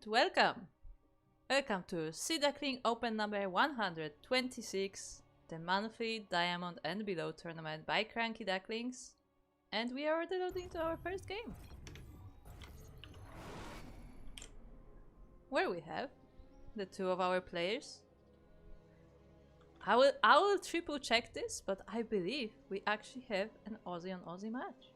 welcome! Welcome to Duckling Open number 126, the monthly Diamond and Below tournament by CranKy Ducklings. And we are already loading into our first game, where we have the two of our players. I will triple check this, but I believe we actually have an Aussie on Aussie match.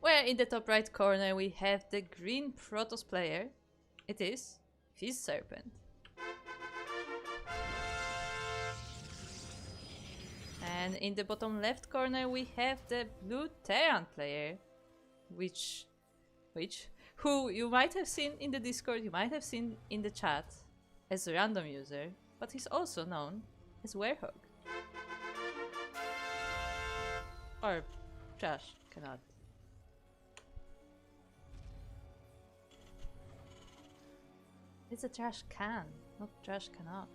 Where in the top right corner we have the green Protoss player. It is Fist Serpent. And in the bottom left corner we have the blue Terran player, who you might have seen in the Discord, you might have seen in the chat as a random user, but he's also known as Werehog. Or Trash cannot. It's a trash can, not trash cannot.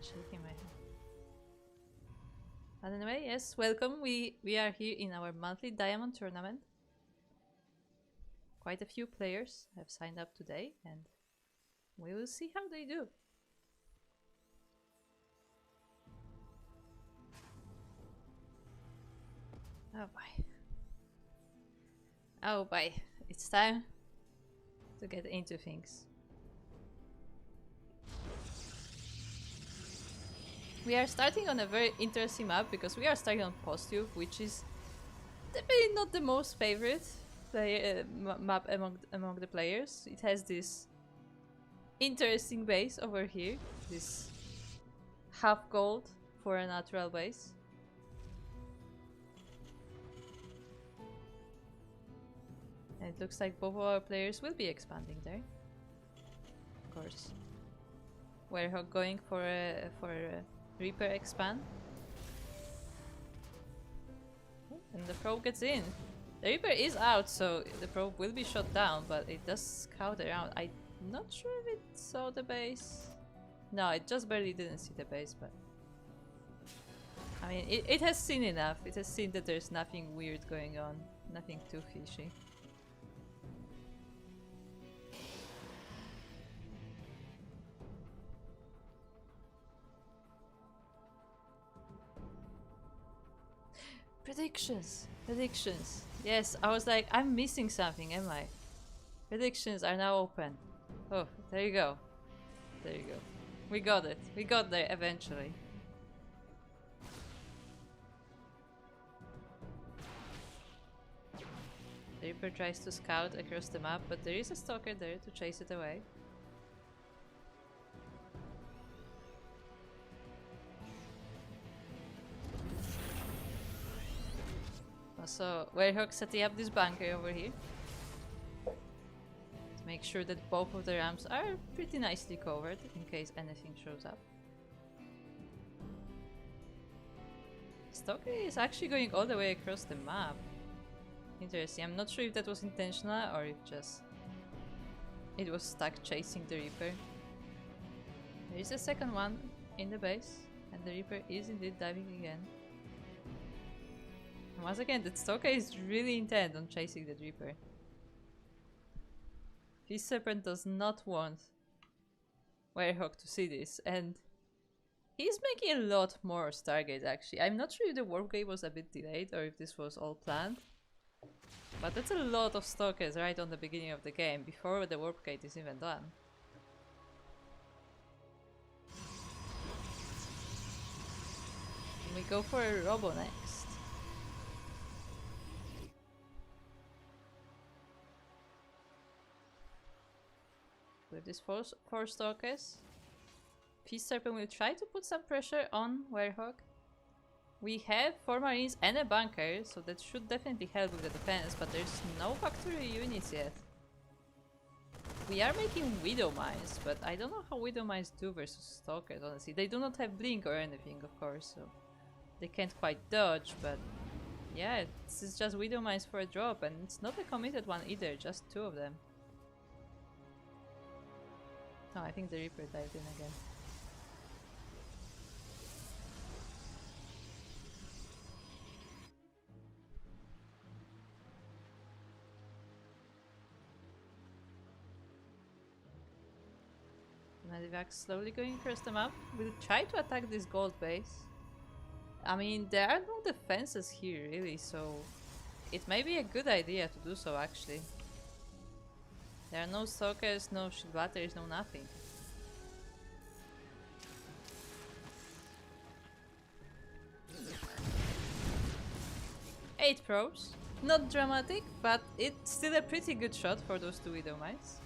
Shaking my head. But anyway, yes, welcome. We are here in our monthly Diamond tournament. Quite a few players have signed up today, and we will see how they do. Oh boy. Oh boy, it's time to get into things. We are starting on a very interesting map because we are starting on Postube, which is definitely not the most favorite map among the players. It has this interesting base over here, this half gold for a natural base. And it looks like both of our players will be expanding there. Of course. Werehog going for a Reaper expand. And the probe gets in. The Reaper is out, so the probe will be shot down, but it does scout around. I'm not sure if it saw the base. No, it just barely didn't see the base, but I mean, it has seen enough. It has seen that there's nothing weird going on, nothing too fishy. Predictions. Yes, I was like, I'm missing something, am I? Predictions are now open. Oh, there you go. There you go. We got it. We got there eventually. The Reaper tries to scout across the map, but there is a stalker there to chase it away. So Werehog setting up this bunker over here to make sure that both of the ramps are pretty nicely covered in case anything shows up. Stalker is actually going all the way across the map. Interesting. I'm not sure if that was intentional or if just it was stuck chasing the Reaper. There is a second one in the base, and the Reaper is indeed diving again. Once again, the Stalker is really intent on chasing the Reaper. Fist Serpent does not want Werehog to see this, and he's making a lot more Stargates actually. I'm not sure if the warp gate was a bit delayed or if this was all planned. But that's a lot of Stalkers right on the beginning of the game, before the warp gate is even done. And we go for a Robo next. With these four Stalkers, Fist Serpent will try to put some pressure on Werehog. We have 4 Marines and a bunker, so that should definitely help with the defense, but there's no factory units yet. We are making Widow Mines, but I don't know how Widow Mines do versus Stalkers, honestly. They do not have blink or anything, of course, so they can't quite dodge, but yeah, this is just Widow Mines for a drop, and it's not a committed one either, just 2 of them. Oh, I think the Reaper dived in again. Medivac slowly going across the map. We'll try to attack this gold base. I mean, there are no defenses here really, so it may be a good idea to do so actually. There are no stalkers, no shield batteries, no nothing. Eight probes. Not dramatic, but it's still a pretty good shot for those two Widow Mites.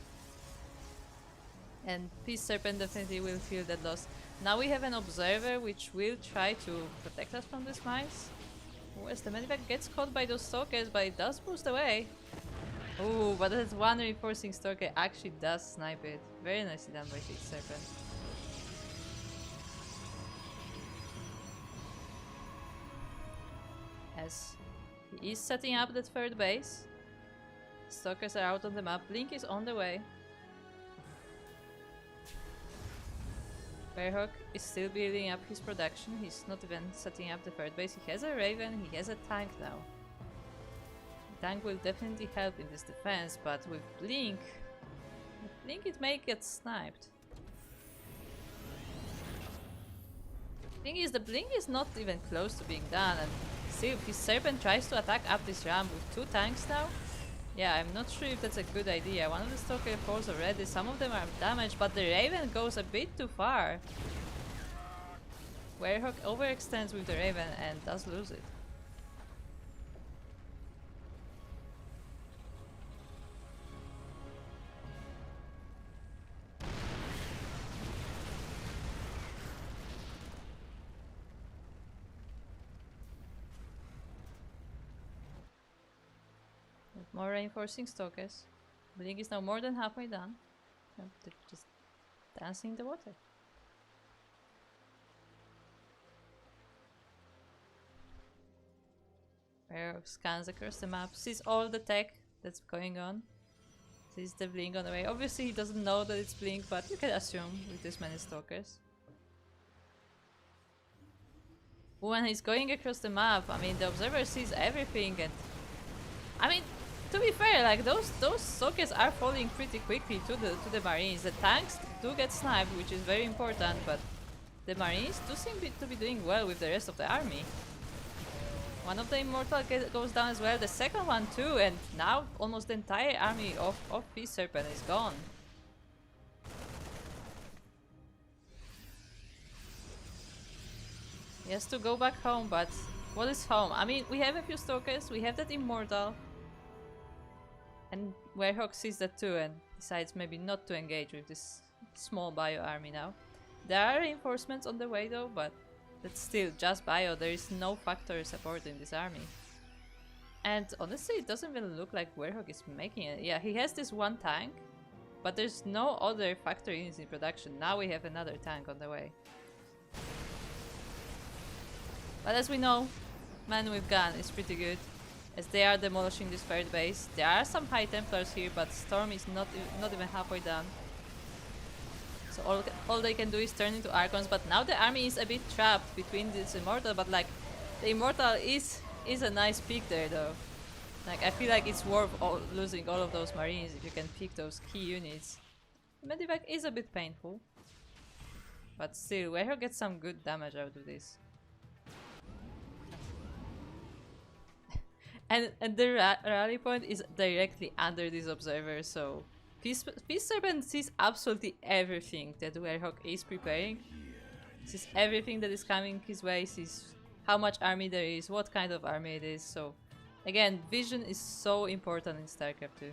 And Peace Serpent definitely will feel that loss. Now we have an Observer which will try to protect us from these mice. Whereas the Medivac gets caught by those stalkers, but it does boost away. Oh, but that one reinforcing stalker actually does snipe it. Very nicely done by Peace Serpent. As he is setting up that third base. Stalkers are out on the map. Blink is on the way. Werehog is still building up his production. He's not even setting up the third base. He has a Raven, he has a tank now. The tank will definitely help in this defense, but with Blink it may get sniped. Thing is, the Blink is not even close to being done, and still if his Serpent tries to attack up this ramp with two tanks now, yeah, I'm not sure if that's a good idea. One of the Stalker falls already, some of them are damaged, but the Raven goes a bit too far. Werehog overextends with the Raven and does lose it. More reinforcing Stalkers. Blink is now more than halfway done. They're just dancing in the water. Werehog scans across the map, sees all the tech that's going on. Sees the Blink on the way. Obviously he doesn't know that it's Blink, but you can assume with this many Stalkers. When he's going across the map, I mean the Observer sees everything, and I mean, to be fair, like those Stalkers are falling pretty quickly to the Marines. The tanks do get sniped, which is very important, but the Marines do seem to be doing well with the rest of the army. One of the Immortal goes down as well, the second one too, and now almost the entire army of Peace Serpent is gone. He has to go back home, but what is home? I mean, we have a few Stalkers, we have that Immortal. And Werehog sees that too and decides maybe not to engage with this small bio army now. There are reinforcements on the way though, but that's still just bio. There is no factory support in this army. And honestly, it doesn't even look like Werehog is making it. Yeah, he has this one tank, but there's no other factory units in production. Now we have another tank on the way. But as we know, man with gun is pretty good. As they are demolishing this third base. There are some High Templars here, but Storm is not even halfway done. So all they can do is turn into Archons, but now the army is a bit trapped between this Immortal, but like, the Immortal is a nice pick there though. Like, I feel like it's worth losing all of those Marines if you can pick those key units. The Medivac is a bit painful. But still, Werehog gets some good damage out of this. And the rally point is directly under this Observer, so Peace Serpent sees absolutely everything that Werehog is preparing. Sees everything that is coming his way, sees how much army there is, what kind of army it is, so again, vision is so important in StarCraft 2.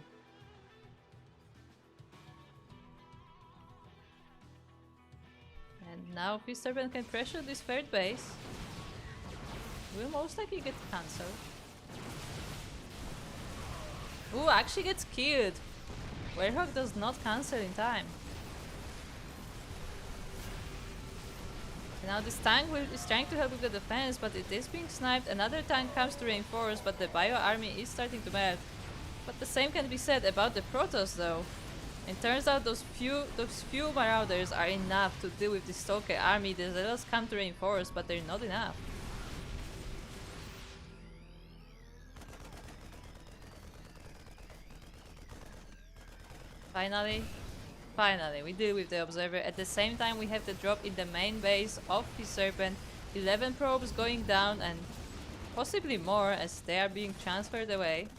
And now Peace Serpent can pressure this third base. Will most likely get cancelled. Ooh, actually gets killed. Werehog does not cancel in time. Now this tank is trying to help with the defense, but it is being sniped. Another tank comes to reinforce, but the bio army is starting to melt. But the same can be said about the Protoss though. It turns out those few Marauders are enough to deal with the Stalker army. The Zealots come to reinforce, but they're not enough. Finally, Finally, we deal with the Observer. At the same time, we have the drop in the main base of his Serpent. 11 probes going down and possibly more as they are being transferred away.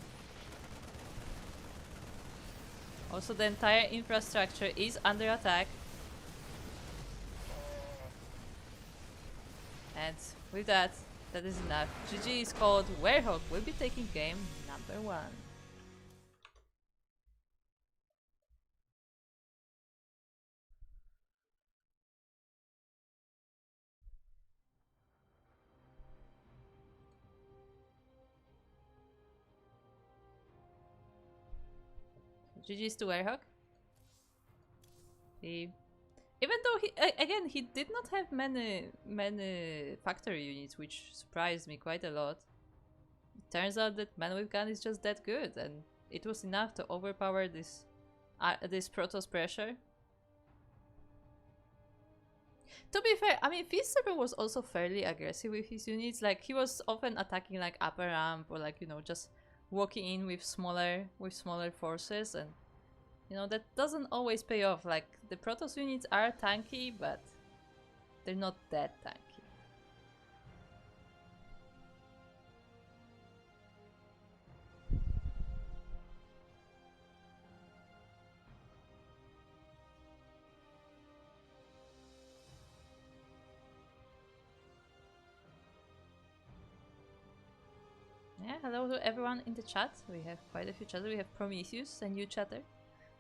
Also, the entire infrastructure is under attack. And with that, that is enough. GG is called. Werehog will be taking game number 1. GG's to Werehog. Even though again he did not have many factory units, which surprised me quite a lot. It turns out that Man with Gun is just that good, and it was enough to overpower this Protoss pressure. To be fair, I mean, Fist Serpent was also fairly aggressive with his units. Like, he was often attacking like upper ramp or like, you know, just walking in with smaller forces, and you know, that doesn't always pay off. Like, the Protoss units are tanky, but they're not that tanky. Yeah, hello to everyone in the chat. We have quite a few chatters. We have Prometheus, a new chatter.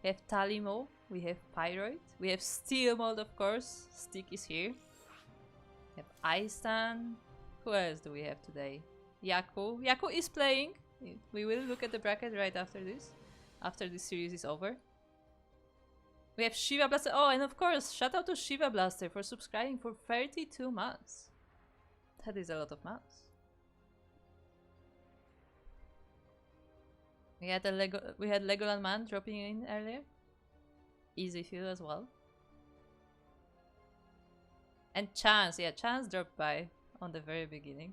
We have Talimo, we have Pyroid, we have Steel Mode, of course. Stick is here. We have Aistan. Who else do we have today? Yaku. Yaku is playing. We will look at the bracket right after this series is over. We have Shiva Blaster. Oh, and of course, shout out to Shiva Blaster for subscribing for 32 months. That is a lot of months. We had Legoland Man dropping in earlier. Easy feel as well. And Chance, yeah, Chance dropped by on the very beginning.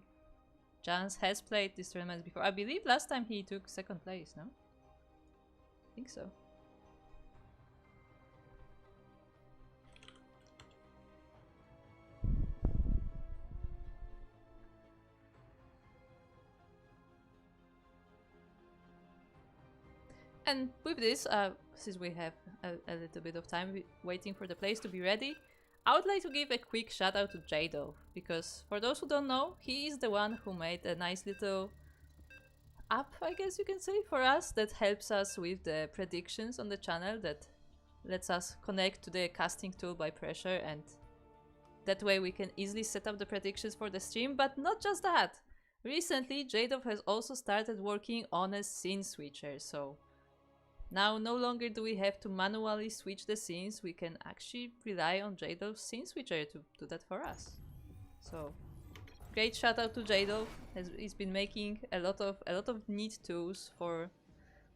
Chance has played this tournament before. I believe last time he took 2nd place, no? I think so. And with this, since we have a little bit of time waiting for the place to be ready, I would like to give a quick shout out to Jado, because for those who don't know, he is the one who made a nice little app, I guess you can say, for us that helps us with the predictions on the channel, that lets us connect to the casting tool by pressure, and that way we can easily set up the predictions for the stream. But not just that, recently Jadov has also started working on a scene switcher, so now no longer do we have to manually switch the scenes, we can actually rely on Jadov's scene switcher to do that for us. So great shout out to Jadov. He's been making a lot of neat tools for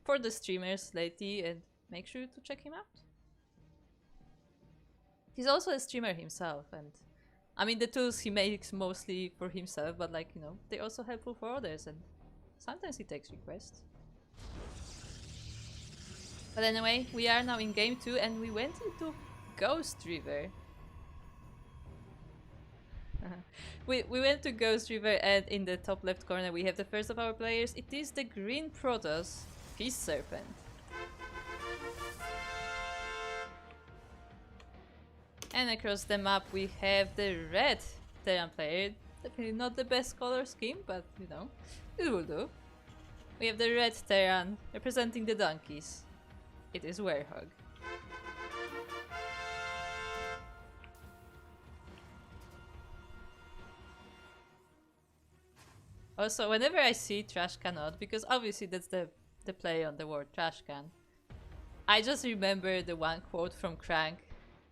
the streamers lately, and make sure to check him out. He's also a streamer himself, and I mean, the tools he makes mostly for himself, but like, you know, they're also helpful for others, and sometimes he takes requests. But anyway, we are now in game 2 and we went into Ghost River. we went to Ghost River, and in the top left corner we have the first of our players. It is the green Protoss, Fist Serpent. And across the map we have the red Terran player. Definitely not the best color scheme, but you know, it will do. We have the red Terran representing the donkeys. It is Werehog. Also, whenever I see Trash Cannot, because obviously that's the play on the word Trash Can, I just remember the one quote from Crank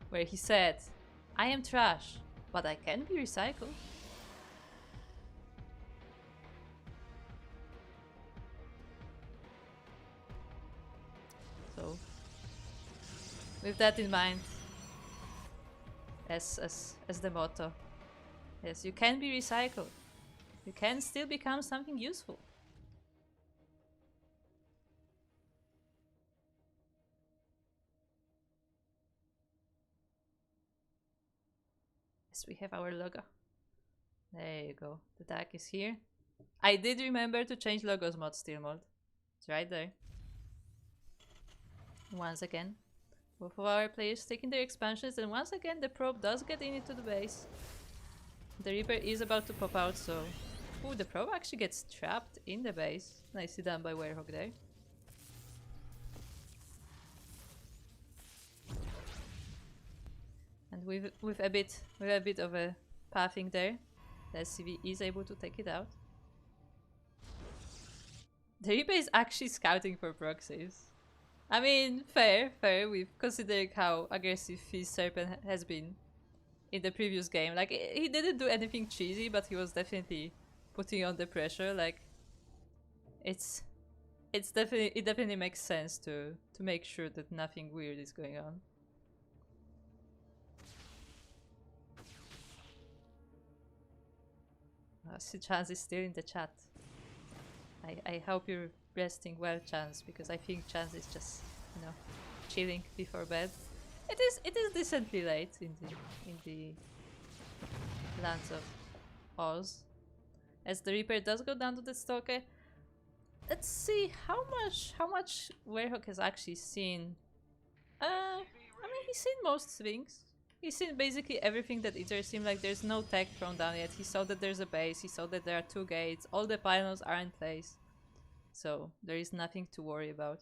where he said, "I am trash, but I can be recycled." So, with that in mind, as the motto, yes, you can be recycled. You can still become something useful. Yes, we have our logo. There you go. The tag is here. I did remember to change logos mod still mode. It's right there. Once again, both of our players taking their expansions, and once again the probe does get into the base. The Reaper is about to pop out, so... Ooh, the probe actually gets trapped in the base. Nicely done by Werehog there. And with a bit of a pathing there, the SCV is able to take it out. The Reaper is actually scouting for proxies. I mean, fair, with considering how aggressive his Serpent has been in the previous game. Like, he didn't do anything cheesy, but he was definitely putting on the pressure. Like, it definitely makes sense to make sure that nothing weird is going on. See, Chance is still in the chat. I hope you're resting well, Chance, because I think Chance is just, you know, chilling before bed. It is decently late in the lands of Oz. As the Reaper does go down to the Stalker. Let's see how much Werehog has actually seen. I mean, he's seen most things. He's seen basically everything that either seemed like there's no tech thrown down yet. He saw that there's a base, he saw that there are 2 gates, all the pylons are in place. So there is nothing to worry about.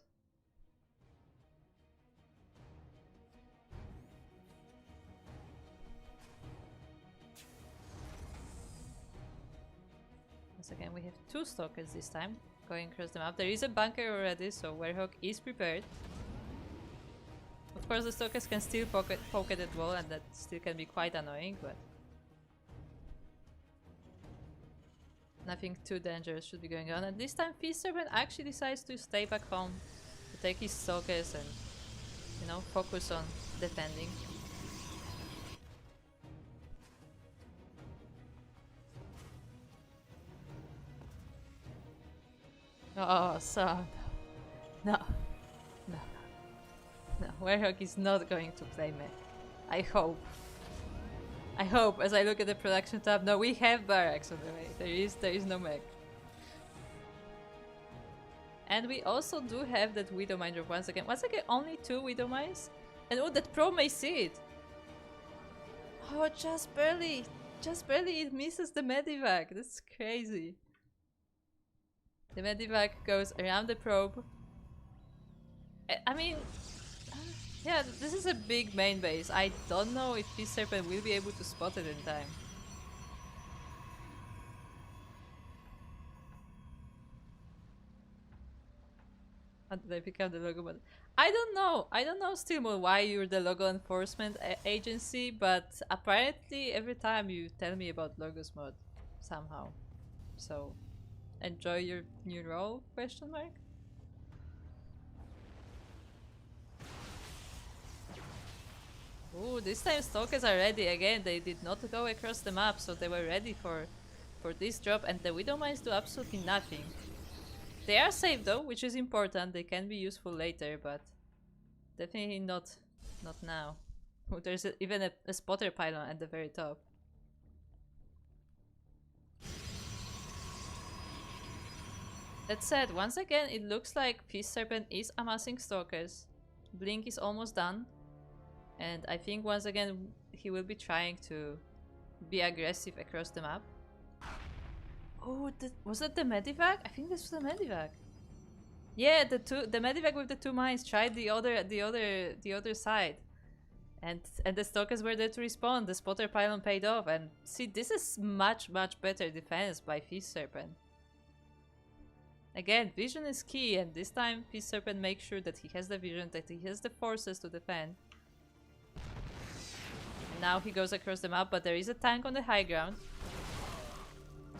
Once again, we have 2 stalkers this time going across the map. There is a bunker already, so Werehog is prepared. Of course, the stalkers can still poke at that wall, and that still can be quite annoying, but nothing too dangerous should be going on. And this time, Feast Serpent actually decides to stay back home, to take his stalkers and, you know, focus on defending. Oh, so no. No, Werehog is not going to play mech. I hope. As I look at the production tab. No, we have barracks on the way. There is no mech. And we also do have that Widow Mine drop once again. Once again, only 2 Widow Mines. And oh, that Pro may see it. Oh, just barely. Just barely it misses the Medivac. That's crazy. The Medivac goes around the probe. I mean... yeah, this is a big main base. I don't know if Feast Serpent will be able to spot it in time. How did I become the logo? But I don't know. I don't know still more why you're the logo enforcement agency, but apparently every time you tell me about logos mod somehow. So, enjoy your new role? Question mark. Ooh, this time stalkers are ready again. They did not go across the map, so they were ready for this drop, and the Widow Mines do absolutely nothing. They are safe though, which is important. They can be useful later, but definitely not now. Oh, there's even a spotter pylon at the very top. That said, once again, it looks like Feast Serpent is amassing stalkers. Blink is almost done. And I think once again he will be trying to be aggressive across the map. Oh, was that the Medivac? I think this was the Medivac. Yeah, the Medivac with the 2 mines tried the other side. And the stalkers were there to respawn. The spotter pylon paid off, and see, this is much better defense by Feast Serpent. Again, vision is key, and this time Feast Serpent makes sure that he has the vision, that he has the forces to defend. Now he goes across the map, but there is a tank on the high ground.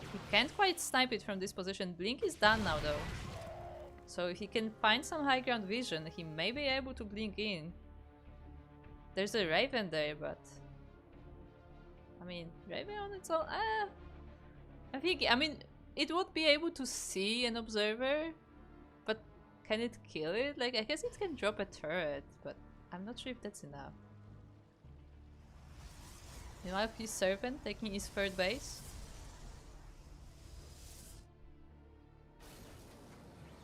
He can't quite snipe it from this position. Blink is done now though. So if he can find some high ground vision, he may be able to blink in. There's a Raven there, but... I mean, Raven on its own... I mean, it would be able to see an observer, but can it kill it? Like, I guess it can drop a turret, but I'm not sure if that's enough. Meanwhile, Peace Serpent taking his third base.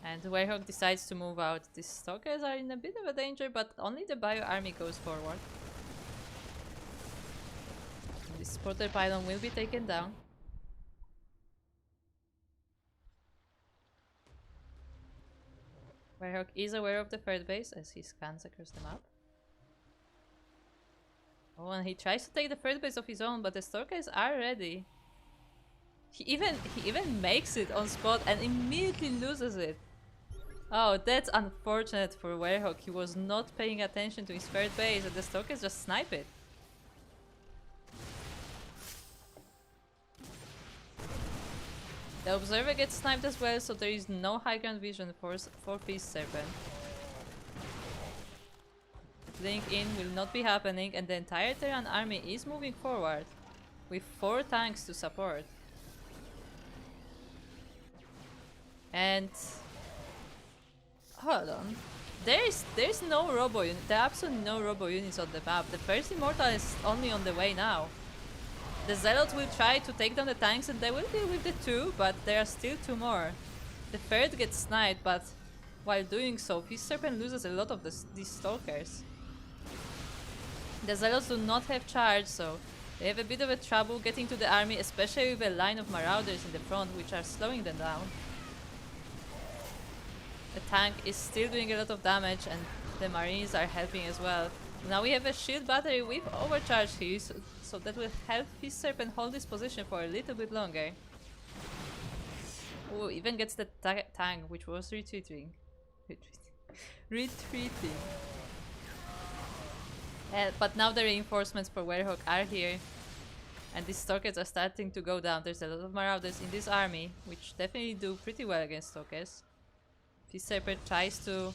And Werehog decides to move out. These Stalkers are in a bit of a danger, but only the Bio Army goes forward. And this Spotter Pylon will be taken down. Werehog is aware of the third base as he scans across the map. Oh, and he tries to take the third base of his own, but the Stalkers are ready. He even makes it on spot and immediately loses it. Oh, that's unfortunate for Werehog. He was not paying attention to his third base and the Stalkers just snipe it. The Observer gets sniped as well, so there is no high ground vision for Peace Serpent. Link in will not be happening and the entire Terran army is moving forward with 4 tanks to support. And hold on. There's no robo unit. There are absolutely no robo units on the map. The first Immortal is only on the way now. The Zealots will try to take down the tanks and they will deal with the 2, but there are still 2 more. The third gets sniped, but while doing so, Peace Serpent loses a lot of these Stalkers. The Zealots do not have charge, so they have a bit of a trouble getting to the army, especially with a line of Marauders in the front, which are slowing them down. The tank is still doing a lot of damage and the Marines are helping as well. Now we have a shield battery with overcharge here, so that will help Peace Serpent hold this position for a little bit longer. Oh, even gets the tank, which was retreating. Retreating. But now the reinforcements for Werehog are here. And these Stalkers are starting to go down. There's a lot of Marauders in this army, which definitely do pretty well against Stalkers. Peace Serpent tries to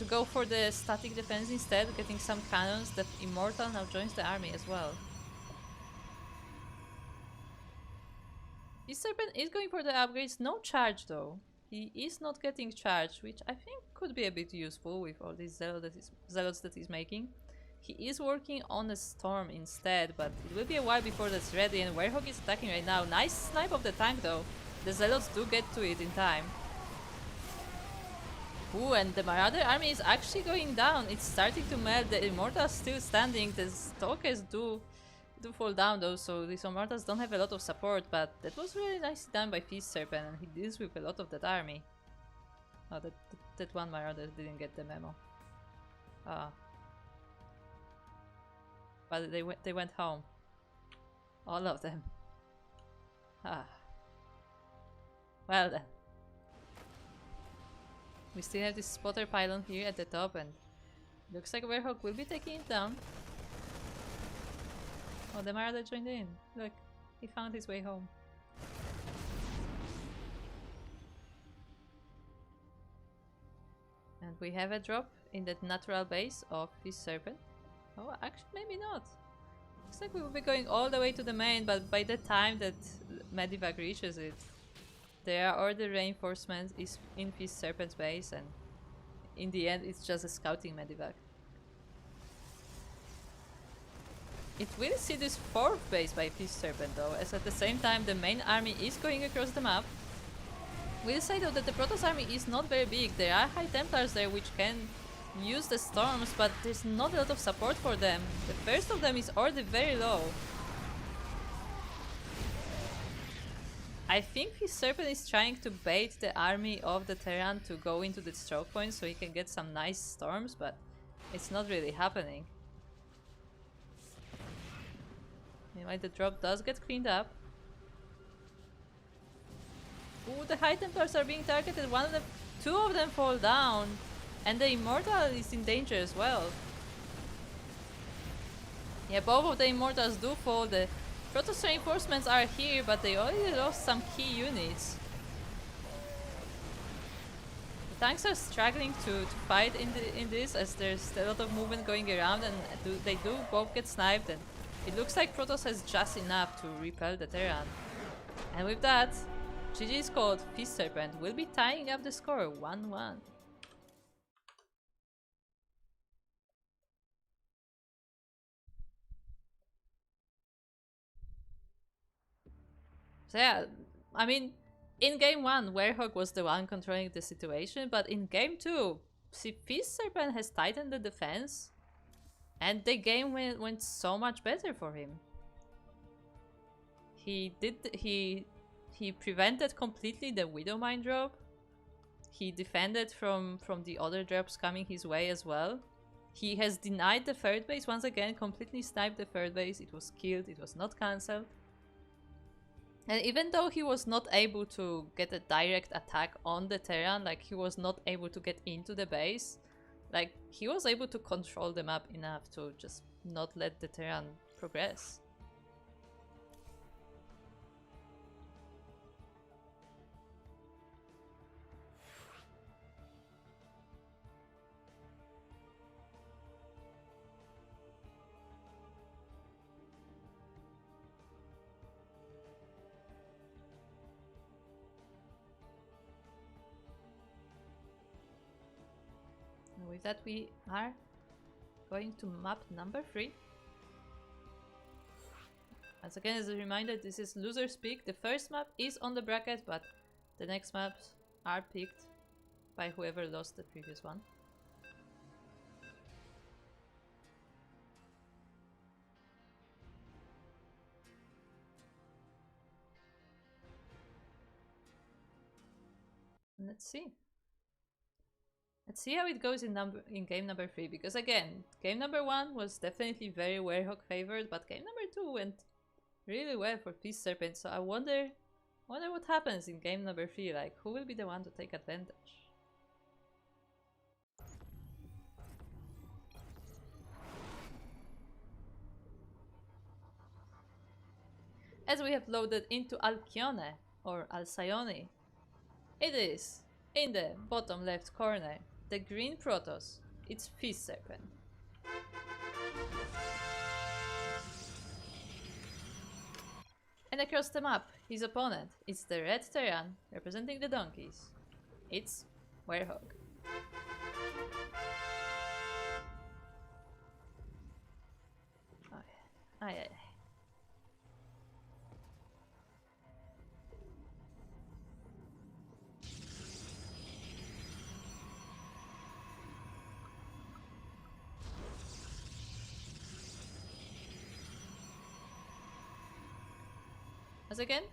go for the static defense instead, getting some cannons. The Immortal now joins the army as well. Peace Serpent is going for the upgrades, no charge though. He is not getting charged, which I think could be a bit useful with all these zealots that he's making. He is working on a storm instead, but it will be a while before that's ready, and Werehog is attacking right now. Nice snipe of the tank though. The zealots do get to it in time. Ooh, and the Marauder army is actually going down. It's starting to melt. The Immortals still standing. The Stalkers do fall down though, so these Immortals don't have a lot of support, but that was really nicely done by Peace Serpent, and he deals with a lot of that army. Oh, that one Marauder didn't get the memo. Ah. But they went home. All of them. Ah. Well then. We still have this Spotter Pylon here at the top, and looks like Werehog will be taking it down. Oh, the Marauder joined in. Look, he found his way home. And we have a drop in the natural base of Peace Serpent. Oh, actually maybe not. Looks like we will be going all the way to the main, but by the time that Medivac reaches it, there are order reinforcements is in Peace Serpent's base, and in the end it's just a scouting Medivac. It will see this 4th base by Peace Serpent though, as at the same time the main army is going across the map. We'll say though that the Protoss army is not very big. There are High Templars there which can use the storms, but there's not a lot of support for them. The first of them is already very low. I think Peace Serpent is trying to bait the army of the Terran to go into the stroke point so he can get some nice storms, but it's not really happening. Anyway, the drop does get cleaned up. Ooh, the High Templars are being targeted. Two of them fall down, and the Immortal is in danger as well. Yeah, both of the Immortals do fall. The Protoss reinforcements are here, but they already lost some key units. The tanks are struggling to fight in this, as there's a lot of movement going around, and they do both get sniped, and it looks like Protoss has just enough to repel the Terran. And with that, GG is called. Peace Serpent will be tying up the score 1-1. So yeah, I mean, in game 1, Werehog was the one controlling the situation, but in game 2, Feast Serpent has tightened the defense, and the game went so much better for him. He prevented completely the Widowmine drop. He defended from the other drops coming his way as well. He has denied the third base once again, completely sniped the third base. It was killed, it was not cancelled. And even though he was not able to get a direct attack on the Terran, like he was not able to get into the base, like he was able to control the map enough to just not let the Terran progress. With that, we are going to map number 3. Once again, as a reminder, this is loser's pick. The first map is on the bracket, but the next maps are picked by whoever lost the previous one. Let's see. Let's see how it goes in game number 3, because again, game number 1 was definitely very Werehog favored, but game number 2 went really well for Feast Serpent, so I wonder what happens in game number 3, like who will be the one to take advantage? As we have loaded into Alcyone, or Alcyone, it is, in the bottom left corner, the green Protoss. It's Feast Serpent. And across the map, his opponent, it's the red Terran, representing the donkeys. It's Werehog. Aye. As again,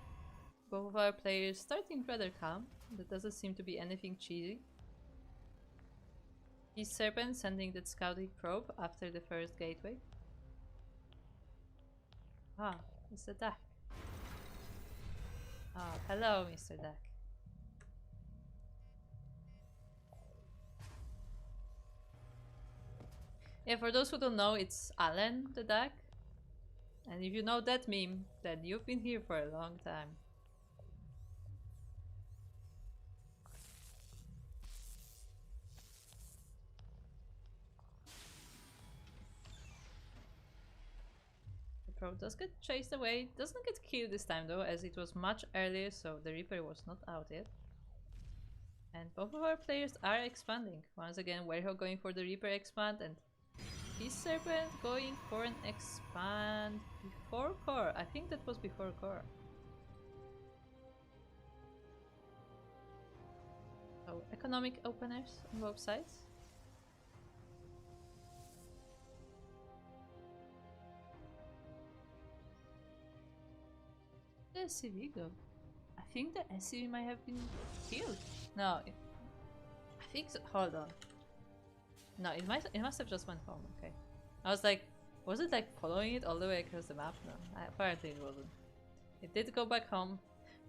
both of our players starting rather calm. There doesn't seem to be anything cheesy. Feast Serpent sending that scouting probe after the first gateway. Ah, Mr. Duck. Ah, hello, Mr. Duck. Yeah, for those who don't know, it's Alan the Duck. And if you know that meme, then you've been here for a long time. The probe does get chased away. Doesn't get killed this time though, as it was much earlier, so the Reaper was not out yet. And both of our players are expanding. Once again, Werehog going for the Reaper expand, and Feast Serpent going for an expand before core. I think that was before core. So economic openers on both sides. The SCV go? I think the SCV might have been killed. No, I think so. Hold on. No, it must have just went home. Okay, I was like, was it like following it all the way across the map? No, apparently it wasn't. It did go back home.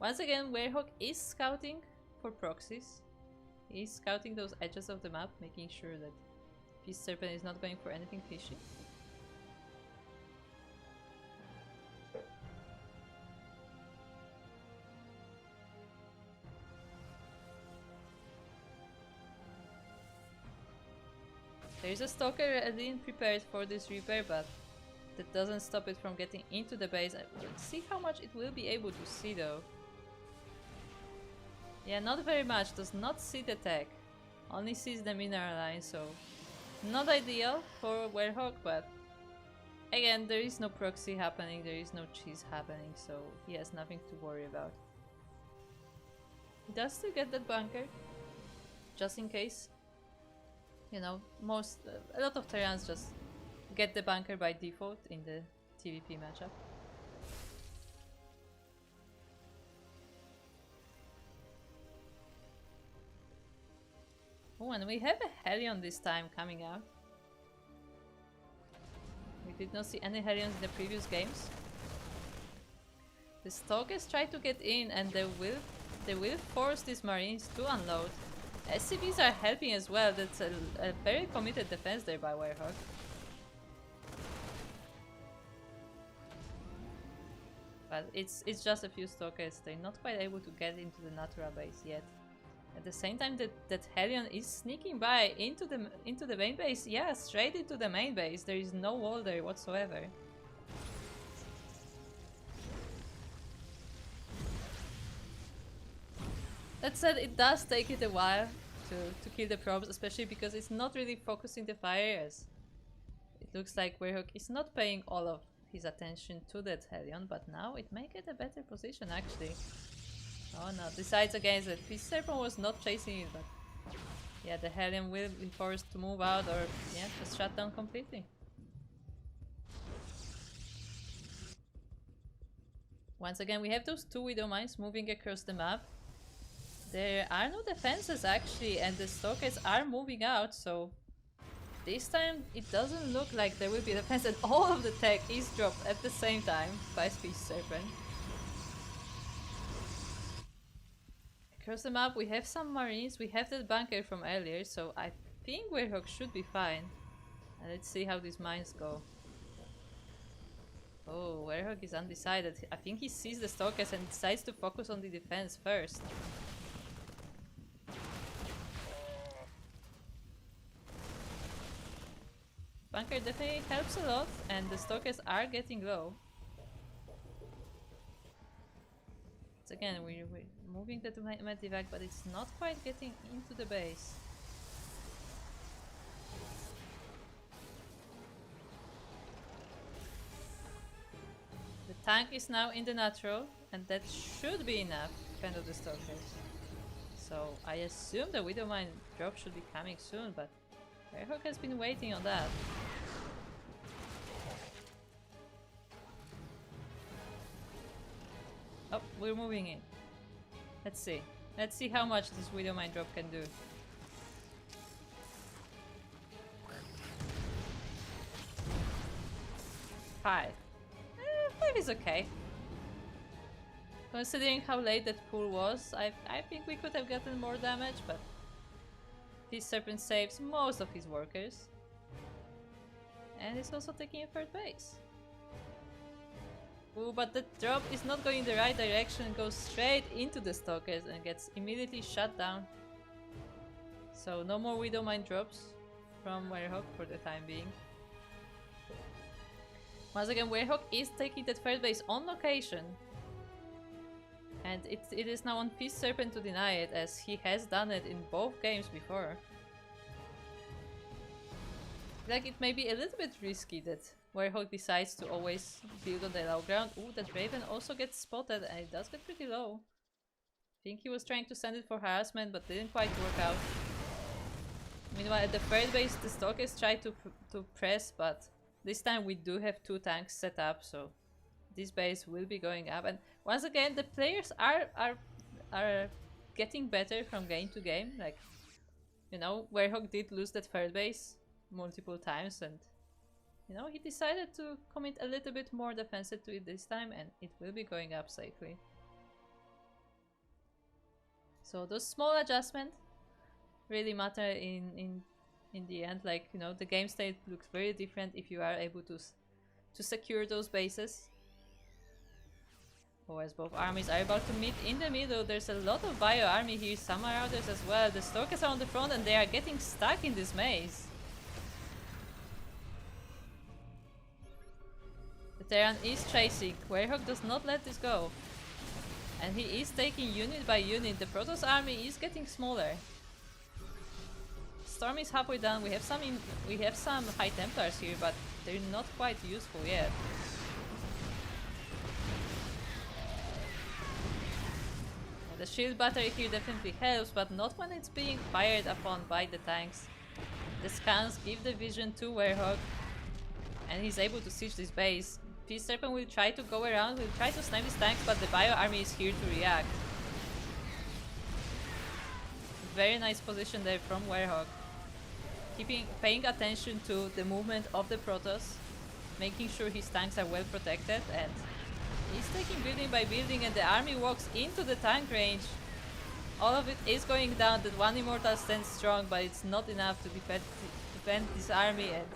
Once again, Werehog is scouting for proxies. He's scouting those edges of the map, making sure that Feast Serpent is not going for anything fishy. There's a Stalker ready and prepared for this Reaper, but that doesn't stop it from getting into the base. Let's see how much it will be able to see though. Yeah, not very much. Does not see the tech. Only sees the mineral line, so not ideal for Werehog, but again, there is no proxy happening, there is no cheese happening, so he has nothing to worry about. He does still get that bunker, just in case. You know, a lot of Terrans just get the bunker by default in the TVP matchup. Oh, and we have a Hellion this time coming out. We did not see any Hellions in the previous games. The Stalkers try to get in and they will force these Marines to unload. SCVs are helping as well. That's a very committed defense there by Werehog. But it's just a few Stalkers. They're not quite able to get into the Natura base yet. At the same time that Hellion is sneaking by into the main base. Yeah, straight into the main base. There is no wall there whatsoever. That said, it does take it a while to kill the probes, especially because it's not really focusing the fire, as it looks like Werehog is not paying all of his attention to that Hellion, but now it may get a better position actually. Oh no, decides against it. His Serpent was not chasing it, but yeah, the Hellion will be forced to move out or yeah, just shut down completely. Once again, we have those two Widow Mines moving across the map. There are no defenses actually, and the Stalkers are moving out, so this time it doesn't look like there will be defense, and all of the tech is dropped at the same time by Speech Serpent. Across the map we have some Marines, we have that bunker from earlier, so I think Werehog should be fine. And let's see how these mines go. Oh, Werehog is undecided. I think he sees the Stalkers and decides to focus on the defense first. Bunker definitely helps a lot, and the Stalkers are getting low. So again, we're moving the Medivac, but it's not quite getting into the base. The tank is now in the natural, and that should be enough to fend off the Stalkers. So I assume the Widow Mine drop should be coming soon, but Werehog has been waiting on that. Oh, we're moving in. Let's see. Let's see how much this Widow Mine drop can do. 5. 5 is okay. Considering how late that pull was, I think we could have gotten more damage, but this Serpent saves most of his workers. And he's also taking a third base. Ooh, but the drop is not going in the right direction, it goes straight into the Stalkers and gets immediately shut down. So no more Widow Mine drops from Werehog for the time being. Once again, Werehog is taking that third base on location. And it is now on Fist Serpent to deny it, as he has done it in both games before. Like, it may be a little bit risky that Werehog decides to always build on the low ground. Ooh, that Raven also gets spotted and it does get pretty low. I think he was trying to send it for harassment, but didn't quite work out. Meanwhile, at the third base, the Stalkers try to press, but this time we do have 2 tanks set up, so this base will be going up. And once again, the players are getting better from game to game. Like, you know, Werehog did lose that third base multiple times, and you know, he decided to commit a little bit more defensive to it this time, and it will be going up safely. So those small adjustments really matter in the end. Like, you know, the game state looks very different if you are able to secure those bases. Oh, as both armies are about to meet in the middle, there's a lot of bio army here, some Marauders as well. The Stalkers are on the front and they are getting stuck in this maze. The Terran is chasing. Werehog does not let this go. And he is taking unit by unit. The Protoss army is getting smaller. Storm is halfway done. We have some High Templars here, but they're not quite useful yet. The shield battery here definitely helps, but not when it's being fired upon by the tanks. The scans give the vision to Werehog, and he's able to siege this base. Peace Serpent will try to go around, will try to snipe these tanks, but the Bio Army is here to react. Very nice position there from Werehog. Paying attention to the movement of the Protoss, making sure his tanks are well protected, and he's taking building by building, and the army walks into the tank range. All of it is going down. That one Immortal stands strong, but it's not enough to defend this army, and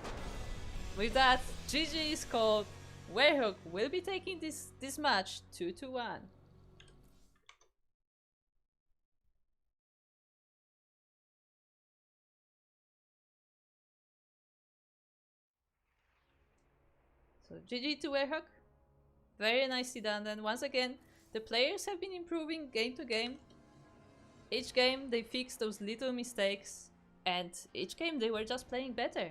with that, GG is called. Werehog will be taking this match 2-1. So GG to Werehog. Very nicely done. Then once again, the players have been improving game to game. Each game they fixed those little mistakes, and each game they were just playing better.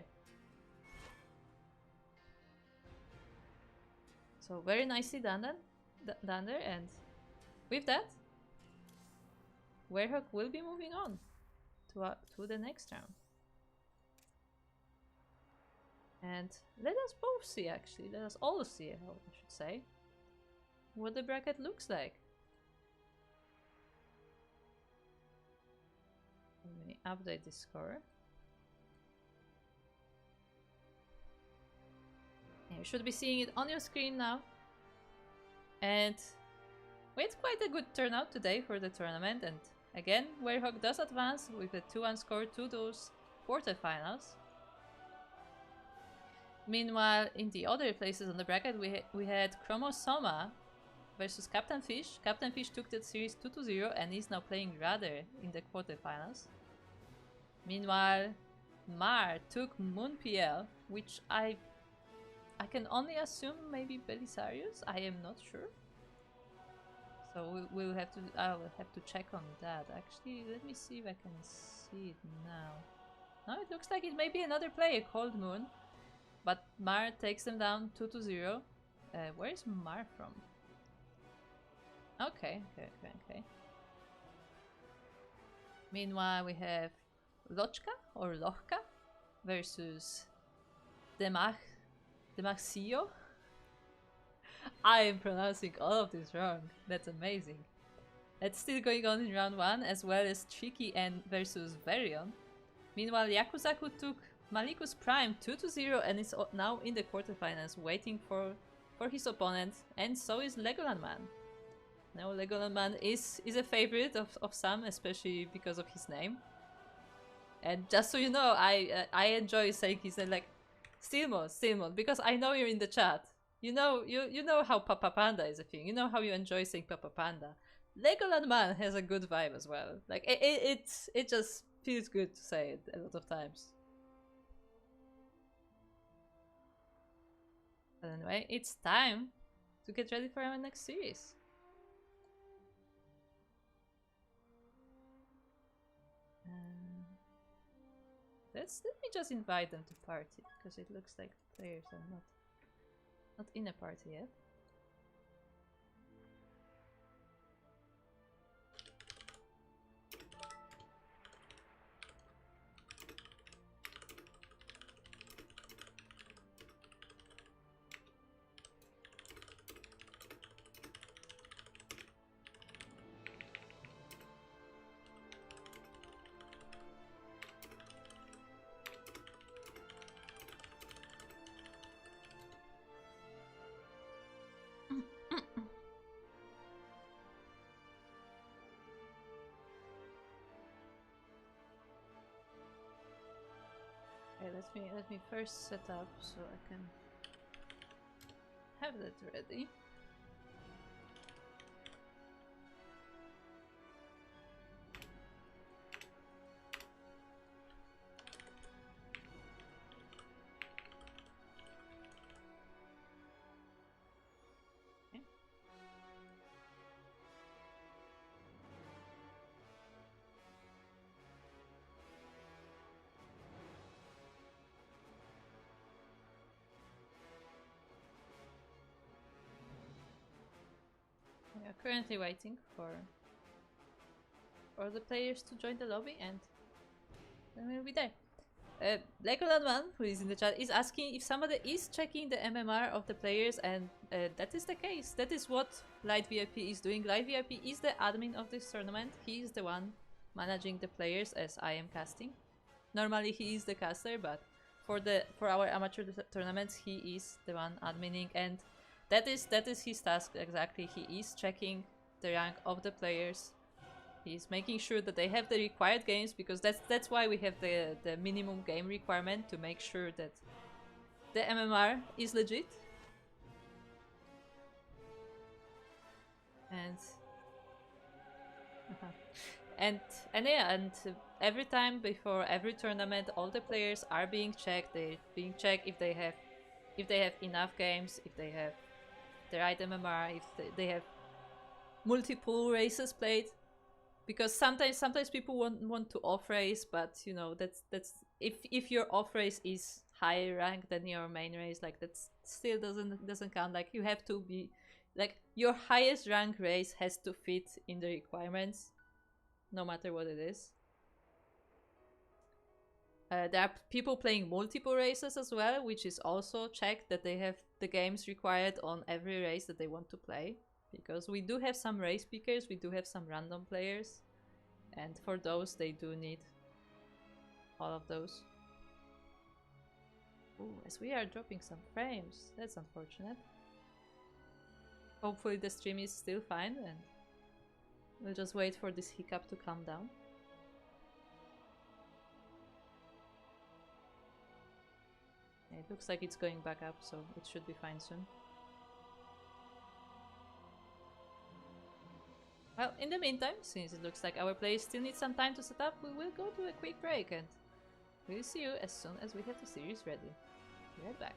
So very nicely done there, and with that, Werehog will be moving on to the next round. And let us both see, actually, let us all see, I should say, what the bracket looks like. Let me update the score. You should be seeing it on your screen now. And we had quite a good turnout today for the tournament, and again, Werehog does advance with a 2-1 score to those quarterfinals. Meanwhile, in the other places on the bracket, we had Chromosoma versus Captain Fish. Captain Fish took that series 2-0 and is now playing Rudder in the quarterfinals. Meanwhile, Mar took Moon PL, which I can only assume maybe Belisarius. I am not sure. So I'll have to check on that. Actually, let me see if I can see it now. No, it looks like it may be another player called Moon. But Mar takes them down 2-0. Where is Mar from? Okay. Meanwhile, we have Lochka versus Demarcio. I am pronouncing all of this wrong. That's amazing. It's still going on in round 1, as well as Tricky and versus Varion. Meanwhile, Yakuzaku took Malikus Prime 2-0 and is now in the quarterfinals, waiting for his opponent, and so is Legoland Man. Now Legoland Man is a favorite of some, especially because of his name. And just so you know, I enjoy saying his name, like Steelmod, because I know you're in the chat. You know how Papa Panda is a thing. You know how you enjoy saying Papa Panda. Legoland Man has a good vibe as well. Like it just feels good to say it a lot of times. But anyway, it's time to get ready for our next series. Let me just invite them to party, because it looks like the players are not in a party yet. Okay, let me first set up so I can have that ready. Currently waiting for the players to join the lobby, and then we'll be there. Legoland1, who is in the chat, is asking if somebody is checking the MMR of the players, and that is the case. That is what Light VIP is doing. Light VIP is the admin of this tournament. He is the one managing the players as I am casting. Normally he is the caster, but for our amateur tournaments he is the one adminning, and that is his task exactly. He is checking the rank of the players. He's making sure that they have the required games, because that's why we have the minimum game requirement, to make sure that the MMR is legit. And and every time before every tournament, all the players are being checked. They're being checked if they have enough games, if they have the right MMR, if they have multiple races played. Because sometimes people want to off race, but you know, that's if your off race is higher rank than your main race, like that still doesn't count. Like you have to be like, your highest rank race has to fit in the requirements, no matter what it is. There are people playing multiple races as well, which is also checked that they have the games required on every race that they want to play. Because we do have some race pickers, we do have some random players, and for those they do need all of those. Ooh, as we are dropping some frames, that's unfortunate. Hopefully the stream is still fine, and we'll just wait for this hiccup to calm down. It looks like it's going back up, so it should be fine soon. Well, in the meantime, since it looks like our players still need some time to set up, we will go to a quick break, and we'll see you as soon as we have the series ready. Be right back.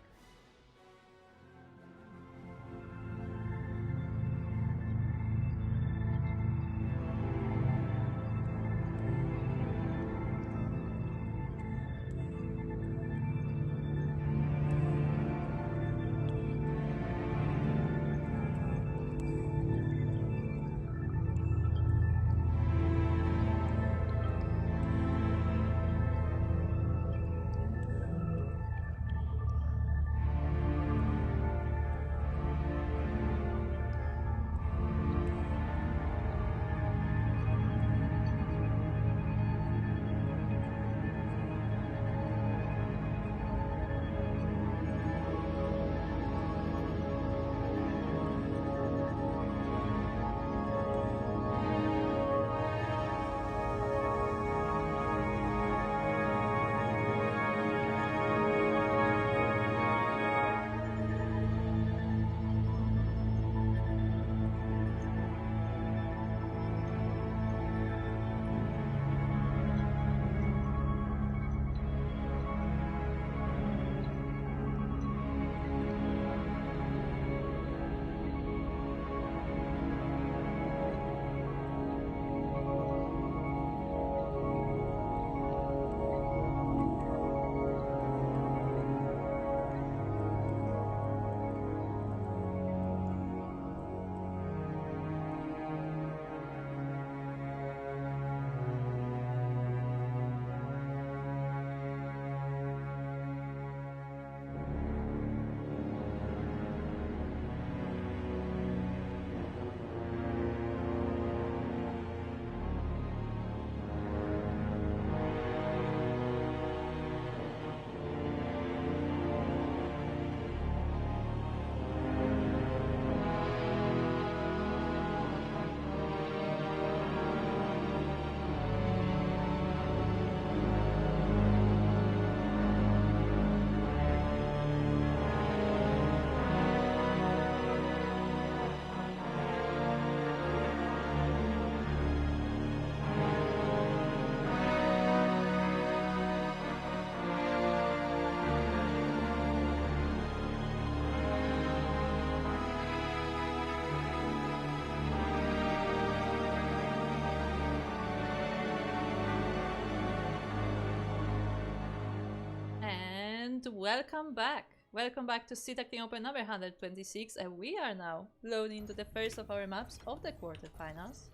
And welcome back. Welcome back to Duckling Open number 126, and we are now loading into the first of our maps of the quarterfinals,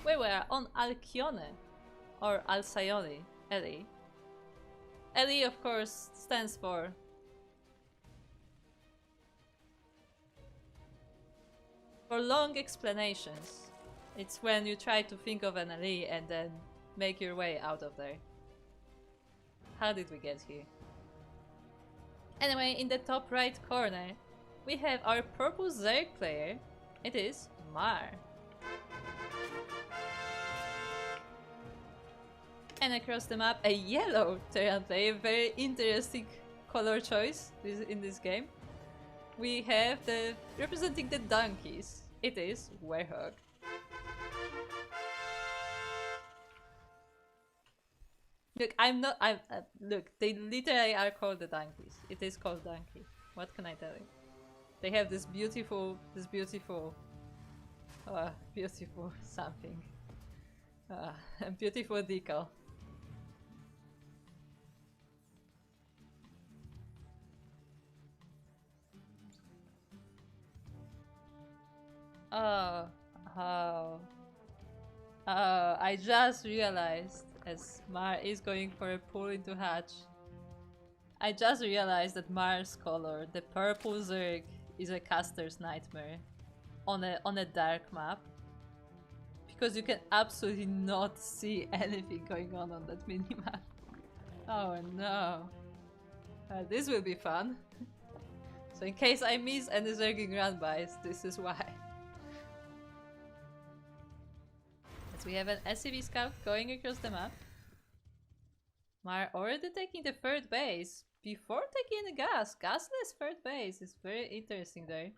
where we are on Alcyone, or Alcyone, Ellie. Ellie, of course, stands for long explanations. It's when you try to think of an Ellie and then make your way out of there. How did we get here? Anyway, in the top right corner, we have our purple Zerg player. It is Mar. And across the map, a yellow Terran player. Very interesting color choice in this game. We have the representing the donkeys. It is Werehog. Look, look, they literally are called the donkeys. It is called donkey. What can I tell you? They have this beautiful beautiful something. Beautiful decal. Oh, I just realized, as Mar is going for a pull into hatch, I just realized that Mar's color, the purple Zerg, is a caster's nightmare on a dark map. Because you can absolutely not see anything going on that minimap. Oh no. This will be fun. So in case I miss any Zerging run-bys, this is why. We have an SCV scout going across the map. Mar already taking the third base before taking the gas. Gasless third base is very interesting there.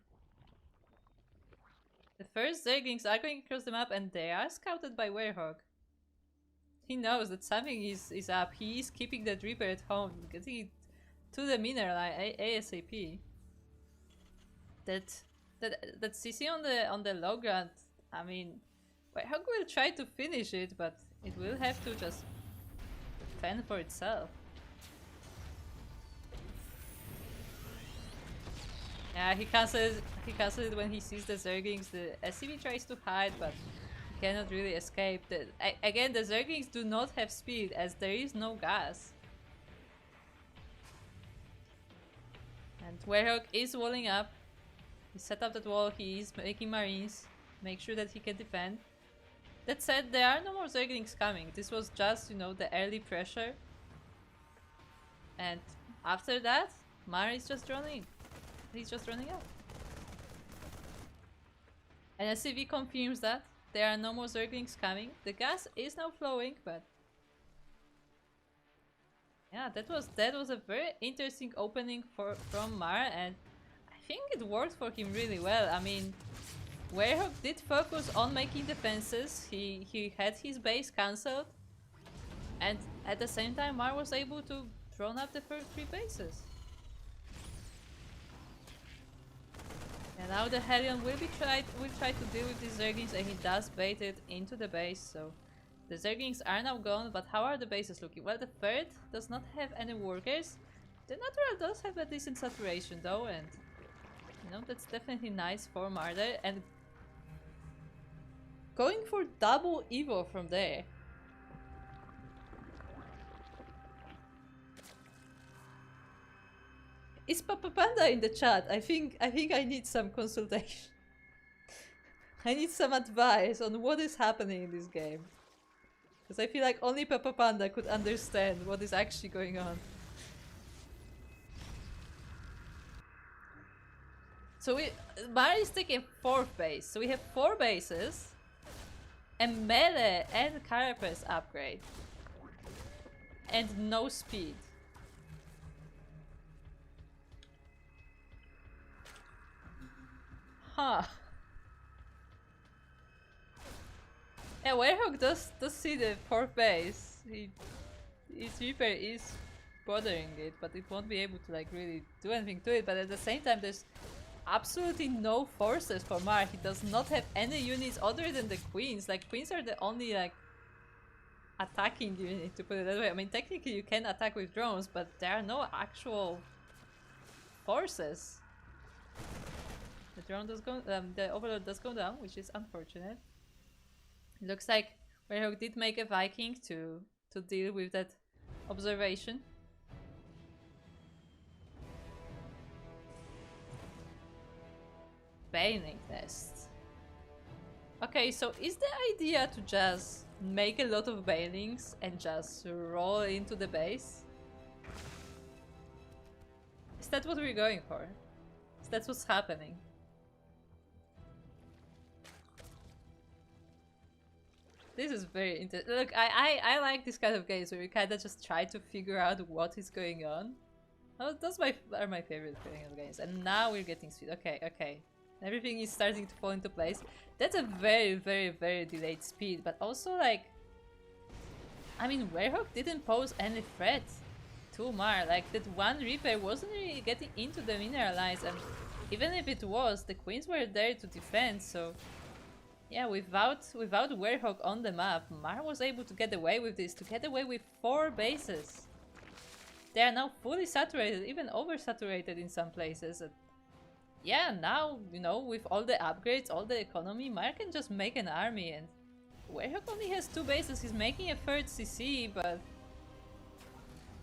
The first Zerglings are going across the map and they are scouted by Werehog. He knows that something is up. He is keeping the Reaper at home, getting it to the mineral ASAP. That CC on the low ground, I mean, Werehog will try to finish it, but it will have to just fend for itself. Yeah, he cancels it when he sees the Zerglings. The SCV tries to hide, but he cannot really escape. Again, the Zerglings do not have speed, as there is no gas. And Werehog is walling up. He set up that wall, he is making Marines, make sure that he can defend. That said, there are no more Zerglings coming. This was just, you know, the early pressure. And after that, Mar is just running. He's just running out. And SCV confirms that there are no more Zerglings coming. The gas is now flowing, but yeah, that was a very interesting opening from Mar, and I think it worked for him really well. I mean, Werehog did focus on making defenses. He had his base cancelled, and at the same time Mar was able to drone up the first 3 bases. And now the Hellion will try to deal with these Zerglings, and he does bait it into the base. So the Zerglings are now gone, but how are the bases looking? Well, the third does not have any workers. The natural does have a decent saturation though, and you know, that's definitely nice for Marder. And going for double Evo from there. Is Papa Panda in the chat? I think I need some consultation. I need some advice on what is happening in this game. Because I feel like only Papa Panda could understand what is actually going on. So Mar is taking 4th base. So we have 4 bases. A melee and carapace upgrade. And no speed. Huh. Yeah, Werehog does see the 4th base. His Reaper is bothering it, but it won't be able to like really do anything to it. But at the same time, there's absolutely no forces for Mar. He does not have any units other than the queens. Like, queens are the only like attacking unit, to put it that way. I mean, technically you can attack with drones, but there are no actual forces. The drone does go, the overload does go down, which is unfortunate. It looks like Werehog did make a Viking to deal with that observation. Baneling nest. Okay, so is the idea to just make a lot of banelings and just roll into the base? Is that what we're going for? Is that what's happening? This is very interesting. Look, I like this kind of games where we kind of just try to figure out what is going on. Those are my favorite kind of games. And now we're getting speed. Okay, okay. Everything is starting to fall into place. That's a very, very, very delayed speed. But also, like... I mean, Werehog didn't pose any threat to Mar. Like, that one Reaper wasn't really getting into the mineralize. And even if it was, the Queens were there to defend, so... Yeah, without Werehog on the map, Mar was able to get away with this, to get away with 4 bases. They are now fully saturated, even oversaturated in some places. And yeah, now, you know, with all the upgrades, all the economy, Mar can just make an army, and Werehog only has 2 bases. He's making a 3rd CC, but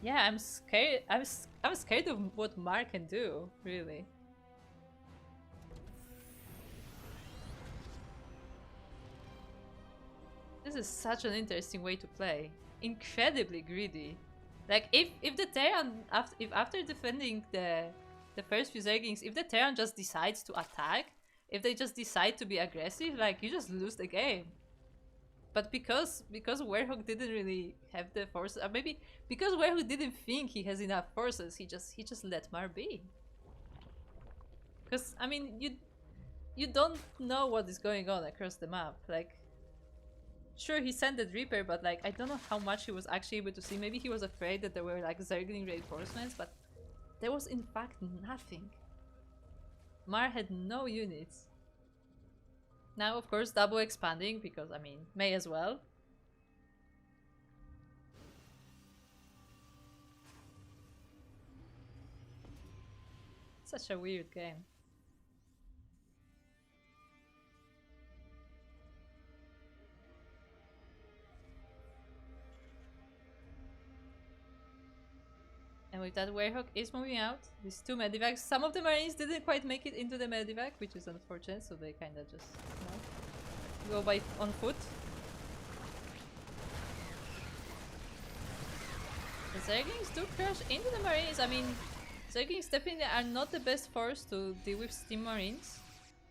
yeah, I'm scared. I'm scared of what Mar can do, really. This is such an interesting way to play. Incredibly greedy. Like if the Terran after defending the first few Zerglings, if the Terran just decides to attack, if they just decide to be aggressive, like you just lose the game. But because Werehog didn't really have the forces, or maybe because Werehog didn't think he has enough forces, he just let Mar be. Because I mean you don't know what is going on across the map, like. Sure, he sent the Reaper, but like I don't know how much he was actually able to see. Maybe he was afraid that there were like Zergling reinforcements, but there was in fact nothing. Mar had no units. Now, of course, double expanding because I mean, may as well. Such a weird game. And with that, Werehog is moving out. These 2 medivacs. Some of the Marines didn't quite make it into the medivac, which is unfortunate, so they kind of just, you know, go on foot. The Zerglings do crash into the Marines. I mean, Zerglings definitely are not the best force to deal with Steam Marines.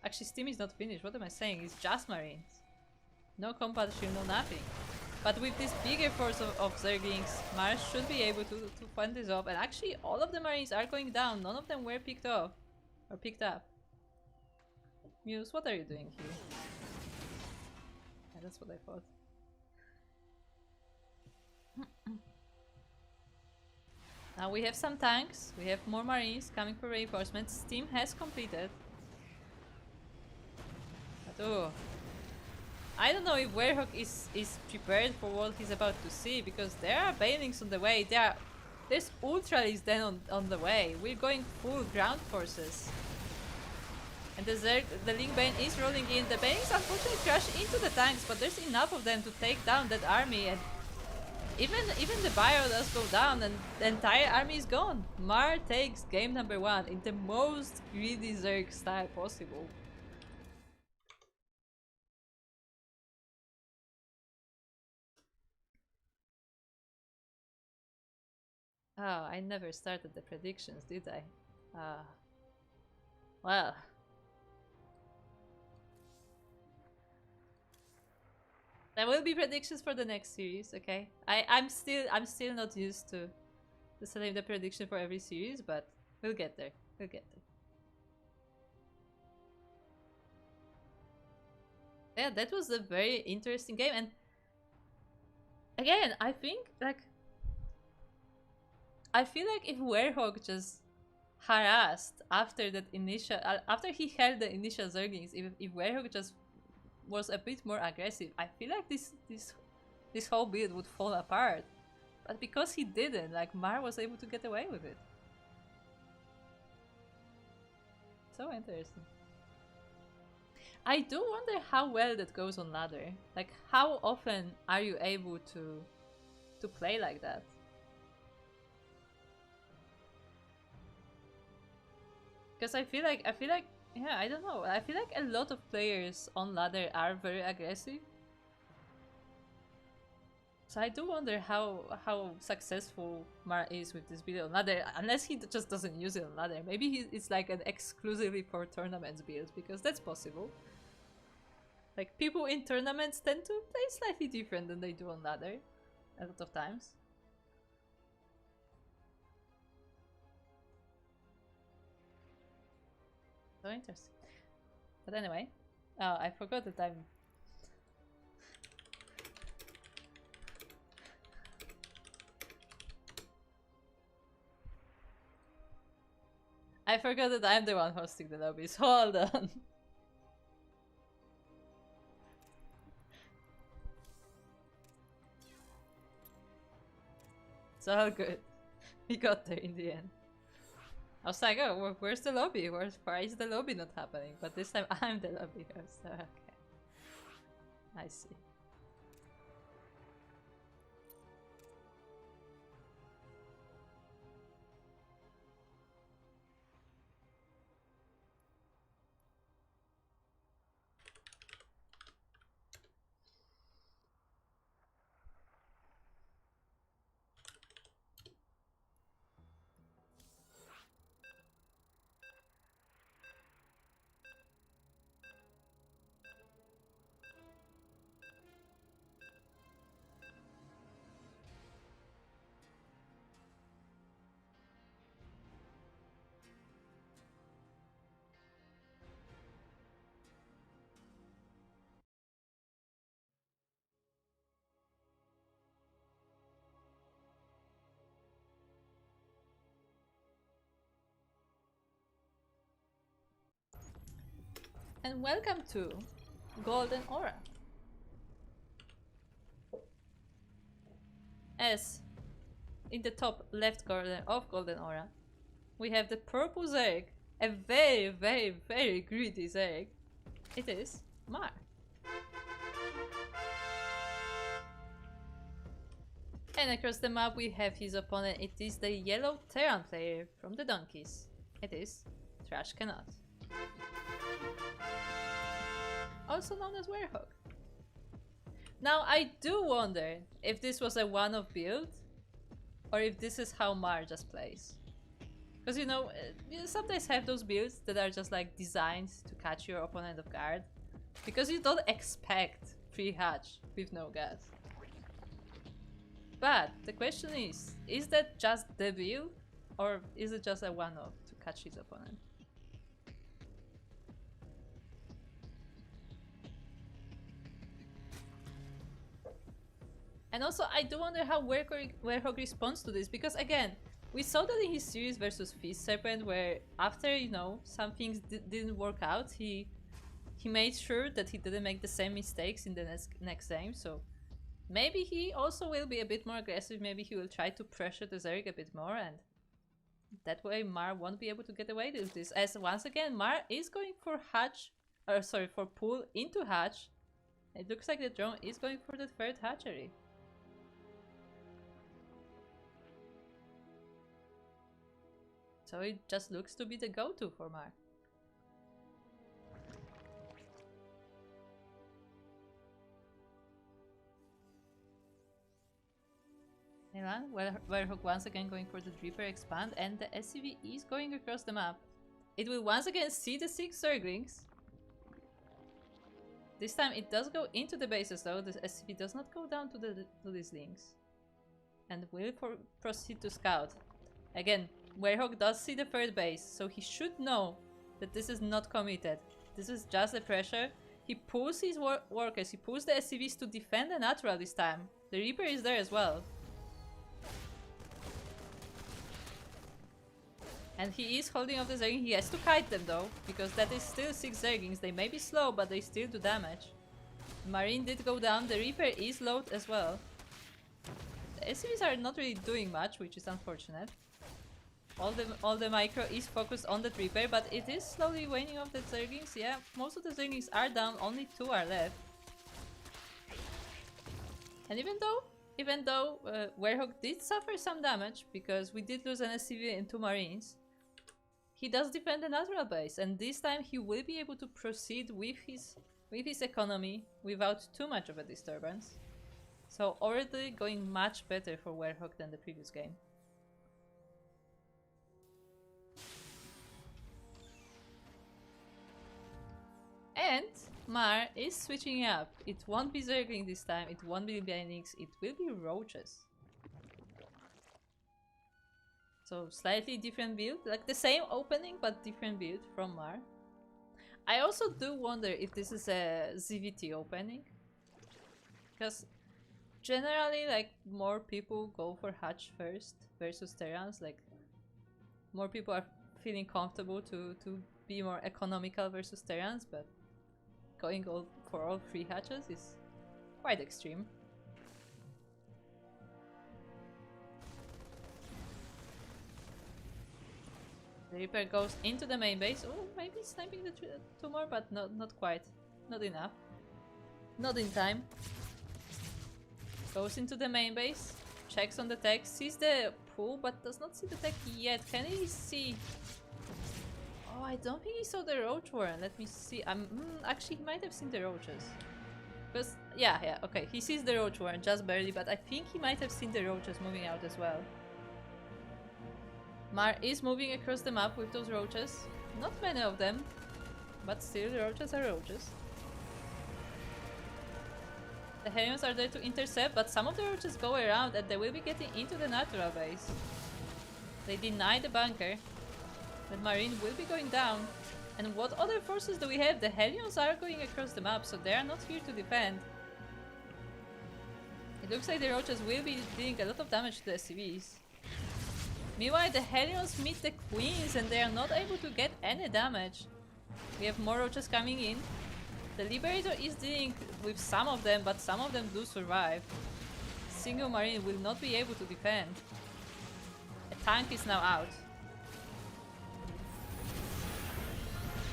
Actually, Steam is not finished. What am I saying? It's just Marines. No combat shield, no nothing. But with this bigger force of Zerglings, Mars should be able to fend this off. And actually, all of the Marines are going down. None of them were picked off. Or picked up. Muse, what are you doing here? Yeah, that's what I thought. Now we have some tanks. We have more Marines coming for reinforcements. Steam has completed. But oh... I don't know if Werehog is prepared for what he's about to see, because there are banelings on the way. There's Ultralists then on the way. We're going full ground forces. And the Link Bane is rolling in. The banelings unfortunately crash into the tanks, but there's enough of them to take down that army. And even the Bio does go down, and the entire army is gone. Mar takes game number 1 in the most greedy Zerg style possible. Oh, I never started the predictions, did I? Well. There will be predictions for the next series, okay? I'm still not used to setting the prediction for every series, but we'll get there. We'll get there. Yeah, that was a very interesting game, and again, I think like I feel like if Werehog just harassed after that initial, after he held the initial Zerglings, if Werehog just was a bit more aggressive, I feel like this whole build would fall apart. But because he didn't, like Mar was able to get away with it. So interesting. I do wonder how well that goes on ladder. Like, how often are you able to play like that? Because I feel like, yeah, I don't know. I feel like a lot of players on ladder are very aggressive. So I do wonder how successful Mar is with this build on ladder, unless he just doesn't use it on ladder. Maybe it's like an exclusively for tournaments build, because that's possible. Like, people in tournaments tend to play slightly different than they do on ladder, a lot of times. So interesting. But anyway, I forgot that I'm... I forgot that I'm the one hosting the lobbies. Hold on. It's all good. We got there in the end. I was like, oh, where's the lobby? Why is the lobby not happening? But this time I'm the lobby host. Okay. I see. And welcome to Golden Aura. As in the top left corner of Golden Aura, we have the purple Zerg, a very, very, very greedy Zerg. It is Mar. And across the map we have his opponent. It is the yellow Terran player from the Donkeys. It is Trash Cannot, also known as Werehog. Now I do wonder if this was a one-off build, or if this is how Mar just plays. Because you sometimes have those builds that are just like designed to catch your opponent off guard, because you don't expect free hatch with no gas. But the question is that just the build, or is it just a one-off to catch his opponent? And also, I do wonder how Werehog responds to this, because again, we saw that in his series versus Fist Serpent, where after, some things didn't work out, he made sure that he didn't make the same mistakes in the next game, so maybe he also will be a bit more aggressive, maybe he will try to pressure the Zerg a bit more, and that way Mar won't be able to get away with this, as once again, Mar is going for for pull into hatch. It looks like the drone is going for the third hatchery. So it just looks to be the go-to for Mar. Milan, Werehog once again going for the Reaper expand, and the SCV is going across the map. It will once again see the 6 Zerglings. This time it does go into the bases though, the SCV does not go down to these links. And will proceed to scout. Again, Werehog does see the third base, so he should know that this is not committed. This is just a pressure. He pulls his workers, he pulls the SCVs to defend the natural this time. The Reaper is there as well. And he is holding off the Zerglings. He has to kite them though, because that is still 6 Zerglings. They may be slow, but they still do damage. Marine did go down, the Reaper is low as well. The SCVs are not really doing much, which is unfortunate. all the micro is focused on the repair, but it is slowly waning off the Zerglings. Yeah, most of the Zerglings are down, only 2 are left. And even though Werehog did suffer some damage, because we did lose an SCV and 2 Marines, he does defend the natural base, and this time he will be able to proceed with his economy without too much of a disturbance. So already going much better for Werehog than the previous game. And Mar is switching up. It won't be Zergling this time, it won't be Bindings, it will be Roaches. So slightly different build, like the same opening but different build from Mar. I also do wonder if this is a ZVT opening. Because generally, like, more people go for Hatch first versus Terrans. Like, more people are feeling comfortable to be more economical versus Terrans, but going for all 3 hatches is quite extreme. The Reaper goes into the main base. Oh, maybe sniping the 2 more, but not quite. Not enough. Not in time. Goes into the main base, checks on the tech, sees the pool, but does not see the tech yet. Can he see? Oh, I don't think he saw the roach warren. Let me see. Actually, he might have seen the roaches. Because, yeah, okay. He sees the roach warren just barely, but I think he might have seen the roaches moving out as well. Mar is moving across the map with those roaches. Not many of them, but still, the roaches are roaches. The Hellions are there to intercept, but some of the roaches go around and they will be getting into the natural base. They deny the bunker. The Marine will be going down. And what other forces do we have? The Hellions are going across the map, so they are not here to defend. It looks like the roaches will be dealing a lot of damage to the SCVs. Meanwhile, the Hellions meet the Queens and they are not able to get any damage. We have more roaches coming in. The Liberator is dealing with some of them, but some of them do survive. Single Marine will not be able to defend. A tank is now out.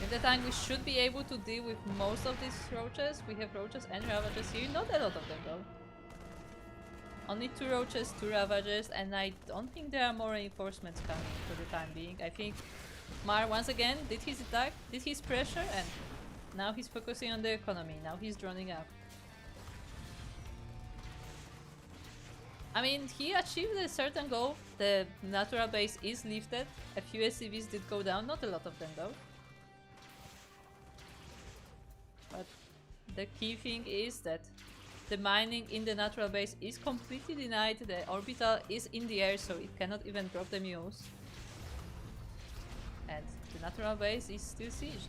With the tank we should be able to deal with most of these roaches. We have roaches and ravages here, not a lot of them though. Only 2 roaches, 2 ravages, and I don't think there are more reinforcements coming for the time being. I think Mar once again did his attack, did his pressure, and now he's focusing on the economy. Now he's droning up. I mean, he achieved a certain goal. The natural base is lifted. A few SCVs did go down, not a lot of them though. But the key thing is that the mining in the natural base is completely denied. The orbital is in the air, so it cannot even drop the mules. And the natural base is still sieged.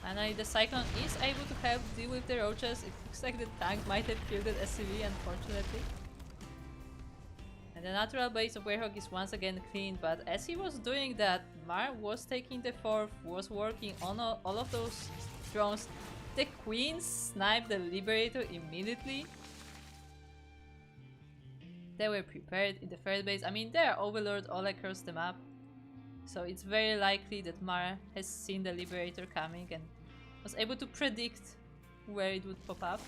Finally, the Cyclone is able to help deal with the roaches. It looks like the tank might have killed the SCV, unfortunately. And the natural base of Werehog is once again cleaned, but as he was doing that, Mar was taking the 4th, was working on all of those drones. The Queens sniped the Liberator immediately. They were prepared in the 3rd base. I mean, there are Overlords all across the map. So it's very likely that Mar has seen the Liberator coming and was able to predict where it would pop up.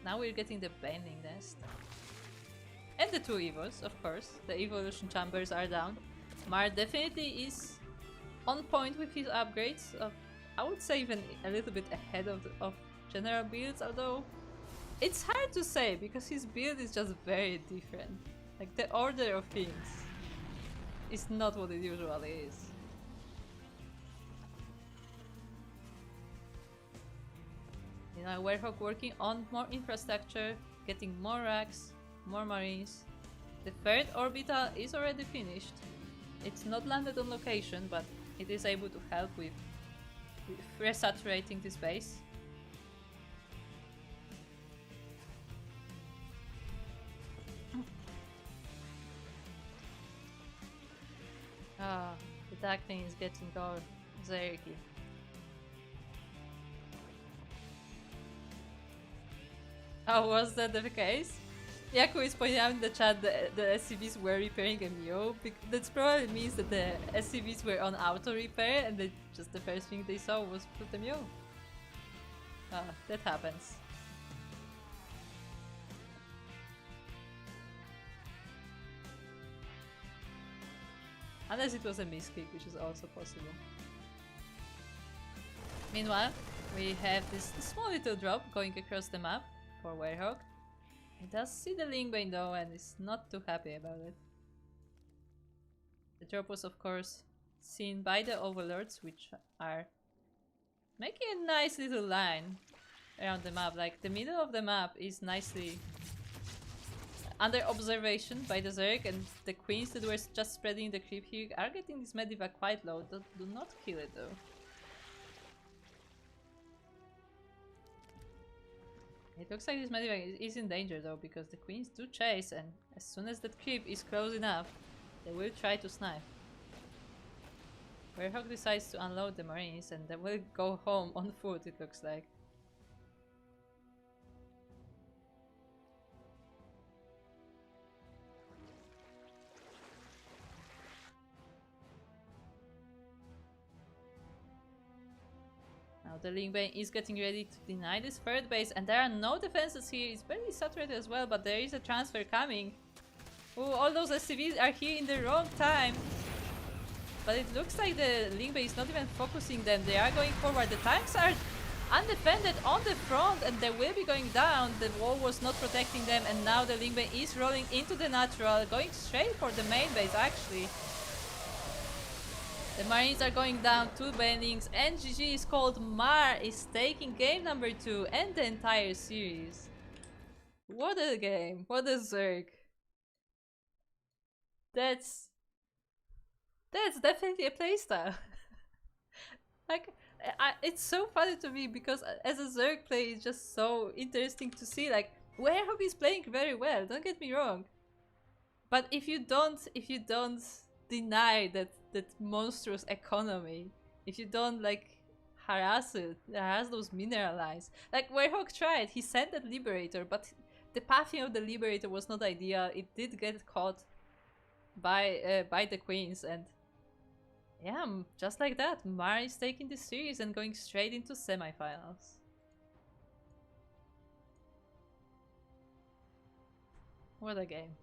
Now we're getting the Bending Nest. And the 2 Evos, of course. The Evolution Chambers are down. Mar definitely is on point with his upgrades. I would say even a little bit ahead of general builds, although it's hard to say because his build is just very different. Like, the order of things is not what it usually is. You know, Werehog working on more infrastructure, getting more racks, more marines. The 3rd orbital is already finished. It's not landed on location, but it is able to help with resaturating this base. Ah, the Duckling is getting all zergy. Oh, was that the case? Yaku is pointing out in the chat that the SCVs were repairing a Mew. That probably means that the SCVs were on auto repair and just the first thing they saw was put the Mew. Ah, that happens. Unless it was a misclick, which is also possible. Meanwhile, we have this small little drop going across the map for Werehog. He does see the Lingbane though and is not too happy about it. The drop was of course seen by the overlords, which are making a nice little line around the map. Like the middle of the map is nicely under observation by the Zerg, and the queens that were just spreading the creep here are getting this Medivac quite low. Do not kill it though. It looks like this Medivac is in danger though, because the queens do chase, and as soon as that creep is close enough, they will try to snipe. Werehog decides to unload the marines and they will go home on foot, it looks like. Now the Lingbane is getting ready to deny this third base, and there are no defenses here. It's very saturated as well, but there is a transfer coming. Oh, all those SCVs are here in the wrong time. But it looks like the Lingbane is not even focusing them. They are going forward. The tanks are undefended on the front and they will be going down. The wall was not protecting them, and now the Lingbane is rolling into the natural, going straight for the main base actually. The Marines are going down 2 bannings, and GG is called. Mar is taking game number 2 and the entire series. What a game, what a Zerg. That's definitely a playstyle. Like, it's so funny to me because as a Zerg play, it's just so interesting to see. Like, Werehog is playing very well, don't get me wrong. But if you don't deny that monstrous economy, if you don't like harass those mineral lines, like Werehog tried, he sent that Liberator, but the pathing of the Liberator was not ideal. It did get caught by the queens, and yeah, just like that, Mar is taking this series and going straight into semifinals. What a game.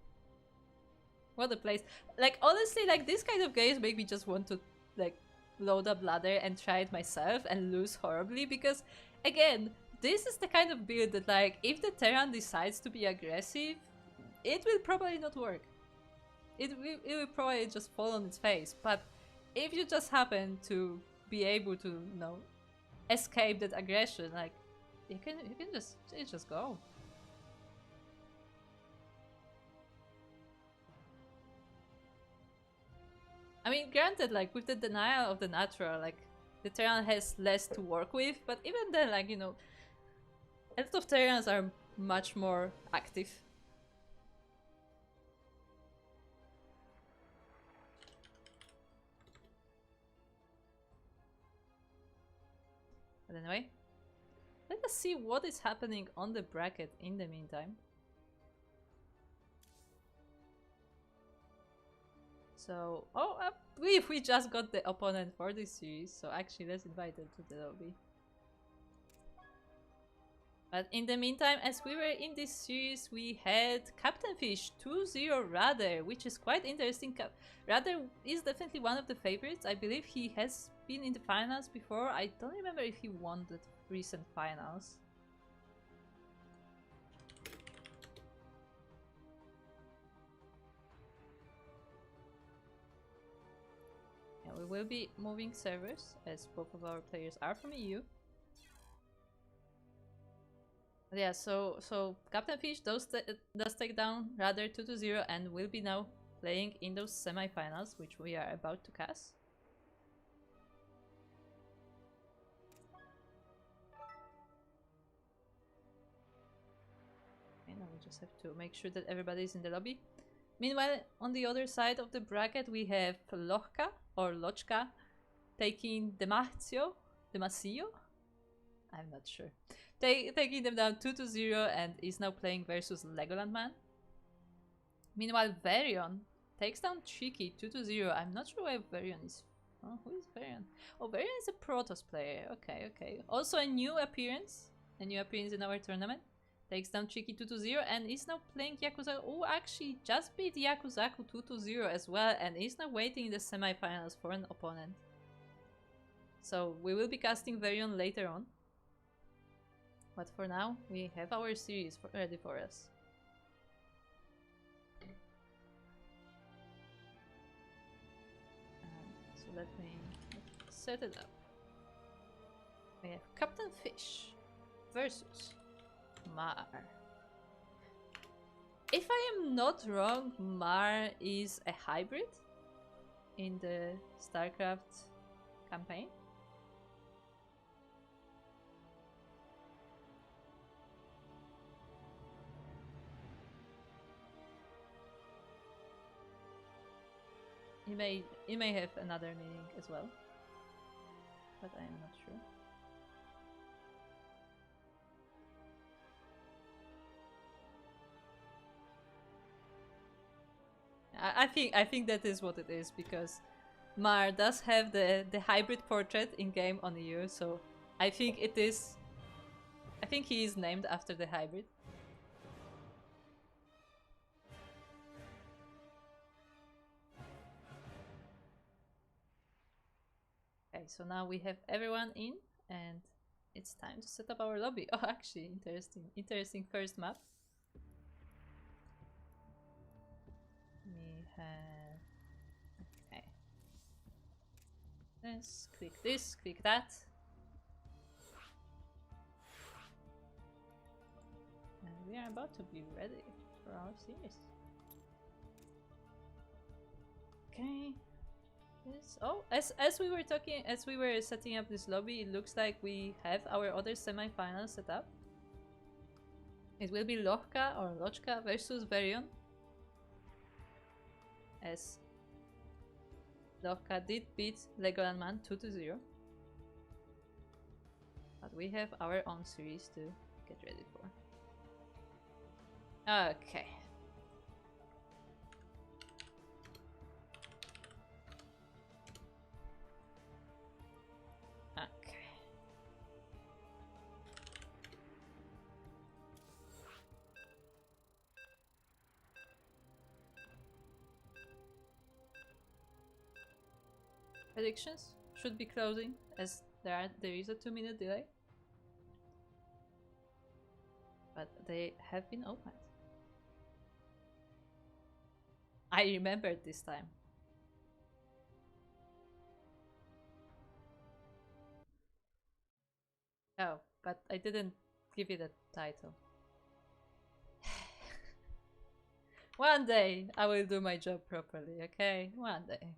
What a place. Like, honestly, like, this kind of games make me just want to, like, load up ladder and try it myself and lose horribly, because, again, this is the kind of build that, like, if the Terran decides to be aggressive, it will probably not work. It will probably just fall on its face, but if you just happen to be able to, you know, escape that aggression, like, you can just go. I mean, granted, like, with the denial of the natural, like, the Terran has less to work with, but even then, like, you know, a lot of Terrans are much more active. But anyway, let us see what is happening on the bracket in the meantime. So, oh, I believe we just got the opponent for this series, so actually let's invite them to the lobby. But in the meantime, as we were in this series, we had Captain Fish 2-0 Radar, which is quite interesting. Radar is definitely one of the favorites. I believe he has been in the finals before. I don't remember if he won the recent finals. Yeah, we will be moving servers, as both of our players are from EU. Yeah, so Captain Fish does take down Radar 2-0 and will be now playing in those semi-finals, which we are about to cast. Okay, now we just have to make sure that everybody is in the lobby. Meanwhile, on the other side of the bracket, we have Lochka or Lochka taking Demasio. I'm not sure. taking them down 2-0 and is now playing versus Legoland Man. Meanwhile, Varion takes down Tricky 2-0. I'm not sure why Varion is... Oh, who is Varion? Oh, Varion is a Protoss player. Okay, okay. Also a new appearance. A new appearance in our tournament. Takes down Tricky 2-0 and is now playing Yakuza. Oh, actually just beat Yakuzaku 2-0 as well and is now waiting in the semifinals for an opponent. So we will be casting Varion later on. But for now, we have our series ready for us. So let me set it up. We have Captain Fish versus Mar. If I am not wrong, Mar is a hybrid in the StarCraft campaign. It may have another meaning as well, but I am not sure. I think that is what it is, because Mar does have the hybrid portrait in game on EU, so I think it is. I think he is named after the hybrid. Okay, so now we have everyone in, and it's time to set up our lobby. Oh, actually, interesting first map. We have... okay. This, click that. And we are about to be ready for our series. Okay. Yes. Oh, as we were talking, as we were setting up this lobby, it looks like we have our other semi-finals set up. It will be Lochka or Lochka versus Varion. As Lochka did beat Legoland Man 2-0. But we have our own series to get ready for. Okay. Predictions should be closing, as there is a 2-minute delay. But they have been opened. I remembered this time. Oh, but I didn't give it a title. One day I will do my job properly, okay? One day.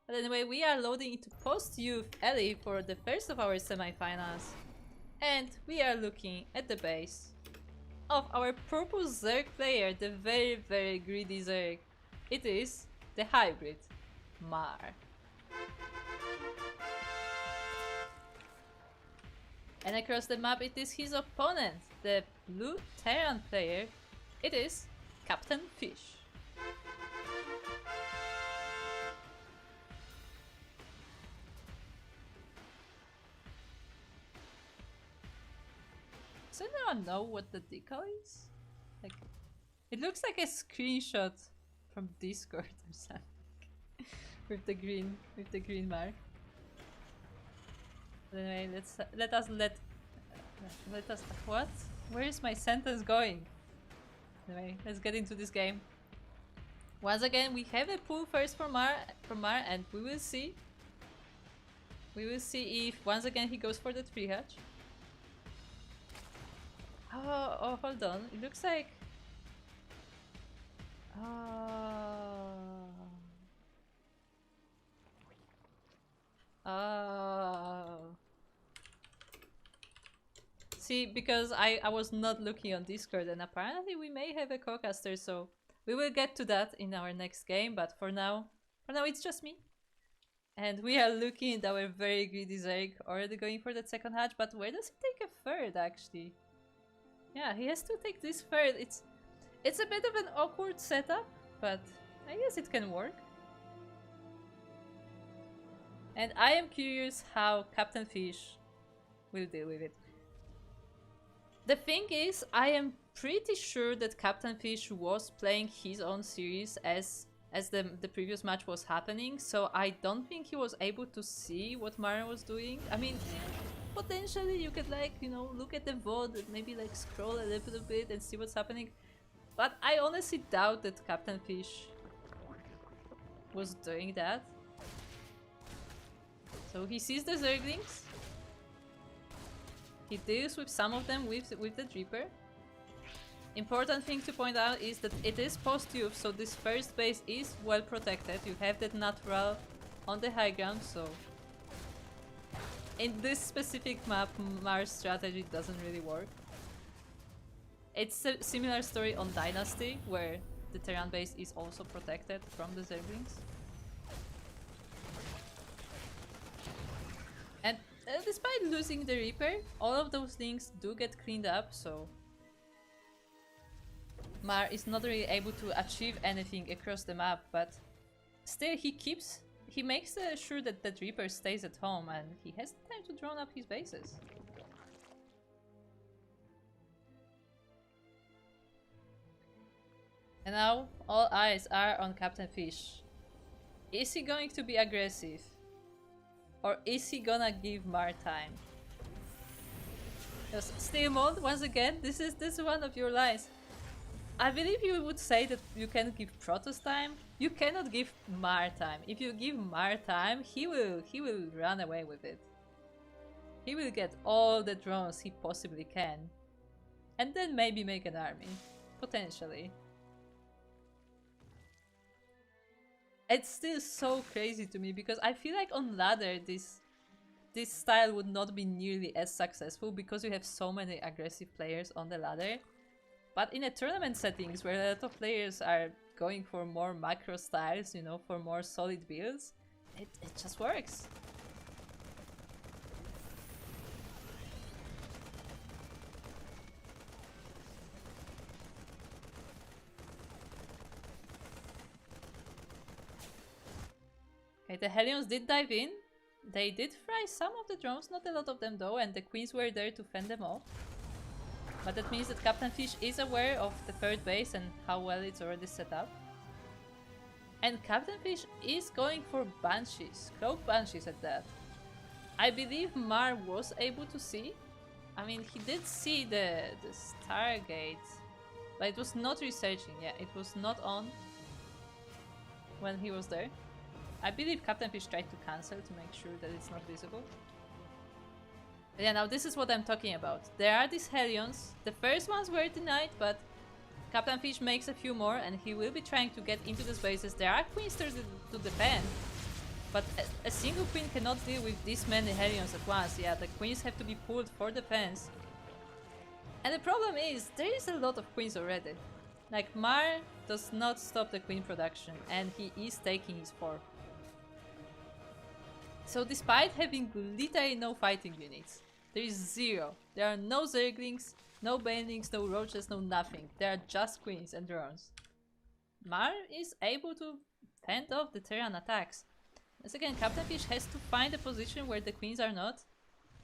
But anyway, we are loading into post-youth Ellie for the first of our semifinals. And we are looking at the base of our purple Zerg player, the very greedy Zerg. It is the hybrid Mar. And across the map it is his opponent, the blue Terran player. It is Captain Fish. Does anyone know what the decal is? Like, it looks like a screenshot from Discord or something. with the green mark. But anyway, let us what? Where is my sentence going? Anyway, let's get into this game. Once again, we have a pull first from Mar, and we will see. We will see if once again he goes for the 3-hatch. Oh, hold on. It looks like... Oh. See, because I was not looking on Discord, and apparently we may have a co-caster, so we will get to that in our next game, but for now it's just me. And we are looking at our very greedy Zerg, already going for that second hatch, but where does he take a third actually. Yeah, he has to take this third. It's a bit of an awkward setup, but I guess it can work. And I am curious how Captain Fish will deal with it. The thing is, I am pretty sure that Captain Fish was playing his own series as the previous match was happening, so I don't think he was able to see what Mario was doing. I mean, potentially you could, like, you know, look at the VOD and maybe like scroll a little bit and see what's happening. But I honestly doubt that Captain Fish was doing that. So he sees the Zerglings. He deals with some of them with the Dripper. Important thing to point out is that it is post-youth, so this first base is well protected. You have that natural on the high ground, so in this specific map, Mars strategy doesn't really work. It's a similar story on Dynasty, where the Terran base is also protected from the Zerglings. And despite losing the Reaper, all of those things do get cleaned up, so Mar is not really able to achieve anything across the map, but still he makes sure that the Reaper stays at home and he has time to drone up his bases. And now all eyes are on Captain Fish. Is he going to be aggressive? Or is he gonna give Mar time? Because Steel Mold, once again, this is one of your lines. I believe you would say that you can give Protoss time. You cannot give Mar time. If you give Mar time, he will run away with it. He will get all the drones he possibly can. And then maybe make an army. Potentially. It's still so crazy to me because I feel like on ladder this style would not be nearly as successful because you have so many aggressive players on the ladder. But in a tournament settings where a lot of players are going for more macro styles, you know, for more solid builds, it just works. Okay, the Hellions did dive in. They did fry some of the drones, not a lot of them though, and the Queens were there to fend them off. But that means that Captain Fish is aware of the third base and how well it's already set up. And Captain Fish is going for Banshees, Cloak Banshees at that. I believe Mar was able to see. I mean, he did see the Stargate, but it was not researching. Yeah, it was not on when he was there. I believe Captain Fish tried to cancel to make sure that it's not visible. But yeah, now this is what I'm talking about. There are these Hellions. The first ones were denied, but Captain Fish makes a few more and he will be trying to get into the spaces. There are Queens to defend, but a single Queen cannot deal with this many Hellions at once. Yeah, the Queens have to be pulled for defense. And the problem is, there is a lot of Queens already. Like, Mar does not stop the Queen production and he is taking his 4. So despite having literally no fighting units, there is 0. There are no Zerglings, no Banelings, no Roaches, no nothing. There are just Queens and drones. Mar is able to fend off the Terran attacks. Once again, Captain Fish has to find a position where the Queens are not.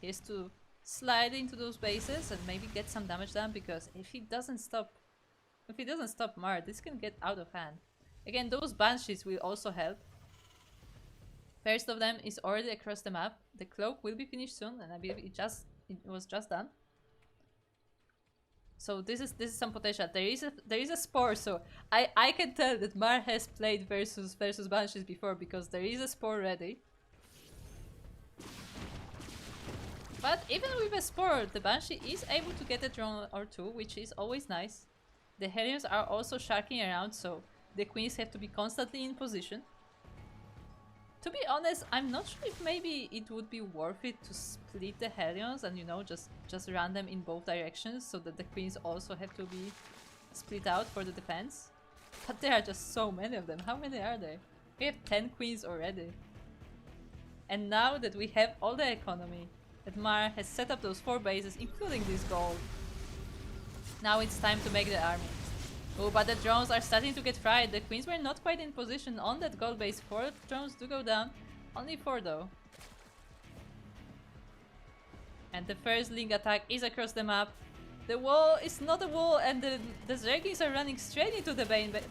He has to slide into those bases and maybe get some damage done, because if he doesn't stop Mar, this can get out of hand. Again, those Banshees will also help. First of them is already across the map. The cloak will be finished soon, and I believe it was just done. So this is some potential. There is a spore, so I can tell that Mar has played versus Banshees before, because there is a spore ready. But even with a spore, the Banshee is able to get a drone or two, which is always nice. The Hellions are also sharking around, so the Queens have to be constantly in position. To be honest, I'm not sure if maybe it would be worth it to split the Hellions and, you know, just run them in both directions so that the Queens also have to be split out for the defense. But there are just so many of them. How many are there? We have 10 Queens already. And now that we have all the economy, that Mar has set up those 4 bases, including this gold. Now it's time to make the army. Oh, but the drones are starting to get fried. The queens were not quite in position on that gold base. 4 drones do go down. Only 4 though. And the first link attack is across the map. The wall is not a wall, and the Zerglings are running straight into the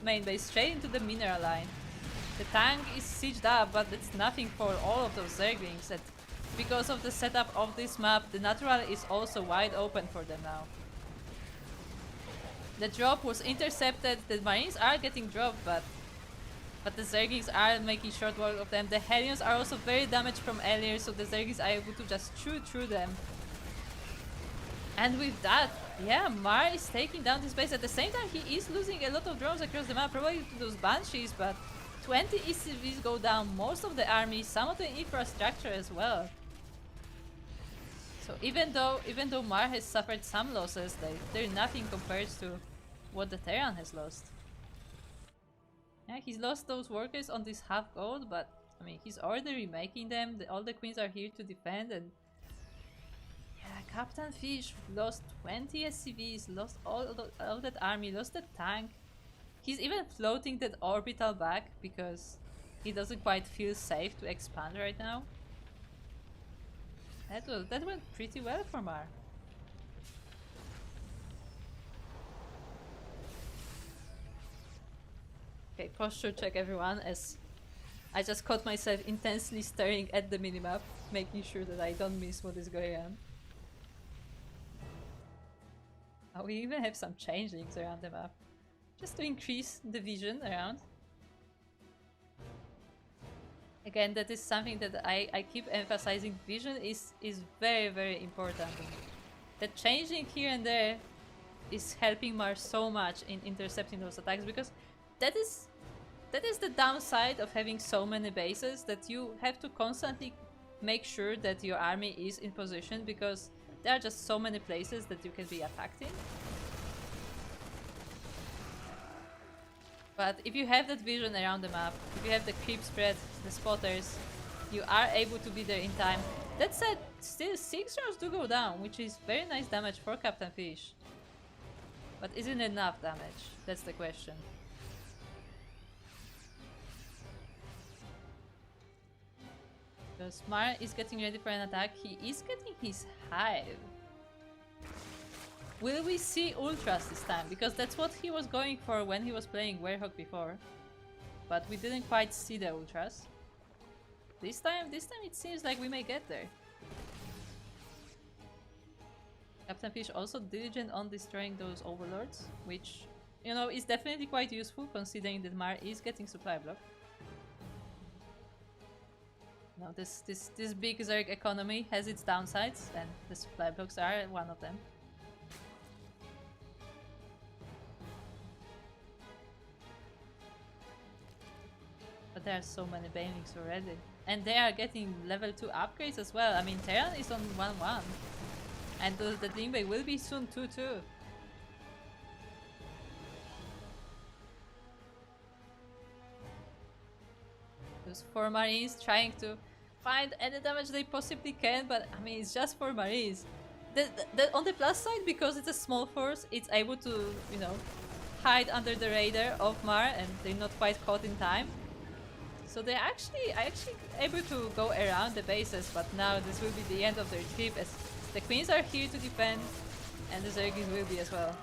main base, straight into the mineral line. The tank is sieged up, but it's nothing for all of those Zerglings. And because of the setup of this map, the natural is also wide open for them now. The drop was intercepted. The Marines are getting dropped, but the Zerglings are making short work of them. The Hellions are also very damaged from earlier, so the Zerglings are able to just chew through them. And with that, yeah, Mar is taking down this base. At the same time, he is losing a lot of drones across the map, probably to those Banshees, but 20 ECVs go down, most of the army, some of the infrastructure as well. So even though Mar has suffered some losses, they're nothing compared to what the Terran has lost. Yeah, he's lost those workers on this half gold, but I mean, he's already remaking them. All the queens are here to defend, and yeah, Captain Fish lost 20 SCVs, lost all that army, lost the tank. He's even floating that orbital back because he doesn't quite feel safe to expand right now. That went pretty well for Mar. Okay, posture check everyone, as I just caught myself intensely staring at the minimap, making sure that I don't miss what is going on. Oh, we even have some changelings around the map, just to increase the vision around. Again, that is something that I keep emphasizing. Vision is very, very important. The changing here and there is helping Mar so much in intercepting those attacks, because that is the downside of having so many bases, that you have to constantly make sure that your army is in position, because there are just so many places that you can be attacked in. But if you have that vision around the map, if you have the creep spread, the spotters, you are able to be there in time. That said, still 6 rounds do go down, which is very nice damage for Captain Fish. But isn't it enough damage? That's the question. Because Mar is getting ready for an attack, he is getting his hive. Will we see ultras this time? Because that's what he was going for when he was playing Werehog before. But we didn't quite see the ultras. This time it seems like we may get there. Captain Fish also diligent on destroying those overlords, which, you know, is definitely quite useful considering that Mar is getting supply block. Now this big Zerg economy has its downsides, and the supply blocks are one of them. But there are so many banelings already. And they are getting level 2 upgrades as well. I mean, Terran is on 1-1. And the Lingbei will be soon 2-2. Those 4 Marines trying to find any damage they possibly can, but I mean, it's just 4 Marines. On the plus side, because it's a small force, it's able to, you know, hide under the radar of Mar, and they're not quite caught in time. So they're actually able to go around the bases, but now this will be the end of their trip, as the queens are here to defend, and the Zerglings will be as well.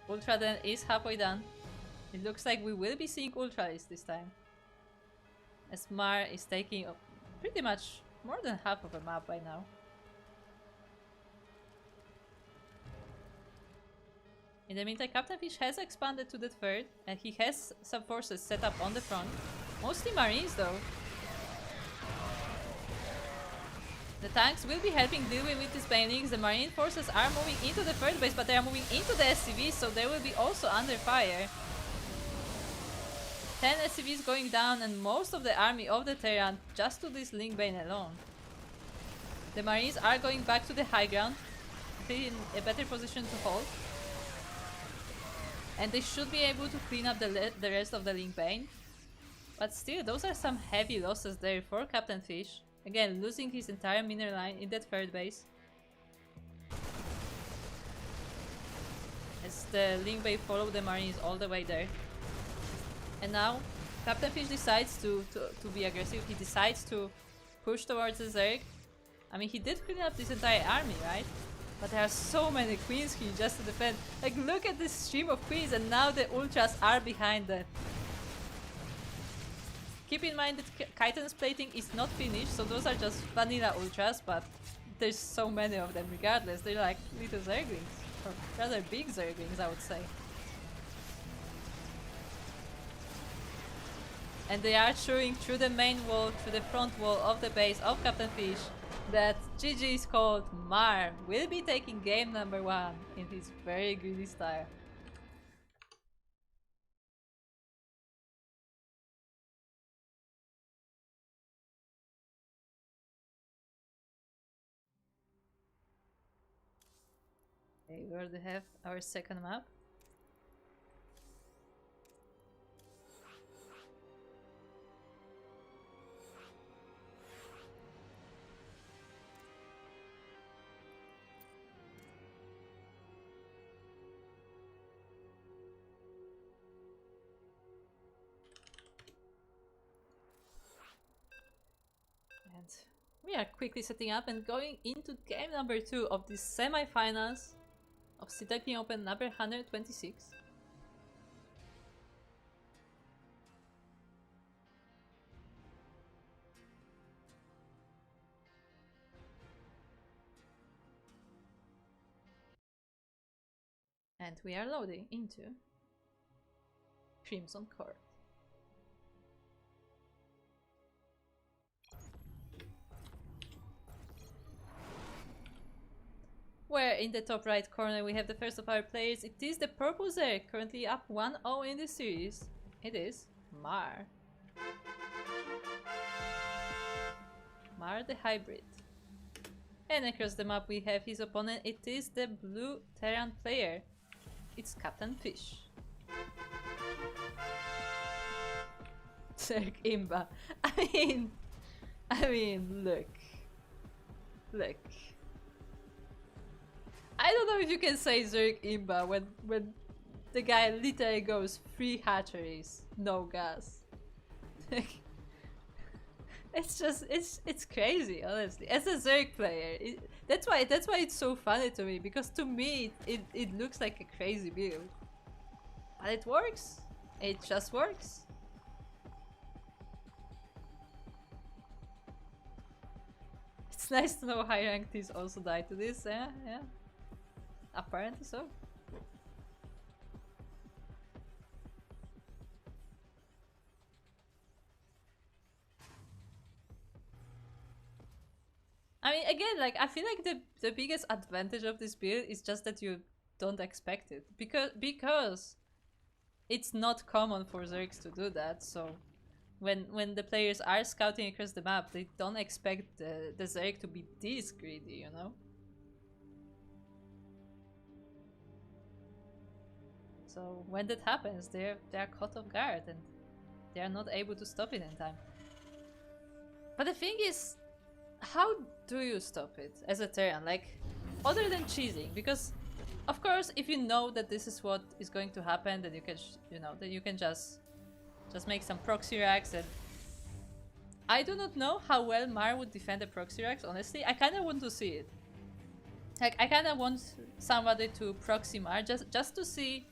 Ultra then is halfway done. It looks like we will be seeing Ultras this time, as Mar is taking up pretty much more than half of a map by now. In the meantime, Captain Fish has expanded to the third, and he has some forces set up on the front. Mostly Marines though. The tanks will be helping deal with these banelings. The Marine forces are moving into the third base, but they are moving into the SCVs, so they will be also under fire. 10 SCVs going down, and most of the army of the Terran just to this Link Bane alone. The Marines are going back to the high ground, in a better position to hold. And they should be able to clean up the rest of the Link Bane. But still, those are some heavy losses there for Captain Fish. Again, losing his entire mineral line in that third base. As the Link Bay follow the Marines all the way there. And now, Captain Fish decides to be aggressive. He decides to push towards the Zerg. I mean, he did clean up this entire army, right? But there are so many queens here just to defend. Like, look at this stream of queens, and now the ultras are behind them. Keep in mind that Chitin's plating is not finished, so those are just vanilla ultras, but there's so many of them regardless. They're like little Zerglings, or rather big Zerglings, I would say. And they are showing through the main wall, through the front wall of the base of Captain Fish, that GG is called. Mar will be taking game number 1 in his very greedy style. Okay, we already have our second map. And we are quickly setting up and going into game number 2 of the semi-finals of the Duckling Open number 126. And we are loading into Crimson Court. Where in the top right corner we have the first of our players. It is the purple Zerg, currently up 1-0 in the series. It is Mar. Mar the hybrid. And across the map we have his opponent. It is the blue Terran player. It's Captain Fish. Zerg Imba. I mean, look. Look. I don't know if you can say Zerg Imba when the guy literally goes 3 hatcheries, no gas. it's crazy, honestly. As a Zerg player, that's why it's so funny to me, because to me it looks like a crazy build, but it works. It just works. It's nice to know high ranked teams also die to this. Yeah. Apparently so. I mean, again, like, I feel like the biggest advantage of this build is just that you don't expect it. Because it's not common for Zergs to do that, so when the players are scouting across the map, they don't expect the Zerg to be this greedy, you know? So when that happens, they are caught off guard and they are not able to stop it in time. But the thing is, how do you stop it as a Terran? Like, other than cheesing, because of course, if you know that this is what is going to happen, then you can, that you can just make some proxy racks. And I do not know how well Mar would defend the proxy racks. Honestly, I kind of want to see it. Like, I kind of want somebody to proxy Mar just to see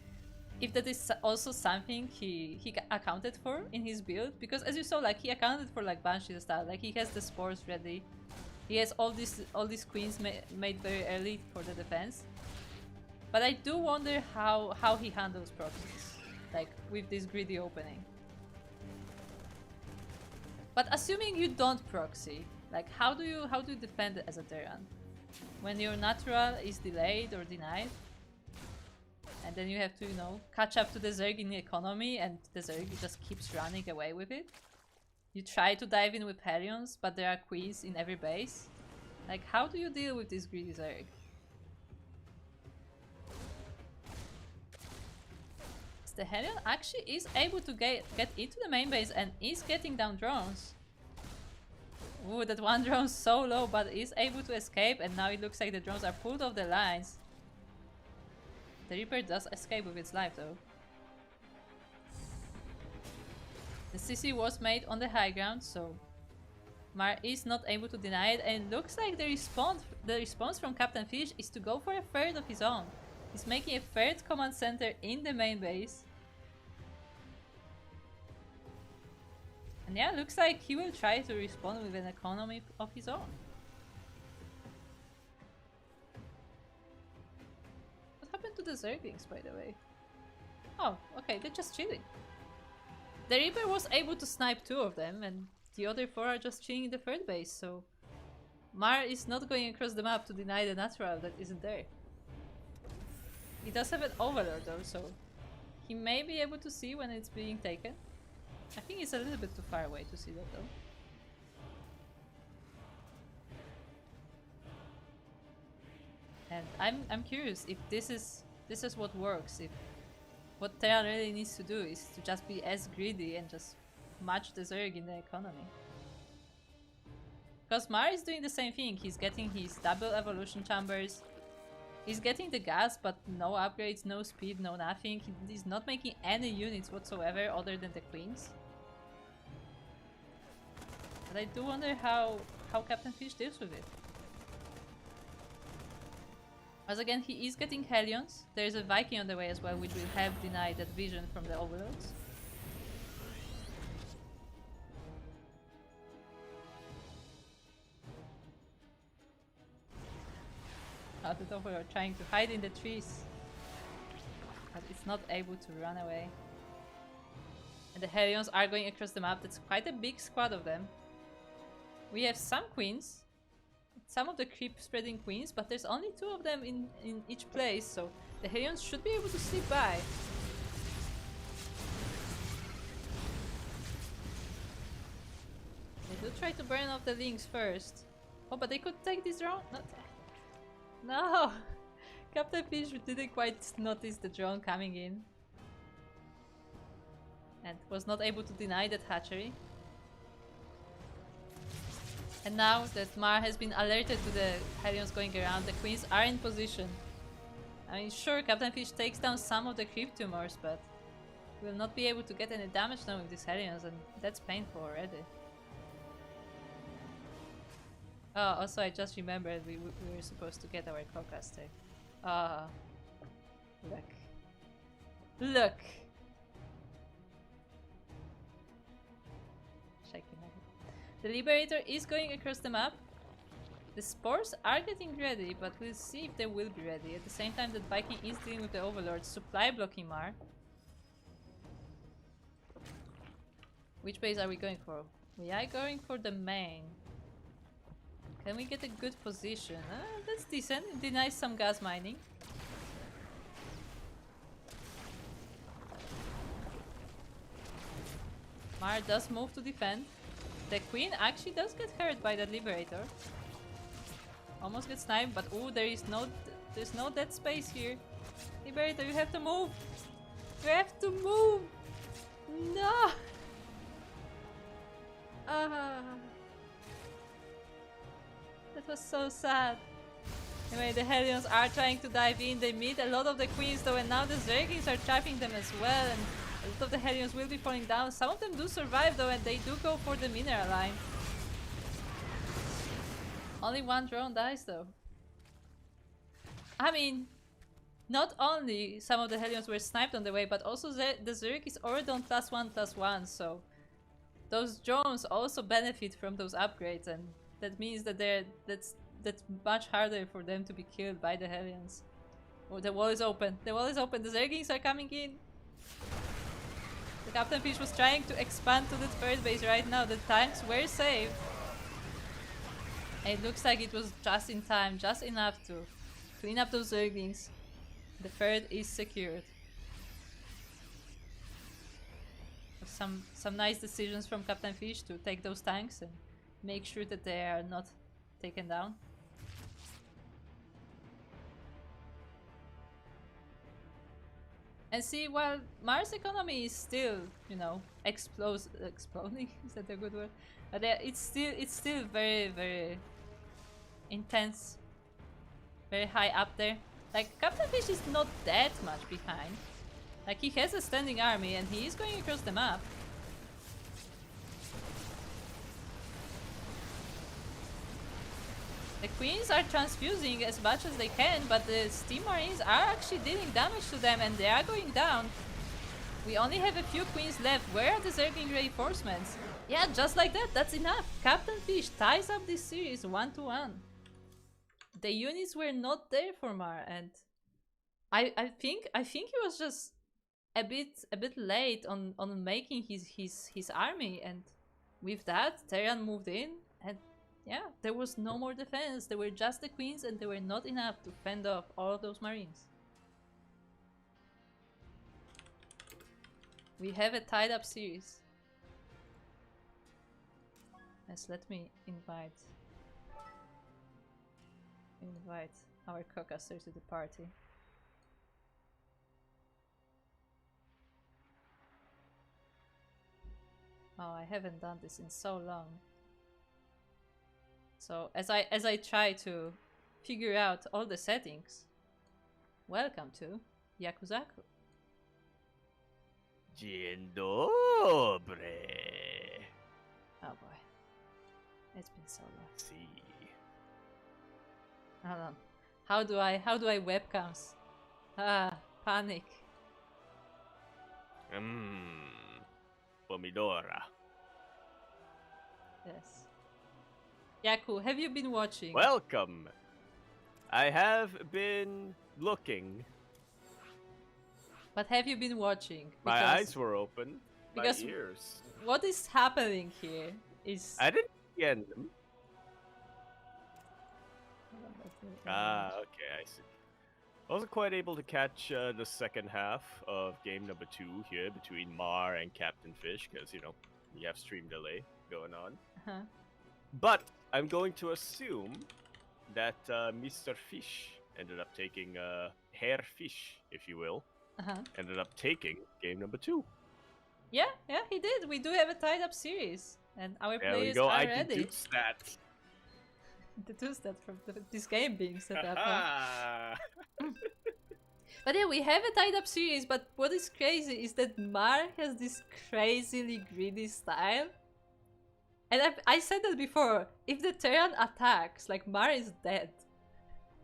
if that is also something he accounted for in his build, because as you saw, like, he accounted for like Banshee style, like he has the spores ready, he has all these queens made very early for the defense. But I do wonder how he handles proxies, like with this greedy opening. But assuming you don't proxy, like how do you defend it as a Terran when your natural is delayed or denied? And then you have to, catch up to the Zerg in the economy, and the Zerg just keeps running away with it. You try to dive in with Helions, but there are queens in every base. Like, how do you deal with this greedy Zerg? the Helion actually is able to get into the main base and is getting down drones. Ooh, that one drone's so low, but is able to escape, and now it looks like the drones are pulled off the lines. The Reaper does escape with its life though. The CC was made on the high ground, so Mar is not able to deny it, and it looks like the response from Captain Fish is to go for a third of his own. He's making a third command center in the main base. And yeah, looks like he will try to respond with an economy of his own. What happened to the Zerglings, by the way? Oh, okay, they're just chilling. The Reaper was able to snipe 2 of them, and the other 4 are just chilling in the third base, so Mar is not going across the map to deny the natural that isn't there. He does have an Overlord though, so he may be able to see when it's being taken. I think it's a little bit too far away to see that though. And I'm curious if this is what works, if what Terra really needs to do is to just be as greedy and just match the Zerg in the economy. Because Mar is doing the same thing, he's getting his double evolution chambers, he's getting the gas but no upgrades, no speed, no nothing, he's not making any units whatsoever other than the queens. But I do wonder how Captain Fish deals with it. As again, he is getting Helions. There's a Viking on the way as well, which will have denied that vision from the Overlords. The Overlord trying to hide in the trees, but it's not able to run away. And the Helions are going across the map. That's quite a big squad of them. We have some queens, some of the creep spreading queens, but there's only 2 of them in each place, so the Helions should be able to slip by. They do try to burn off the links first. Oh, but they could take this drone? No! Captain Fish didn't quite notice the drone coming in. And was not able to deny that hatchery. And now that Mar has been alerted to the Helions going around, the queens are in position. I mean, sure, Captain Fish takes down some of the creep tumors, but will not be able to get any damage now with these Helions, and that's painful already. Oh, also I just remembered we were supposed to get our co-caster. Look. Look! Shaking my head. The Liberator is going across the map. The Spores are getting ready, but we'll see if they will be ready. At the same time that Viking is dealing with the Overlord, supply blocking Mar. Which base are we going for? We are going for the main. Can we get a good position? That's decent. It denies some gas mining. Mar does move to defend. The Queen actually does get hurt by that Liberator. Almost gets sniped, but oh, there's no dead space here. Liberator, you have to move! You have to move! No! That was so sad. Anyway, the Helions are trying to dive in. They meet a lot of the queens though, and now the Zerglings are trapping them as well, and a lot of the Helions will be falling down. Some of them do survive though, and they do go for the mineral line. Only 1 drone dies though. I mean, not only some of the Helions were sniped on the way, but also the Zerg is already on +1/+1, so those drones also benefit from those upgrades, and that means that that's much harder for them to be killed by the Helions. Oh, the wall is open. The wall is open. The Zerglings are coming in. The Captain Fish was trying to expand to the third base right now. The tanks were saved. And it looks like it was just in time, just enough to clean up those Zerglings. The third is secured. Some nice decisions from Captain Fish to take those tanks and make sure that they are not taken down. And see, while Mars' economy is still, you know, exploding, is that a good word? But it's still very, very intense, very high up there. Like, Captain Fish is not that much behind. Like, he has a standing army and he is going across the map. The queens are transfusing as much as they can, but the steam marines are actually dealing damage to them and they are going down. We only have a few queens left. Where are the Zergling reinforcements? Yeah, just like that, that's enough. Captain Fish ties up this series 1-1. The units were not there for Mar, and I think he was just a bit late on making his army, and with that Terran moved in, and yeah, there was no more defense. There were just the queens and they were not enough to fend off all of those marines. We have a tied up series. Yes, let me invite our Caucaster to the party. Oh, I haven't done this in so long. So as I try to figure out all the settings, welcome to Yakuzaku. Dzień dobry. Oh boy, it's been so long. See. Hold on. How do I webcams? Ah, panic. Pomidora. Yes. Yaku, have you been watching? Welcome. I have been looking. But have you been watching? My eyes were open. Because my ears. What is happening here is... I didn't get them. Okay, I see. I wasn't quite able to catch the second half of game number 2 here between Mar and Captain Fish because, you know, you have stream delay going on. But I'm going to assume that Mr. Fish ended up taking Herr Fish, if you will. Ended up taking game number 2. Yeah, he did. We do have a tied up series, and our there players we go. are I ready. deduced that. Deduce that from this game being set up. But yeah, we have a tied up series, but what is crazy is that Mar has this crazily greedy style. And I said that before, if the Terran attacks, like, Mar is dead.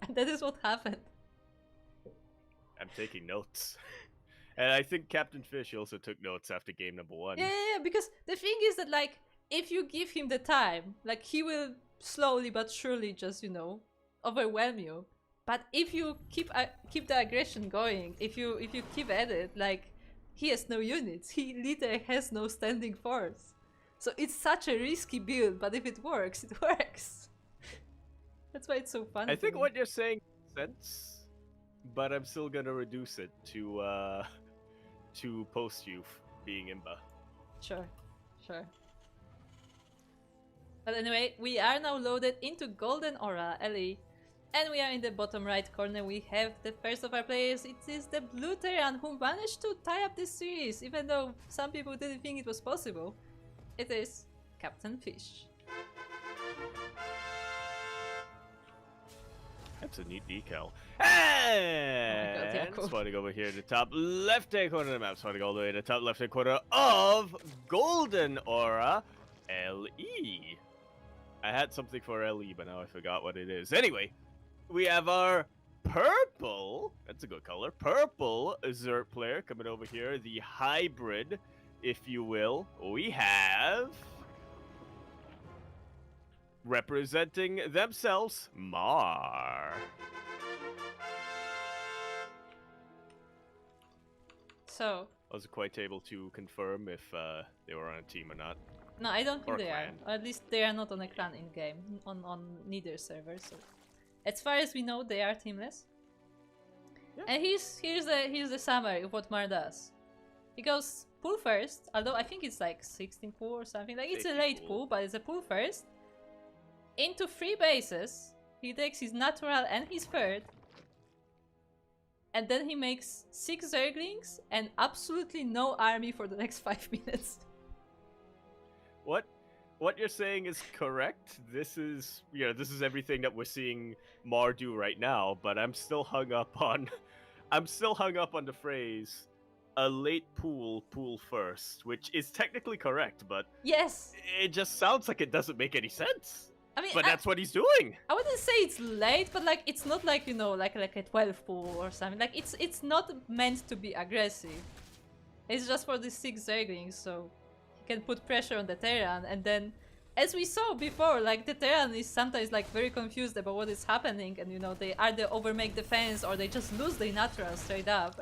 And that is what happened. I'm taking notes. And I think Captain Fish also took notes after game number 1. Yeah, because the thing is that, like, if you give him the time, like, he will slowly but surely just, you know, overwhelm you. But if you keep the aggression going, if you keep at it, like, he has no units. He literally has no standing force. So it's such a risky build, but if it works, it works. That's why it's so fun. I think what you're saying makes sense, but I'm still gonna reduce it to post-youth being Imba. Sure. But anyway, we are now loaded into Golden Aura, Ellie. And we are in the bottom right corner. We have the first of our players. It is the Blue Terran who managed to tie up this series, even though some people didn't think it was possible. It is Captain Fish. That's a neat decal. And yeah, cool. spawning over here in the top left-hand corner of the map. Spawning all the way in the top left-hand corner of Golden Aura, LE. I had something for LE, but now I forgot what it is. Anyway, we have our purple, that's a good color, purple Zerg player coming over here, the hybrid, if you will. We have, representing themselves, Mar. So I wasn't quite able to confirm if they were on a team or not. no, I don't think they are. Clan. Or at least they are not on a clan in game, on neither server. So, as far as we know, they are teamless. Yeah. And here's the summary of what Mar does. He goes pull first, although I think it's like 16 pull or something. Like, it's a late pull, but it's a pull first. Into 3 bases, he takes his natural and his third. and then he makes 6 Zerglings and absolutely no army for the next 5 minutes. What you're saying is correct. This is everything that we're seeing Mar do right now, but I'm still hung up on the phrase a late pool first, which is technically correct, but Yes. it just sounds like it doesn't make any sense. I mean, But that's what he's doing. I wouldn't say it's late, but like it's not like, you know, like a 12 pool or something. Like it's not meant to be aggressive. It's just for the 6 Zerglings, so he can put pressure on the Terran, and then, as we saw before, like the Terran is sometimes like very confused about what is happening, and you know, they either overmake defense or they just lose their natural straight up,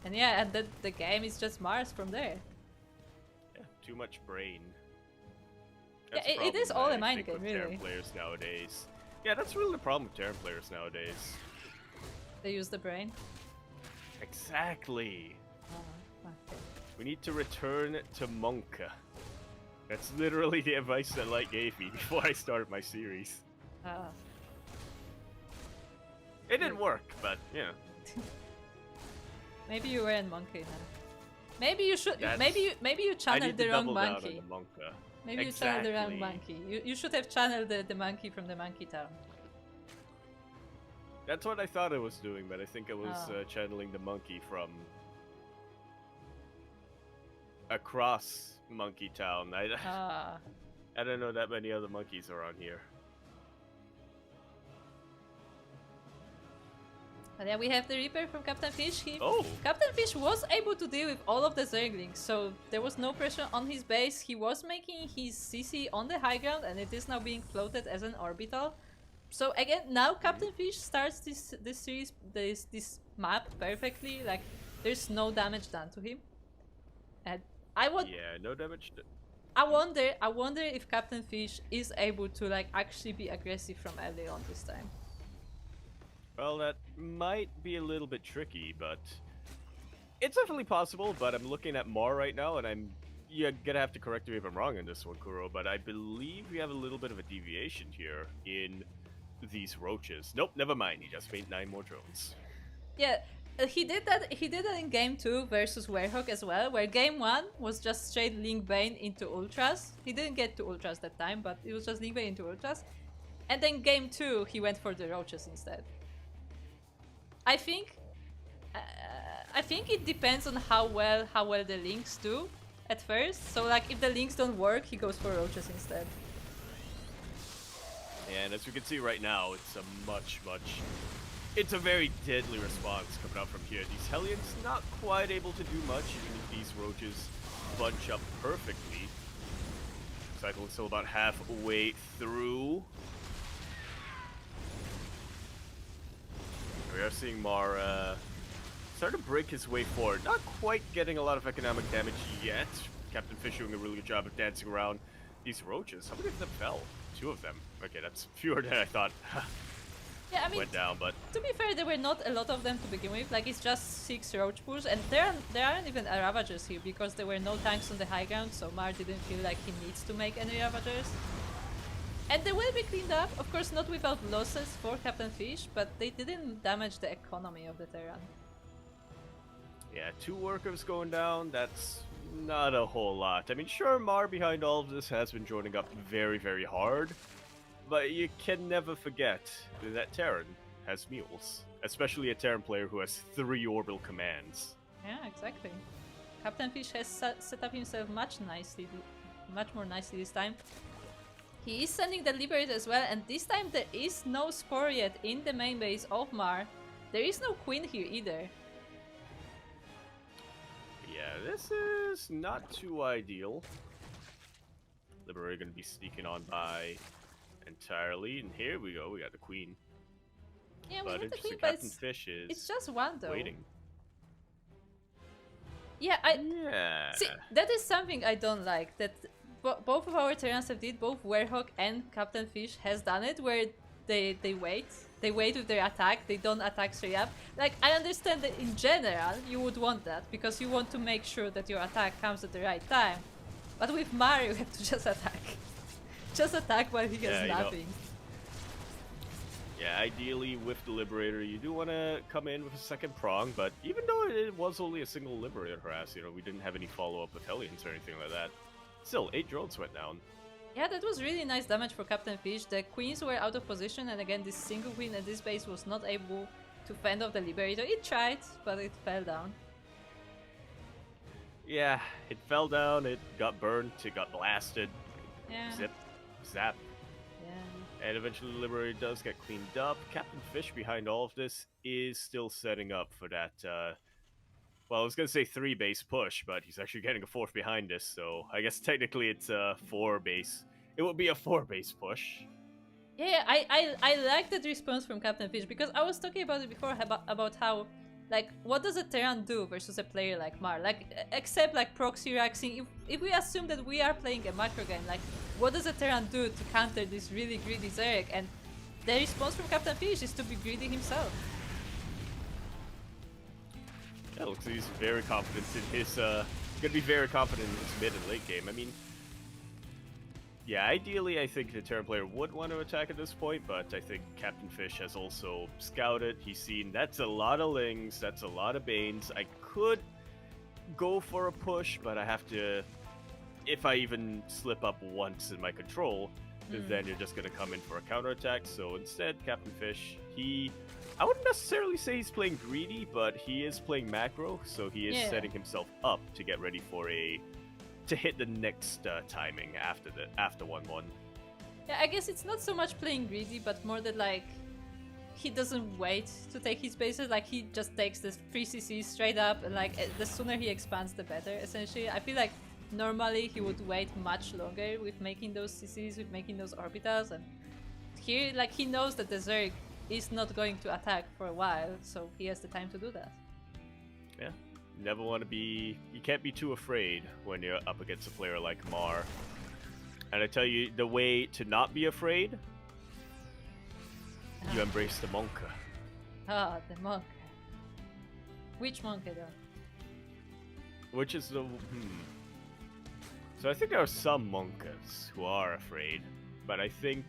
and yeah, and then the game is just Mars from there. Yeah, too much brain. Yeah, That's the it is problem, all I a mind think, game, with really. Terran players nowadays. Yeah, that's really the problem with Terran players nowadays. They use the brain. Exactly. Oh, okay. We need to return to Monka. That's literally the advice that Light gave me before I started my series. It didn't work, but yeah. Maybe you were in monkey now. Maybe you should. That's- Maybe you I channeled need the to wrong double down monkey. on the Monka. Maybe you channeled the wrong Exactly. monkey. You should have channeled the monkey from the monkey town. That's what I thought I was doing, but I think I was Oh. channeling the monkey from across Monkey Town. Ah. I don't know that many other monkeys around here. But yeah, we have the Reaper from Captain Fish. Oh! Captain Fish was able to deal with all of the Zerglings, so there was no pressure on his base. He was making his CC on the high ground, and it is now being floated as an orbital. So again, now Captain Fish starts this series, this map perfectly. Like, there's no damage done to him, and Yeah, no damage. I wonder if Captain Fish is able to like actually be aggressive from early on this time. Well, that might be a little bit tricky, but it's definitely possible. But I'm looking at Mar right now, and you're gonna have to correct me if I'm wrong on this one, Kuro. But I believe we have a little bit of a deviation here in these roaches. Nope, never mind. He just made 9 more drones. Yeah, he did that. He did that in game 2 versus Werehog as well, where game 1 was just straight Link Bane into Ultras. He didn't get to Ultras that time, but it was just Link Bane into Ultras. And then game 2, he went for the roaches instead. I think it depends on how well the links do at first. So like if the links don't work, he goes for roaches instead. And as we can see right now, it's a it's a very deadly response coming out from here. These Hellions not quite able to do much, even if these roaches bunch up perfectly. Cycle is still about halfway through. We are seeing Mar start to break his way forward. Not quite getting a lot of economic damage yet. Captain Fish doing a really good job of dancing around these roaches. How many of them fell? 2 of them. Okay, that's fewer than I thought. Yeah, I mean, Went down, but to be fair, there were not a lot of them to begin with. Like, it's just 6 roach pools, and there aren't even Ravagers here because there were no tanks on the high ground, so Mar didn't feel like he needs to make any Ravagers. And they will be cleaned up, of course not without losses for Captain Fish, but they didn't damage the economy of the Terran. yeah, 2 workers going down, that's not a whole lot. I mean, sure, Mar behind all of this has been joining up very, very hard, but you can never forget that Terran has mules, especially a Terran player who has 3 orbital commands. Yeah, exactly. Captain Fish has set up himself much more nicely this time. He is sending the Liberate as well, and this time there is no Spore yet in the main base of Mar. There is no Queen here either. Yeah, this is not too ideal. Liberator gonna be sneaking on by entirely, and here we go, we got the Queen. Yeah, we But have the interesting, Queen, but Captain Fish is it's just one though. waiting. Yeah, Yeah. see, that is something I don't like. That both of our Terrans have did, both Werehog and Captain Fish has done it, where they wait. They wait with their attack, they don't attack straight up. Like, I understand that in general you would want that, because you want to make sure that your attack comes at the right time. But with Mar, you have to just attack. Just attack while he gets Yeah, you know, nothing. Yeah, ideally with the Liberator, you do want to come in with a second prong, but even though it was only a single Liberator harass, you know, we didn't have any follow-up with Hellions or anything like that. Still, 8 drones went down. Yeah, that was really nice damage for Captain Fish. The queens were out of position, and again, this single queen at this base was not able to fend off the Liberator. It tried, but it fell down. Yeah, it fell down, it got burnt, it got blasted. Yeah. Zip, zap. Yeah. And eventually the Liberator does get cleaned up. Captain Fish behind all of this is still setting up for that, well, I was going to say 3 base push, but he's actually getting a 4th behind this, so I guess technically it's a 4 base. It would be a 4 base push. Yeah, I like that response from Captain Fish, because I was talking about it before about how, like, what does a Terran do versus a player like Mar? Like, except like proxy raxing, if we assume that we are playing a macro game, like, what does a Terran do to counter this really greedy Zerg? And the response from Captain Fish is to be greedy himself. Yeah, looks like he's very confident in his, gonna be very confident in his mid and late game. I mean, yeah, ideally I think the Terran player would want to attack at this point, but I think Captain Fish has also scouted. He's seen that's a lot of Lings, that's a lot of Banes. I could go for a push, but I have to, if I even slip up once in my control, then you're just gonna come in for a counterattack. So instead, Captain Fish, I wouldn't necessarily say he's playing greedy, but he is playing macro, so he is setting himself up to get ready for to hit the next timing after 1-1. Yeah, I guess it's not so much playing greedy, but more that, like, he doesn't wait to take his bases. Like, he just takes the 3 CCs straight up, and like the sooner he expands, the better. Essentially, I feel like normally he would wait much longer with making those CCs, with making those orbitals, and here, like, he knows that the Zerg is not going to attack for a while, so he has the time to do that. Yeah, never want to be, you can't be too afraid when you're up against a player like Mar. And I tell you, the way to not be afraid, you embrace the Monka. Ah, the Monka. Which Monka though? Which is the, So I think there are some Monkas who are afraid, but I think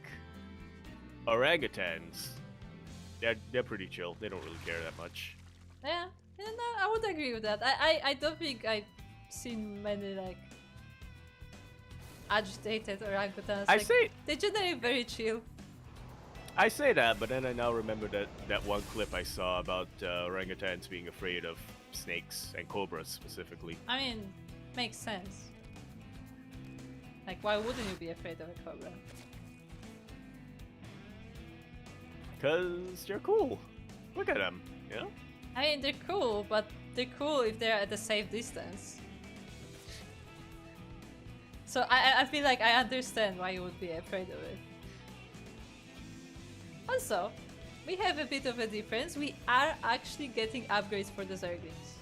orangutans, they're pretty chill. They don't really care that much. Yeah, no, I would agree with that. I don't think I've seen many, like, agitated orangutans. I like, say they're generally very chill. I say that, but then I now remember that one clip I saw about orangutans being afraid of snakes and cobras specifically. I mean, makes sense. Like, why wouldn't you be afraid of a cobra? Because they're cool. Look at them, you know? I mean, they're cool, but they're cool if they're at a safe distance. So I feel like I understand why you would be afraid of it. Also, we have a bit of a difference. We are actually getting upgrades for the Zerglings.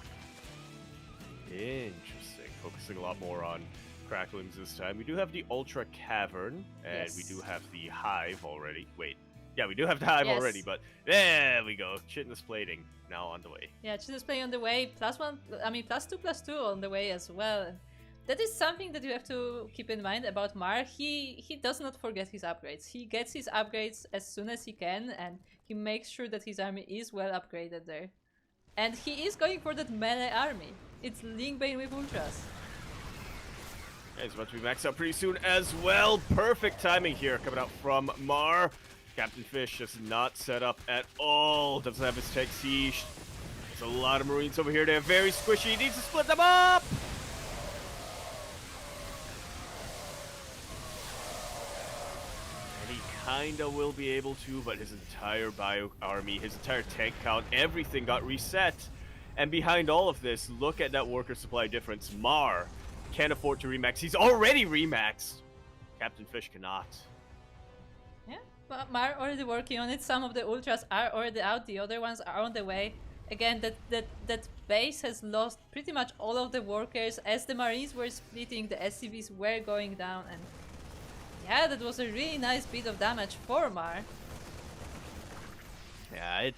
Interesting. Focusing a lot more on cracklings this time. We do have the Ultra Cavern, and we do have the Hive already. Wait. Yeah, we do have the Hive already, but there we go. Chitinous Plating now on the way. Yeah, Chitinous Plating on the way. +2/+2 on the way as well. That is something that you have to keep in mind about Mar. He does not forget his upgrades. He gets his upgrades as soon as he can, and he makes sure that his army is well upgraded there. And he is going for that melee army. It's Lingbane with Ultras. Yeah, he's about to be maxed out pretty soon as well. Perfect timing here coming out from Mar. Captain Fish is not set up at all. Doesn't have his tech siege. There's a lot of Marines over here. They're very squishy. He needs to split them up. And he kinda will be able to, but his entire bio army, his entire tank count, everything got reset. And behind all of this, look at that worker supply difference. Mar can't afford to remax. He's already remaxed. Captain Fish cannot. Yeah, but Mar already working on it. Some of the Ultras are already out. The other ones are on the way. Again, that base has lost pretty much all of the workers. As the Marines were splitting, the SCVs were going down. And yeah, that was a really nice bit of damage for Mar. Yeah,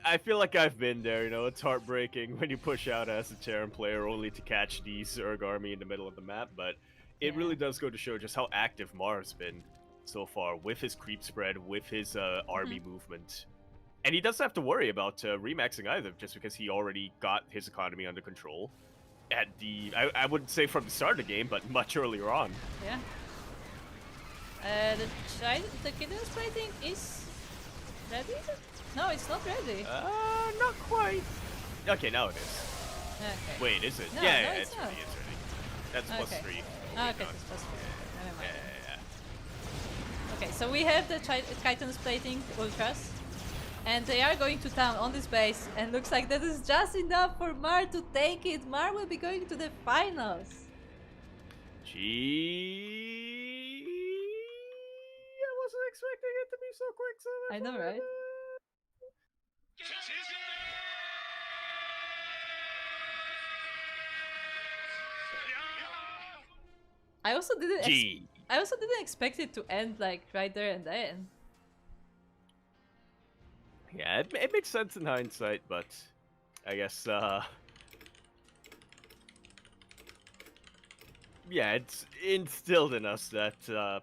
I feel like I've been there, you know, it's heartbreaking when you push out as a Terran player only to catch the Zerg army in the middle of the map, but it really does go to show just how active Mar's been. so far with his creep spread, with his army movement. And he doesn't have to worry about remaxing either, just because he already got his economy under control. At the, I wouldn't say from the start of the game, but much earlier on. Yeah. The Kitten's plating is ready? No, it's not ready. Not quite. Okay, now it is. Okay. Wait, is it? No, Yeah, no, yeah, it's it's not. ready, it's ready. That's Okay. plus 3. Okay, it's plus 3. Okay, never mind. Yeah. Okay, so we have the Chitin's plating ultras. And they are going to town on this base, and looks like that is just enough for Mar to take it. Mar will be going to the finals. Gee, I wasn't expecting it to be so quick. So I know, right? I also didn't expect it to end like right there and then. Yeah, it makes sense in hindsight, but I guess yeah, it's instilled in us that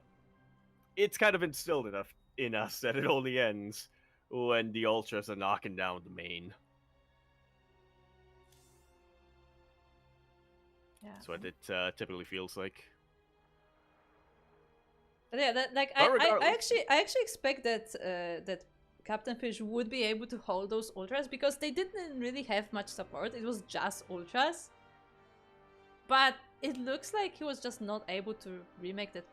it's kind of instilled enough in us that it only ends when the ultras are knocking down the main. Yeah. That's what it typically feels like. But yeah, that, like I actually expect that that Captain Fish would be able to hold those ultras because they didn't really have much support. It was just ultras, but it looks like he was just not able to remake that.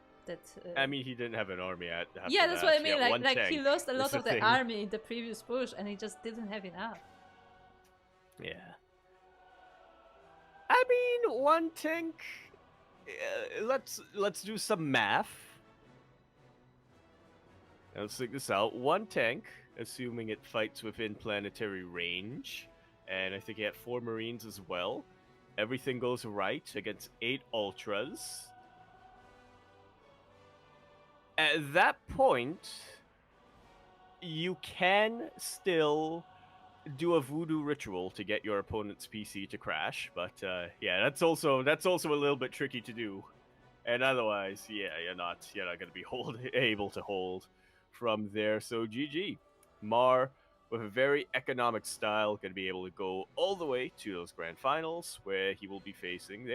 I mean, he didn't have an army at. Yeah, that's what I mean. Yeah, like he lost a lot of the thing. army in the previous push, and he just didn't have enough. Yeah. I mean, one tank. Let's do some math. Let's think this out. One tank, assuming it fights within planetary range, and I think he had 4 Marines as well. Everything goes right against 8 Ultras. At that point, you can still do a voodoo ritual to get your opponent's PC to crash, but yeah, that's also a little bit tricky to do. And otherwise, yeah, you're not gonna be able to hold from there. So GG. Mar, with a very economic style, going to be able to go all the way to those grand finals where they will be facing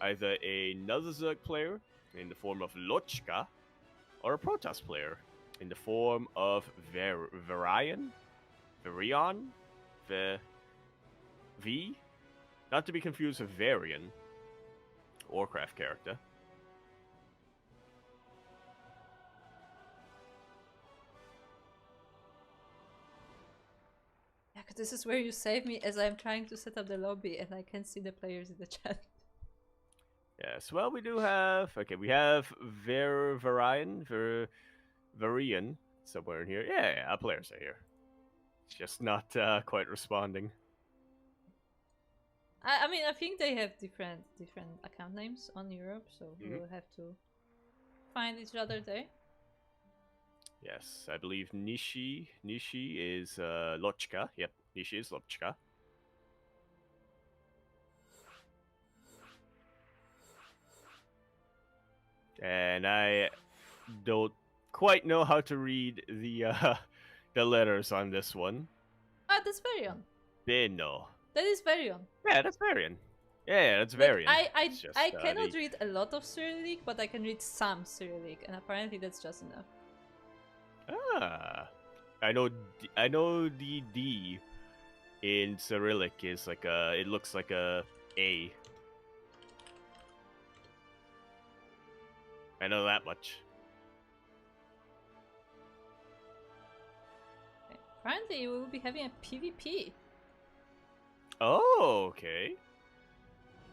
either another Zerg player in the form of Lochka or a Protoss player in the form of Varian, not to be confused with Varian, Warcraft character. Yeah, because this is where you save me as I'm trying to set up the lobby and I can see the players in the chat. Yes, well, we do have... Okay, we have Varian somewhere in here. Yeah, our players are here. It's just not quite responding. I mean, I think they have different account names on Europe, so we'll have to find each other there. Yes, I believe Nishi is Lochka. Yep, Nishi is Lochka. And I don't quite know how to read the letters on this one. Ah, that's Varian. Beno. That is Varian. Yeah, that's Varian. Yeah, that's Varian. I cannot read a lot of Cyrillic, but I can read some Cyrillic, and apparently that's just enough. Ah, I know the D in Cyrillic is like it looks like a A. I know that much. Okay. Apparently we will be having a PvP. Oh, okay.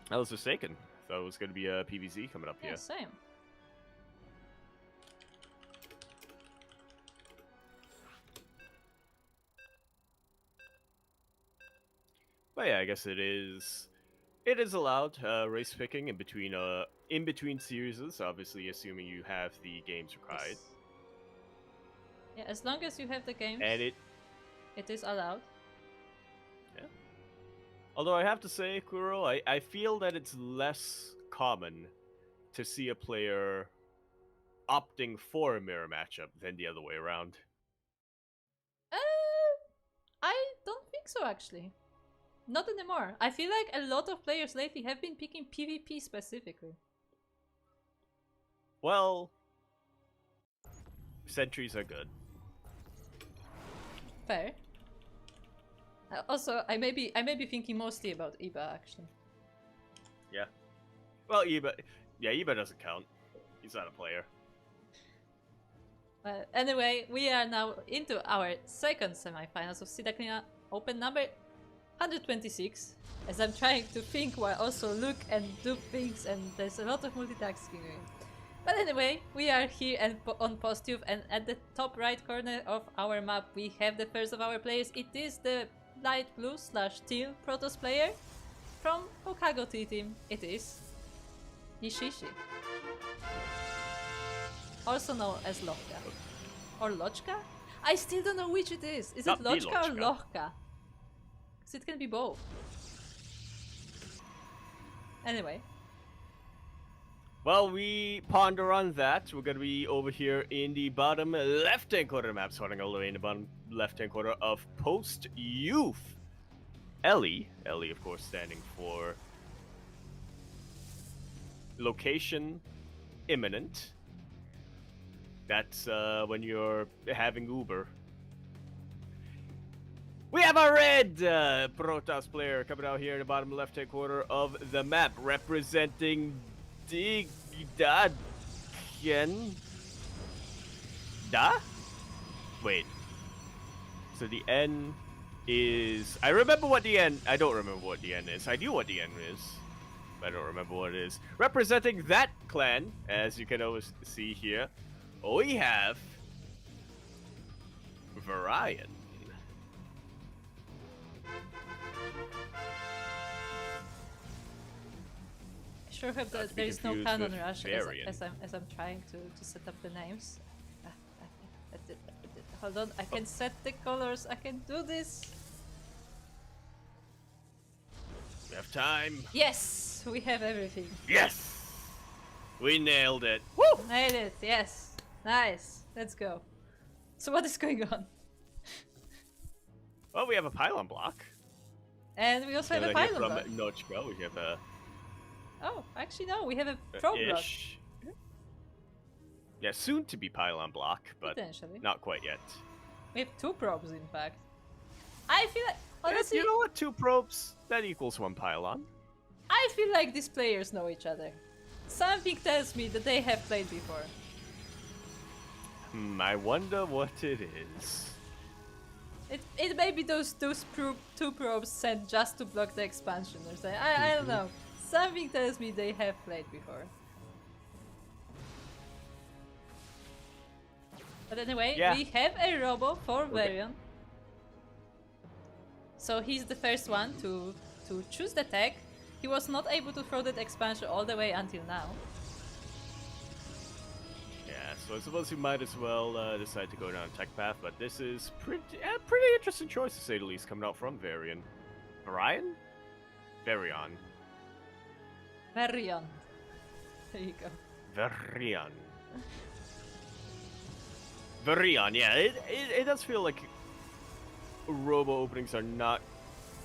I was mistaken. I thought it was going to be a PvZ coming up here. Yeah, same. But yeah, I guess it is allowed race picking in between series, obviously assuming you have the games required. Yes. Yeah, as long as you have the games, And it is allowed. Yeah. Although I have to say, Kuro, I feel that it's less common to see a player opting for a mirror matchup than the other way around. I don't think so, actually. Not anymore. I feel like a lot of players lately have been picking PvP specifically. Well, sentries are good. Fair. Also, I may be thinking mostly about Iba, actually. Yeah. Well, Iba doesn't count. He's not a player. Anyway, we are now into our second semifinals of Duckling Open number 126. As I'm trying to think while also look and do things, and there's a lot of multitasking going. But anyway, we are here and on Postube, and at the top right corner of our map we have the first of our players. It is the light blue / teal Protoss player from Hokago T team. It is Ishishi, also known as Lochka. Or Lochka? I still don't know which it is. Is it Lochka or Lochka? Because it can be both. Anyway. Well, we ponder on that. We're going to be over here in the bottom left-hand corner of the map, starting all the way in the bottom left-hand corner of Post Youth. Ellie, of course, standing for location imminent. That's when you're having Uber. We have a red Protoss player coming out here in the bottom left-hand corner of the map, representing Da? Wait. So the N is... I remember what the N... I don't remember what the N is. I knew what the N is. I don't remember what it is. Representing that clan, as you can always see here, we have... Varian. I sure hope that there is no canon rush as I'm trying to set up the names. Hold on, I can set the colors. I can do this. We have time. Yes, we have everything. Yes, we nailed it. Woo! Nailed it. Yes, nice. Let's go. So what is going on? Well, we have a pylon block. And we also have a pylon block. From Notchka, we have a... Oh, actually no, we have a probe block. Yeah, soon to be pylon block, but not quite yet. We have 2 probes, in fact. I feel like, honestly... You know what? 2 probes, that equals 1 pylon. I feel like these players know each other. Something tells me that they have played before. I wonder what it is. It may be those 2 probes sent just to block the expansion or something. I don't know. Something tells me they have played before. But anyway, we have a robo for Varian. So he's the first one to choose the tech. He was not able to throw that expansion all the way until now. Yeah, so I suppose he might as well decide to go down a tech path, but this is pretty interesting choice to say the least coming out from Varian. Varian? Varian. Varian. There you go. Varian. Varian, yeah, it does feel like robo openings are not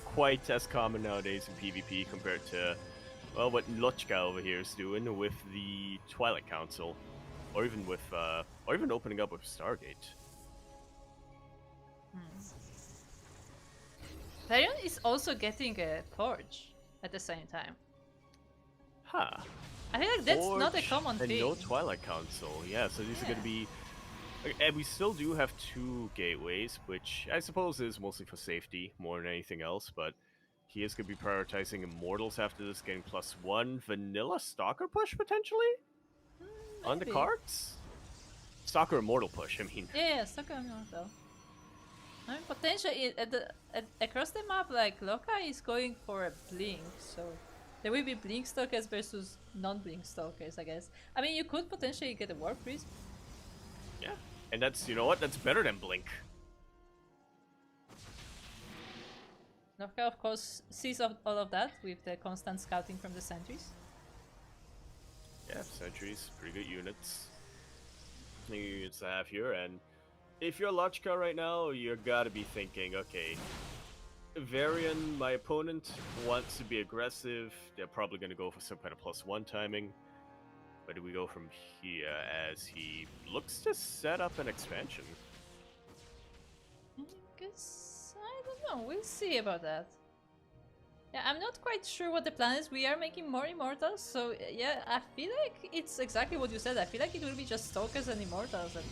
quite as common nowadays in PvP compared to, well, what Lochka over here is doing with the Twilight Council, or even with, or even opening up with Stargate. Varian is also getting a Forge at the same time. Huh. I feel like that's Forge not a common and thing. no Twilight Council, yeah, so these are going to be... And we still do have 2 gateways, which I suppose is mostly for safety more than anything else, but he is going to be prioritizing Immortals after this, getting +1 vanilla Stalker push, potentially? On the cards? Stalker Immortal push, I mean. Yeah, Stalker Immortal. I mean, potentially, across the map, like, Loka is going for a Blink, so... There will be Blink Stalkers versus non-Blink Stalkers, I guess. I mean, you could potentially get a Warp Freeze. Yeah, and that's, you know what, that's better than Blink. Norka, of course, sees all of that with the constant scouting from the sentries. Yeah, sentries, pretty good units. units to have here, and if you're Lochka right now, you gotta be thinking, okay, Varian, my opponent, wants to be aggressive. They're probably gonna go for some kind of +1 timing. Where do we go from here as he looks to set up an expansion? I guess, I don't know, we'll see about that. Yeah, I'm not quite sure what the plan is. We are making more Immortals, so yeah, I feel like it's exactly what you said. I feel like it will be just Stalkers and Immortals, and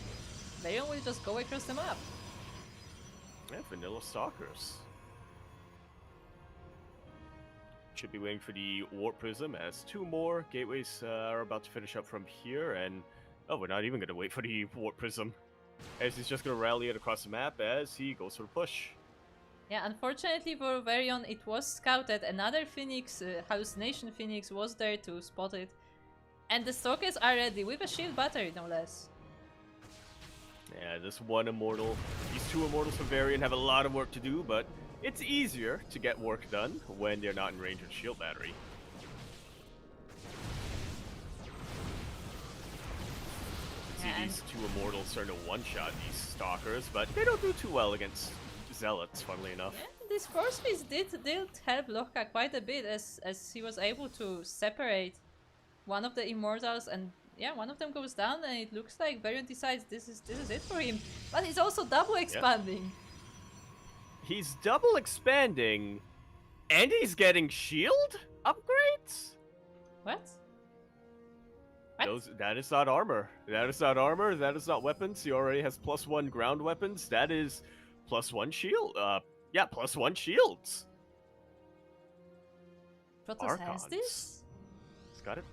Varian will just go across the map. Yeah, vanilla Stalkers. Should be waiting for the Warp Prism as 2 more gateways are about to finish up from here, and oh, we're not even going to wait for the Warp Prism, as he's just going to rally it across the map as he goes for the push. Yeah, unfortunately for Varian, it was scouted. Another Phoenix, Hallucination Phoenix, was there to spot it, and the Stalkers are ready with a shield battery, no less. Yeah, this one Immortal, these 2 Immortals for Varian have a lot of work to do, but it's easier to get work done when they're not in range of shield battery. See these 2 Immortals starting to one-shot these Stalkers, but they don't do too well against Zealots, funnily enough. Yeah, this force piece did help Lochka quite a bit, as he was able to separate one of the Immortals, and yeah, one of them goes down, and it looks like Varian decides this is it for him. But he's also double expanding. Yeah. He's double expanding, and he's getting shield upgrades? What? That is not armor. That is not armor. That is not weapons. He already has +1 ground weapons. That is +1 shield. Yeah, +1 shields. Protoss has this? He's got it.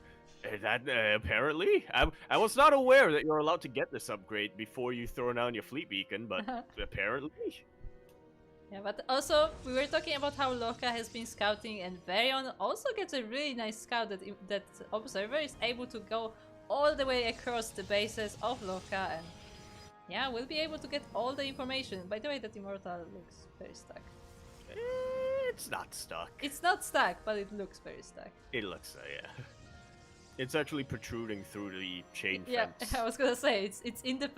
That apparently, I was not aware that you're allowed to get this upgrade before you throw down your fleet beacon, but apparently. Yeah, but also we were talking about how Lochka has been scouting, and Varian also gets a really nice scout that Observer is able to go all the way across the bases of Lochka, and yeah, we'll be able to get all the information. By the way, that Immortal looks very stuck. It's not stuck. It's not stuck, but it looks very stuck. It looks, yeah. It's actually protruding through the chain yeah, fence. Yeah, I was gonna say it's in the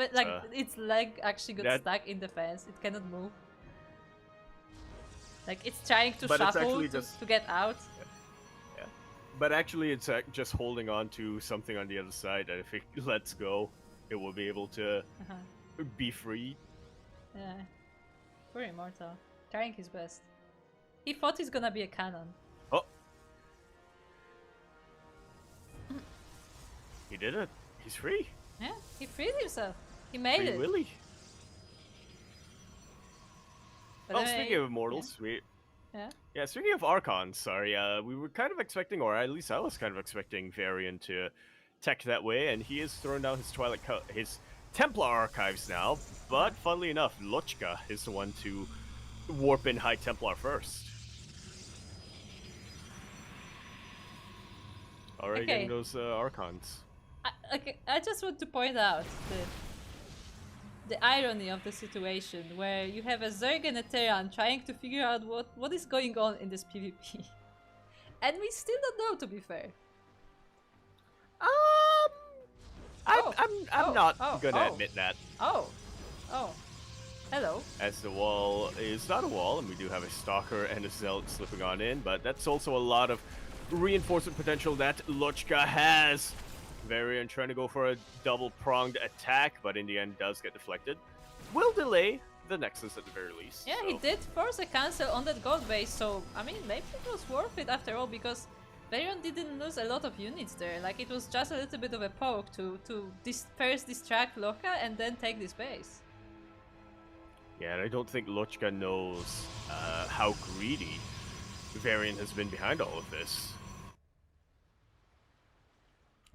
its leg actually got stuck in the fence. It cannot move. Like it's trying to shuffle to get out. Yeah. But actually, it's just holding on to something on the other side, and if it lets go, it will be able to be free. Yeah. Poor Immortal. Trying his best. He thought he's gonna be a cannon. Oh. He did it. He's free. Yeah, he freed himself. He made it. Willy. But speaking of Immortals, yeah, speaking of Archons, sorry, we were kind of expecting, or at least I was kind of expecting Varian to tech that way, and he is throwing down his his Templar archives now, but funnily enough, Lochka is the one to warp in High Templar first. Already getting those Archons. I just want to point out the irony of the situation, where you have a Zerg and a Terran trying to figure out what is going on in this PvP. And we still don't know, to be fair. I'm not gonna admit that. Oh. Hello. As the wall is not a wall, and we do have a Stalker and a Zealot slipping on in, but that's also a lot of reinforcement potential that Lochka has. Varian trying to go for a double-pronged attack, but in the end does get deflected. Will delay the Nexus at the very least. Yeah, so. He did force a cancel on that gold base, so I mean, maybe it was worth it after all, because Varian didn't lose a lot of units there. Like, it was just a little bit of a poke to first distract Lochka and then take this base. Yeah, and I don't think Lochka knows how greedy Varian has been behind all of this.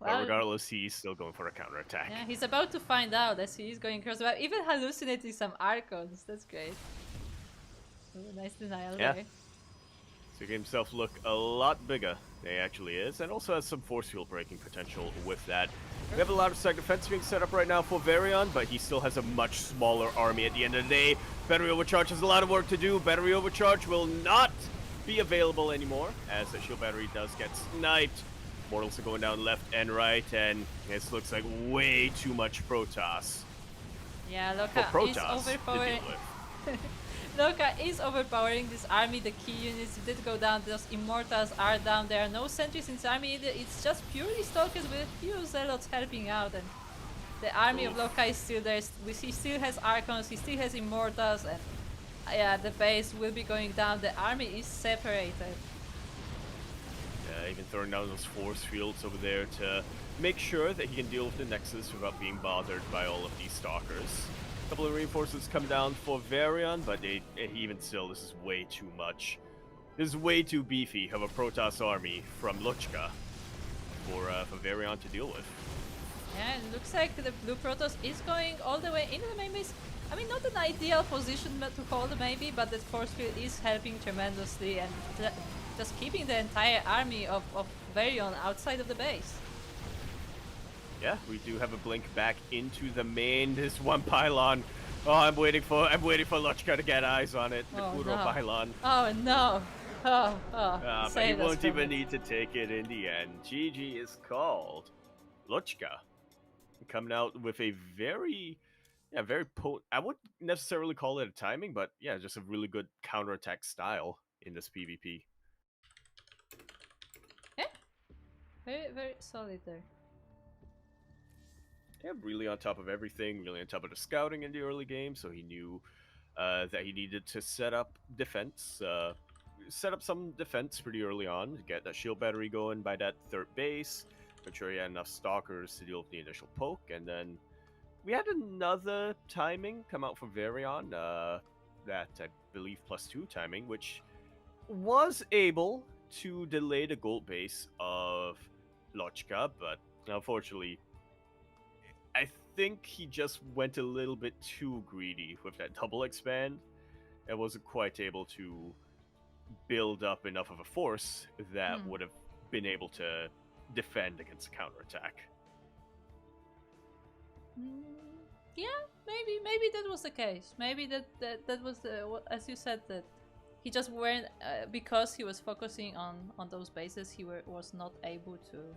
Well, but regardless, he's still going for a counterattack. Yeah, he's about to find out as he is going across the map, even hallucinating some Archons. That's great. Ooh, nice denial there. So he made himself look a lot bigger than he actually is, and also has some force field breaking potential with that. We have a lot of side defense being set up right now for Varian, but he still has a much smaller army at the end of the day. Battery Overcharge has a lot of work to do. Battery Overcharge will not be available anymore, as the shield battery does get sniped. Mortals are going down left and right, and this looks like way too much Protoss. Yeah, For Loka is Protoss to overpowering. deal with. Loka is overpowering this army. The key units did go down. Those Immortals are down. There are no sentries in this army either. It's just purely Stalkers with a few Zealots helping out. And the army of Loka is still there. He still has Archons. He still has Immortals. And yeah, the base will be going down. The army is separated. Even throwing down those force fields over there to make sure that he can deal with the Nexus without being bothered by all of these Stalkers. A couple of reinforcements come down for Varian, but even still, this is way too much. This is way too beefy of a Protoss army from Luchka for Varian to deal with. Yeah, it looks like the blue Protoss is going all the way into the main base. I mean, not an ideal position to hold maybe, but that force field is helping tremendously and just keeping the entire army of Varian outside of the base. Yeah, we do have a blink back into the main. This one pylon. Oh, I'm waiting for Luchka to get eyes on it. The Kuro pylon. Oh no. But he won't even need to take it in the end. GG is called. Luchka coming out with a very potent. I wouldn't necessarily call it a timing, but yeah, just a really good counterattack style in this PvP. Yeah, very solid there. Yeah, really on top of everything, really on top of the scouting in the early game, so he knew that he needed to set up defense, set up some defense pretty early on to get that shield battery going by that third base, make sure he had enough Stalkers to deal with the initial poke, and then we had another timing come out for Varian, that I believe +2 timing, which was able to delay the gold base of Lochka, but unfortunately, I think he just went a little bit too greedy with that double expand and wasn't quite able to build up enough of a force that would have been able to defend against a counterattack. Yeah, maybe that was the case. Maybe that was the, as you said, that he just weren't because he was focusing on those bases. He was not able to.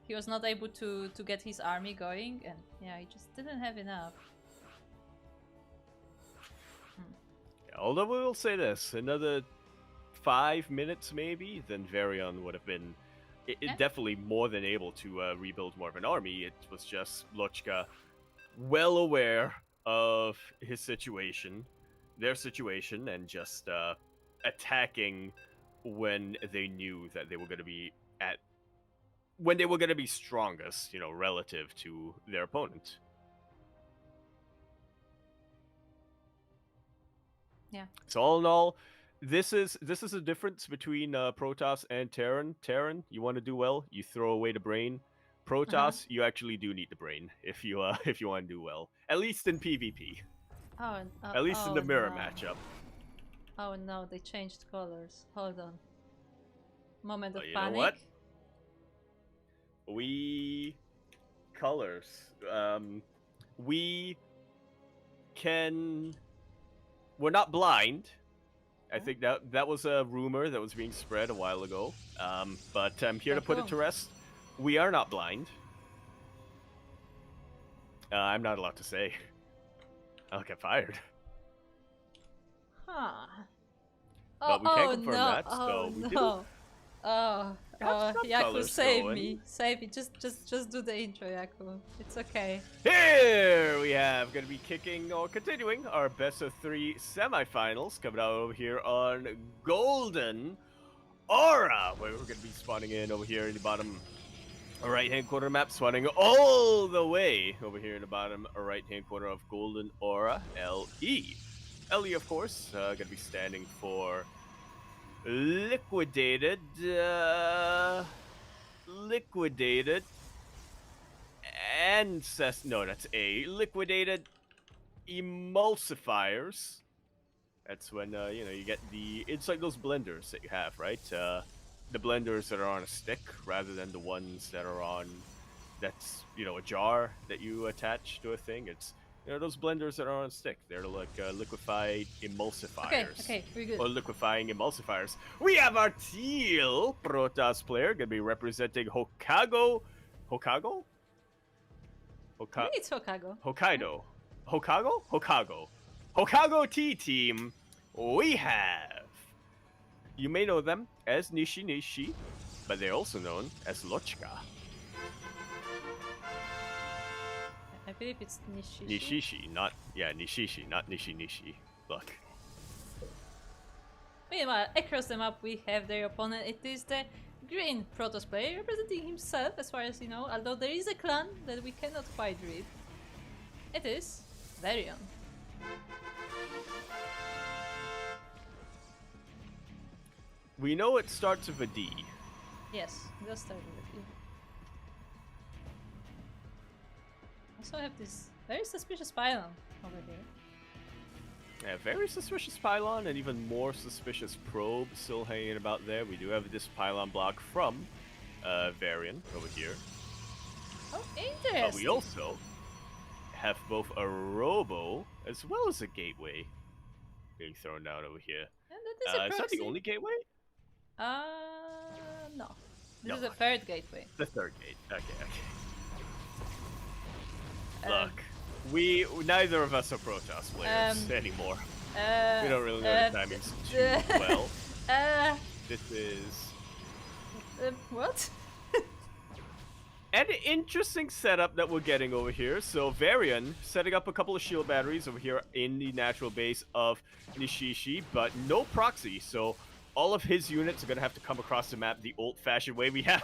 He was not able to get his army going, and yeah, he just didn't have enough. Yeah, although we will say this, another 5 minutes maybe, then Varian would have been definitely more than able to rebuild more of an army. It was just Luchka well aware of his situation, their situation, and just attacking when they knew that they were going to be when they were going to be strongest, you know, relative to their opponent. Yeah. So all in all, this is a difference between Protoss and Terran. Terran, you want to do well, you throw away the brain. Protoss, you actually do need the brain if you want to do well. At least in PvP. At least in the mirror matchup. Oh no, they changed colors. Hold on. Moment of you panic. Know what? Colors. We're not blind. I think that was a rumor that was being spread a while ago. But I'm here to put it to rest. We are not blind. I'm not allowed to say. I'll get fired. Huh. But we can't confirm that, so we do. Yaku, save me. Save me. Just do the intro, Yaku. It's okay. Here we have going to be continuing our best of 3 semifinals coming out over here on Golden Aura, where we're going to be spawning in over here in the bottom right-hand corner of the map, spawning all the way over here in the bottom right-hand corner of Golden Aura, LE. LE, of course, going to be standing for liquidated liquidated emulsifiers. That's when you get it's like those blenders that you have, right? The blenders that are on a stick rather than the ones that are on a jar that you attach to a thing. It's You know those blenders that are on stick? They're like liquefied emulsifiers. Okay, we're good. Or liquefying emulsifiers. We have our teal Protoss player gonna be representing Hokkaido. Hokkaido? I think it's Hokkaido. Hokkaido. Hokkaido T team. We have. You may know them as Nishi, but they're also known as Lochka. I believe it's Nishishi. Nishishi, not Nishishi, not Nishi. Look. Meanwhile, across the map we have their opponent. It is the green Protoss player representing himself, as far as you know, although there is a clan that we cannot quite read. It is Varian. We know it starts with a D. Yes, it does start with a D. Also have this very suspicious pylon over here. Yeah, very suspicious pylon and even more suspicious probe still hanging about there. We do have this pylon block from Varian over here. Oh, interesting. But we also have both a robo as well as a gateway being thrown down over here. And that is a is that the only gateway? No. This No. is the third gateway. The third gate. Okay. Look, neither of us are Protoss players anymore. We don't really know the timings too well. This is what? an interesting setup that we're getting over here. So Varian setting up a couple of shield batteries over here in the natural base of Nishishi, but no proxy. So all of his units are gonna have to come across the map the old-fashioned way. We have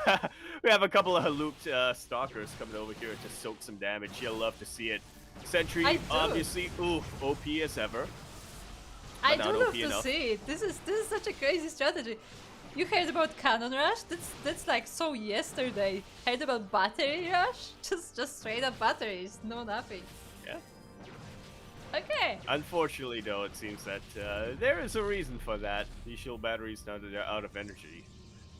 a couple of Haluked stalkers coming over here to soak some damage. You'll love to see it. Sentry, obviously, OP as ever. I do love to see it. This is such a crazy strategy. You heard about Cannon Rush? That's like so yesterday. Heard about Battery Rush? Just straight up batteries, no nothing. Yeah. Okay. Unfortunately, though, it seems that there is a reason for that. These shield batteries, now that they're out of energy,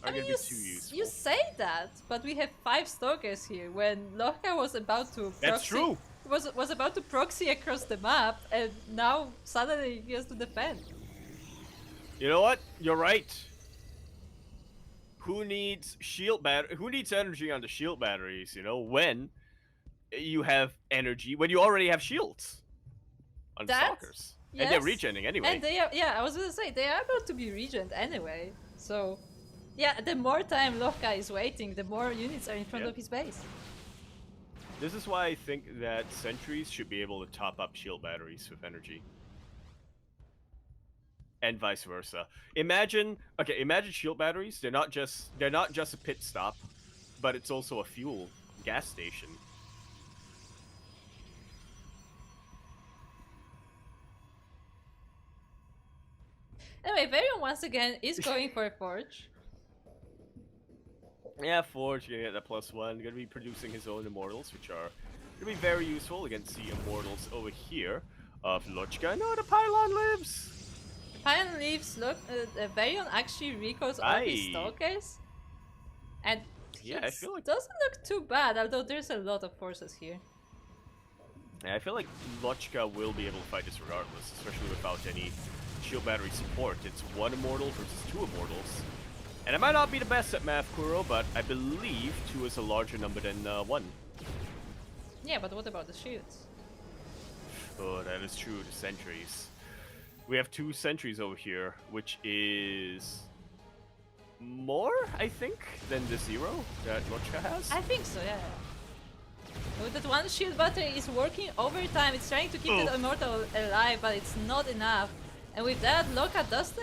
are going to be too useful. You say that, but we have 5 stalkers here. When Lochka was about to proxy, that's true. Was about to proxy across the map, and now suddenly he has to defend. You know what? You're right. Who needs energy on the shield batteries? You know, when you have energy, when you already have shields on the stalkers, yes. And they're regening anyway. And they are, I was gonna say they are about to be regened anyway. So, yeah, the more time Lochka is waiting, the more units are in front of his base. This is why I think that sentries should be able to top up shield batteries with energy. And vice versa. Imagine shield batteries. They're not just a pit stop, but it's also a fuel gas station. Anyway, Varian once again is going for a Forge. Yeah, Forge gonna get that +1. Gonna be producing his own immortals, which are gonna be very useful against the immortals over here of Lochka. No, the pylon lives. Pylon leaves. Look, Varian actually recalls all his stalkers, and I feel like doesn't look too bad. Although there's a lot of forces here. Yeah, I feel like Lochka will be able to fight this regardless, especially without any shield battery support. It's 1 immortal versus 2 immortals, and it might not be the best at math, Kuro, but I believe 2 is a larger number than 1. Yeah, but what about the shields? Oh, that is true. The sentries. We have 2 sentries over here, which is more, I think, than the 0 that Lochka has. I think so, yeah. With that 1 shield battery is working overtime. It's trying to keep the immortal alive, but it's not enough. And with that, Lochka does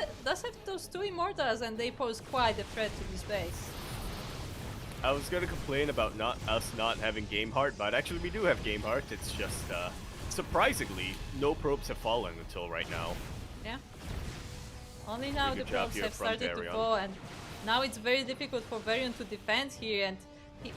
have those 2 immortals, and they pose quite a threat to this base. I was gonna complain about us not having game heart, but actually we do have game heart. It's just surprisingly, no probes have fallen until right now. Yeah. Only now the probes have started to fall, and now it's very difficult for Varian to defend here. And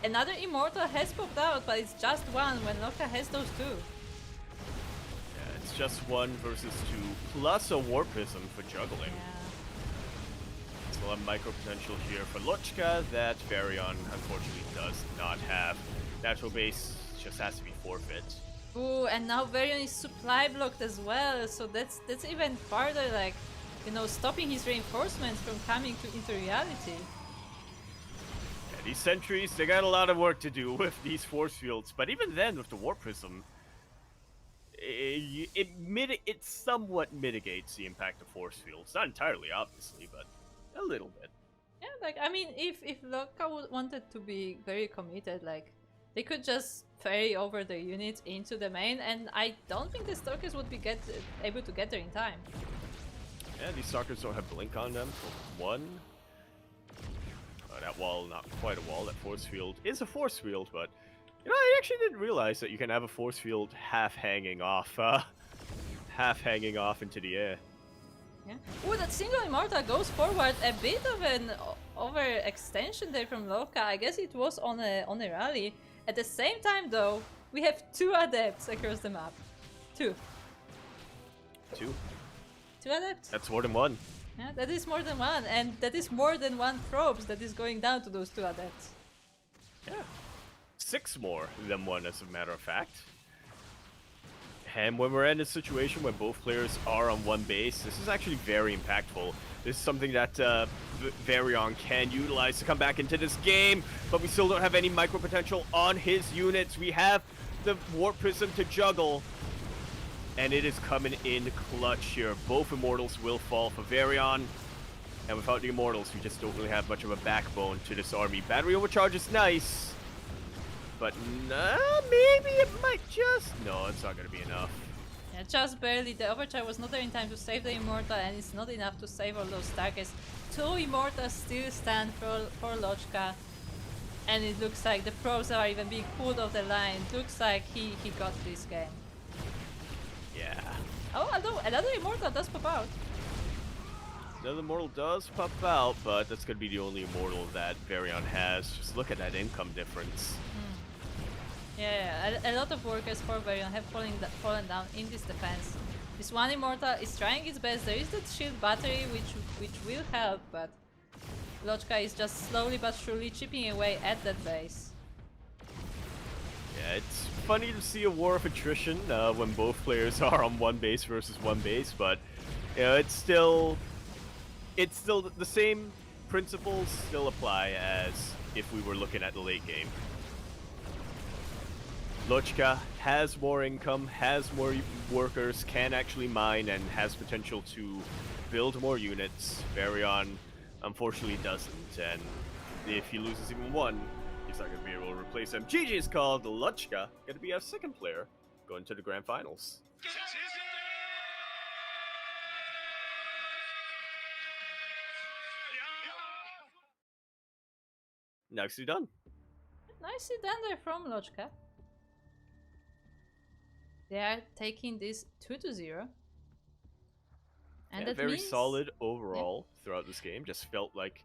another immortal has popped out, but it's just 1 when Lochka has those 2. Yeah, it's just 1 versus 2, plus a War Prism for juggling. Yeah. Still have micro potential here for Lochka that Varian unfortunately does not have. Natural base just has to be forfeit. Ooh, and now Varian is supply blocked as well, so that's even farther, like, you know, stopping his reinforcements from coming into reality. Yeah, these sentries, they got a lot of work to do with these force fields, but even then, with the Warp Prism, it somewhat mitigates the impact of force fields. Not entirely, obviously, but a little bit. Yeah, like, I mean, if Loka wanted to be very committed, like, they could just ferry over the units into the main, and I don't think the Stalkers would be able to get there in time. Yeah, these Stalkers don't have Blink on them, for one. That wall, not quite a wall. That force field is a force field, but you know, I actually didn't realize that you can have a force field half hanging off into the air. Yeah. Oh, that single Immortal goes forward. A bit of an overextension there from Loka. I guess it was on a rally. At the same time, though, we have 2 Adepts across the map. 2. 2. 2 Adepts? That's more than 1. Yeah, that is more than 1, and that is more than 1 probes that is going down to those 2 Adepts. Yeah. 6 more than 1, as a matter of fact. And when we're in a situation where both players are on one base, this is actually very impactful. This is something that Varian can utilize to come back into this game, but we still don't have any micro potential on his units. We have the Warp Prism to juggle, and it is coming in clutch here. Both Immortals will fall for Varian, and without the Immortals, we just don't really have much of a backbone to this army. Battery Overcharge is nice, but maybe it might just... No, it's not going to be enough. Yeah, just barely. The Overcharge was not there in time to save the Immortal, and it's not enough to save all those targets. 2 Immortals still stand for Lochka, and it looks like the probes are even being pulled off the line. It looks like he got this game. Yeah. Oh, although another Immortal does pop out. Another Immortal does pop out, but that's going to be the only Immortal that Varian has. Just look at that income difference. Yeah, a lot of workers for Varian have fallen down in this defense. This one Immortal is trying its best. There is that shield battery which will help, but Lochka is just slowly but surely chipping away at that base. Yeah, it's funny to see a war of attrition when both players are on one base versus one base, but you know, it's still the same principles still apply as if we were looking at the late game. Lochka has more income, has more workers, can actually mine, and has potential to build more units. Varian unfortunately doesn't, and if he loses even one, he's not going to be able to replace him. GG's called. Lochka going to be our second player going to the grand finals. Nicely done. Nicely done there from Lochka. They are taking this 2-0. And yeah, that very means... solid overall throughout this game. Just felt like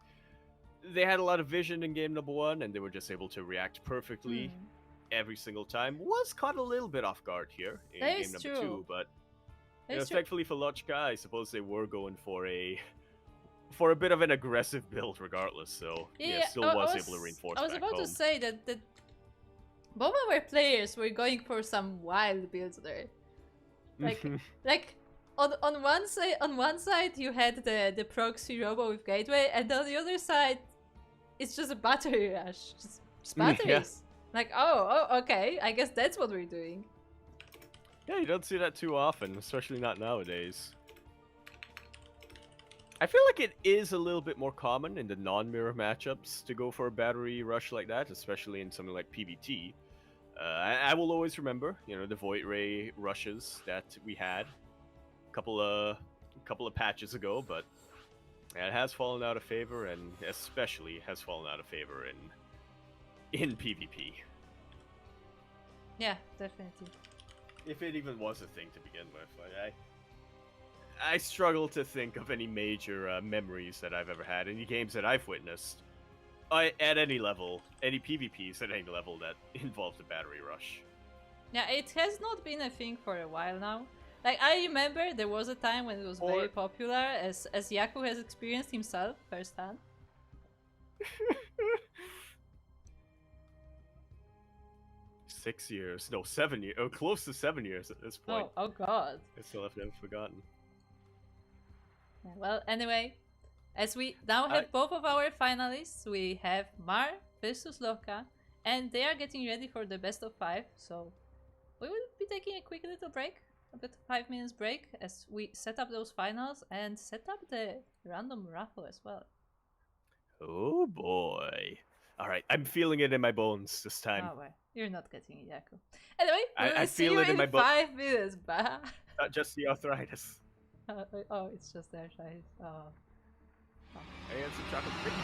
they had a lot of vision in game number 1, and they were just able to react perfectly every single time. Was caught a little bit off guard here in game number 2, but you know, thankfully for Lochka, I suppose they were going for a bit of an aggressive build regardless, so yeah, still was able to reinforce back home. I was about to say that both of our players were going for some wild builds there. Like, like on one side you had the proxy robo with gateway, and on the other side it's just a battery rush, just batteries. Yeah. Like, oh, okay, I guess that's what we're doing. Yeah, you don't see that too often, especially not nowadays. I feel like it is a little bit more common in the non-mirror matchups to go for a battery rush like that, especially in something like PvT. I will always remember, you know, the Void Ray rushes that we had a couple of patches ago, but it has fallen out of favor, and especially has fallen out of favor in PvP. Yeah, definitely. If it even was a thing to begin with, like, I struggle to think of any major memories that I've ever had, any games that I've witnessed, at any level, any PvPs at any level that involved a battery rush. Yeah, it has not been a thing for a while now. Like, I remember there was a time when it was very popular, as Yaku has experienced himself firsthand. 6 years. No, 7 years. Oh, close to 7 years at this point. Oh god. I still have never forgotten. Yeah, well, anyway, as we now have both of our finalists, we have Mar versus Loka, and they are getting ready for the best of 5, so we will be taking a quick little break, a bit 5 minutes break, as we set up those finals and set up the random raffle as well. Oh boy. Alright, I'm feeling it in my bones this time. Oh, well, you're not getting it, Yaku. Anyway, I see feel you it in my 5 minutes, bye. Not just the arthritis. Oh, it's just there, guys. Oh. I had some chocolate.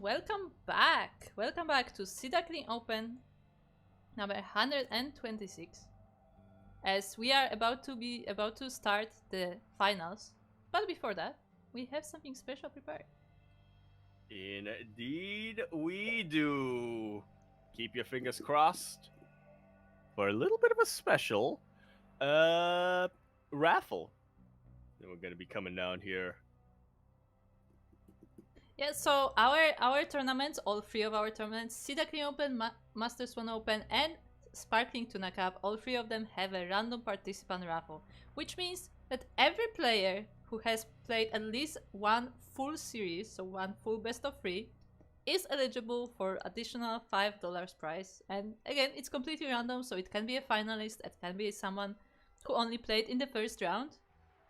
welcome back! Welcome back to Duckling Open number 126. As we are about to start the finals, but before that, we have something special prepared. Indeed we do. Keep your fingers crossed for a little bit of a special raffle. And we're gonna be coming down here. Yeah, so our tournaments, all three of our tournaments, Duckling Open, Masters 1 Open, and Sparkling Tuna Cup, all three of them have a random participant raffle, which means that every player who has played at least one full series, so one full best of three, is eligible for additional $5 prize. And again, it's completely random, so it can be a finalist, it can be someone who only played in the first round,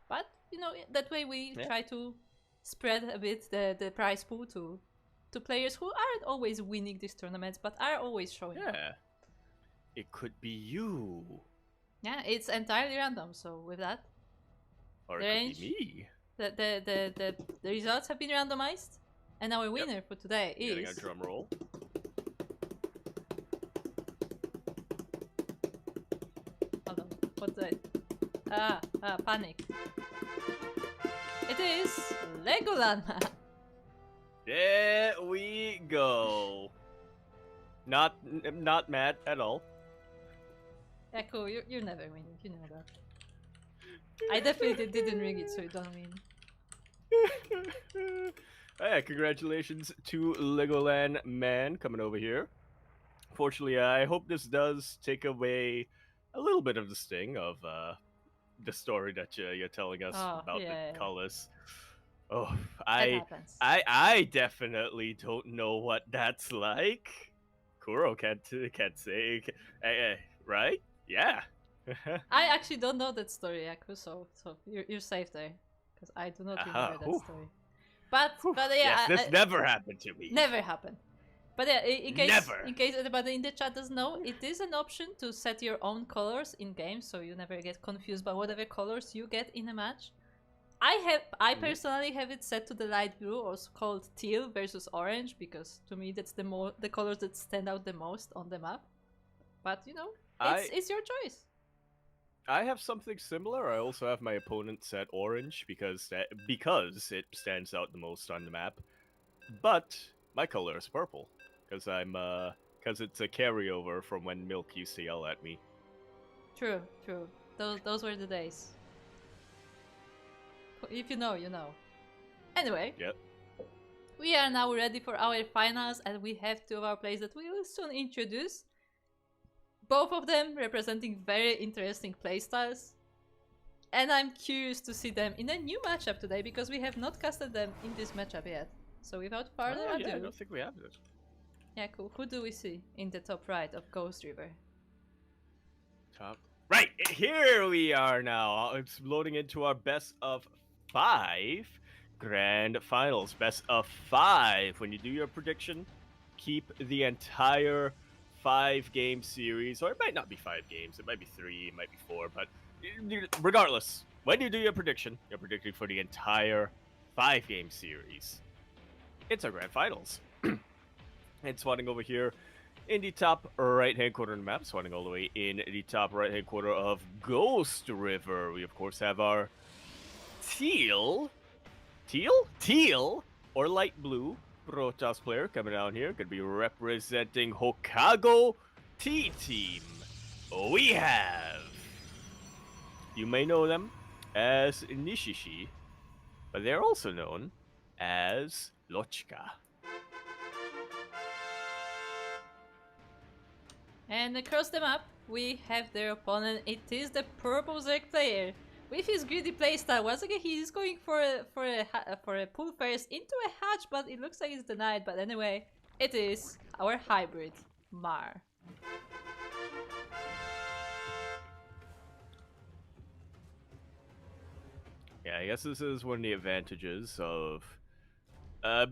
but you know, that way we try to spread a bit the prize pool to players who aren't always winning these tournaments, but are always showing up. It could be you. Yeah, it's entirely random, so with that, or it could be me. The results have been randomized, and our winner for today is... Getting a drum roll. Hold on, what's that? Panic. It is Legoland. There we go. Not mad at all. Yeah, cool. You're never winning. You know that. I definitely didn't ring it, so you don't win. Hey, congratulations to Legoland Man coming over here. Fortunately, I hope this does take away a little bit of the sting of the story that you're telling us about the colors. Oh, I definitely don't know what that's like. Kuro can't say, right? Yeah. I actually don't know that story, Yaku, so you're safe there, because I do not remember that story. But yeah, yes, this never happened to me. Never happened. But yeah, in case anybody in the chat doesn't know, it is an option to set your own colors in game, so you never get confused by whatever colors you get in a match. I personally have it set to the light blue, also called teal versus orange, because to me that's the colors that stand out the most on the map. But you know, it's your choice. I have something similar. I also have my opponent set orange because it stands out the most on the map. But my color is purple because it's a carryover from when Milk used to yell at me. True. Those were the days. If you know, you know. Anyway. Yep. We are now ready for our finals, and we have two of our players that we will soon introduce. Both of them representing very interesting playstyles. And I'm curious to see them in a new matchup today, because we have not casted them in this matchup yet. So without further ado... I don't think we have this. Yeah, cool. Who do we see in the top right of Ghost River? Top right! Here we are now. It's loading into our best of 5 grand finals. Best of 5. When you do your prediction, keep the entire 5-game series, or it might not be 5 games, it might be 3, it might be 4, but regardless, when you do your prediction, you're predicting for the entire 5-game series. It's our grand finals. And swatting over here in the top right-hand corner of the map, swatting all the way in the top right-hand corner of Ghost River, we of course have our teal or light blue Protoss player coming down here, going to be representing Hokago T-Team. We have, you may know them as Nishishi, but they're also known as Lochika. And across the map, we have their opponent. It is the Purple Zerg player. With his greedy playstyle, once again he's going for a pull first into a hatch, but it looks like it's denied. But anyway, it is our hybrid, Mar. Yeah, I guess this is one of the advantages of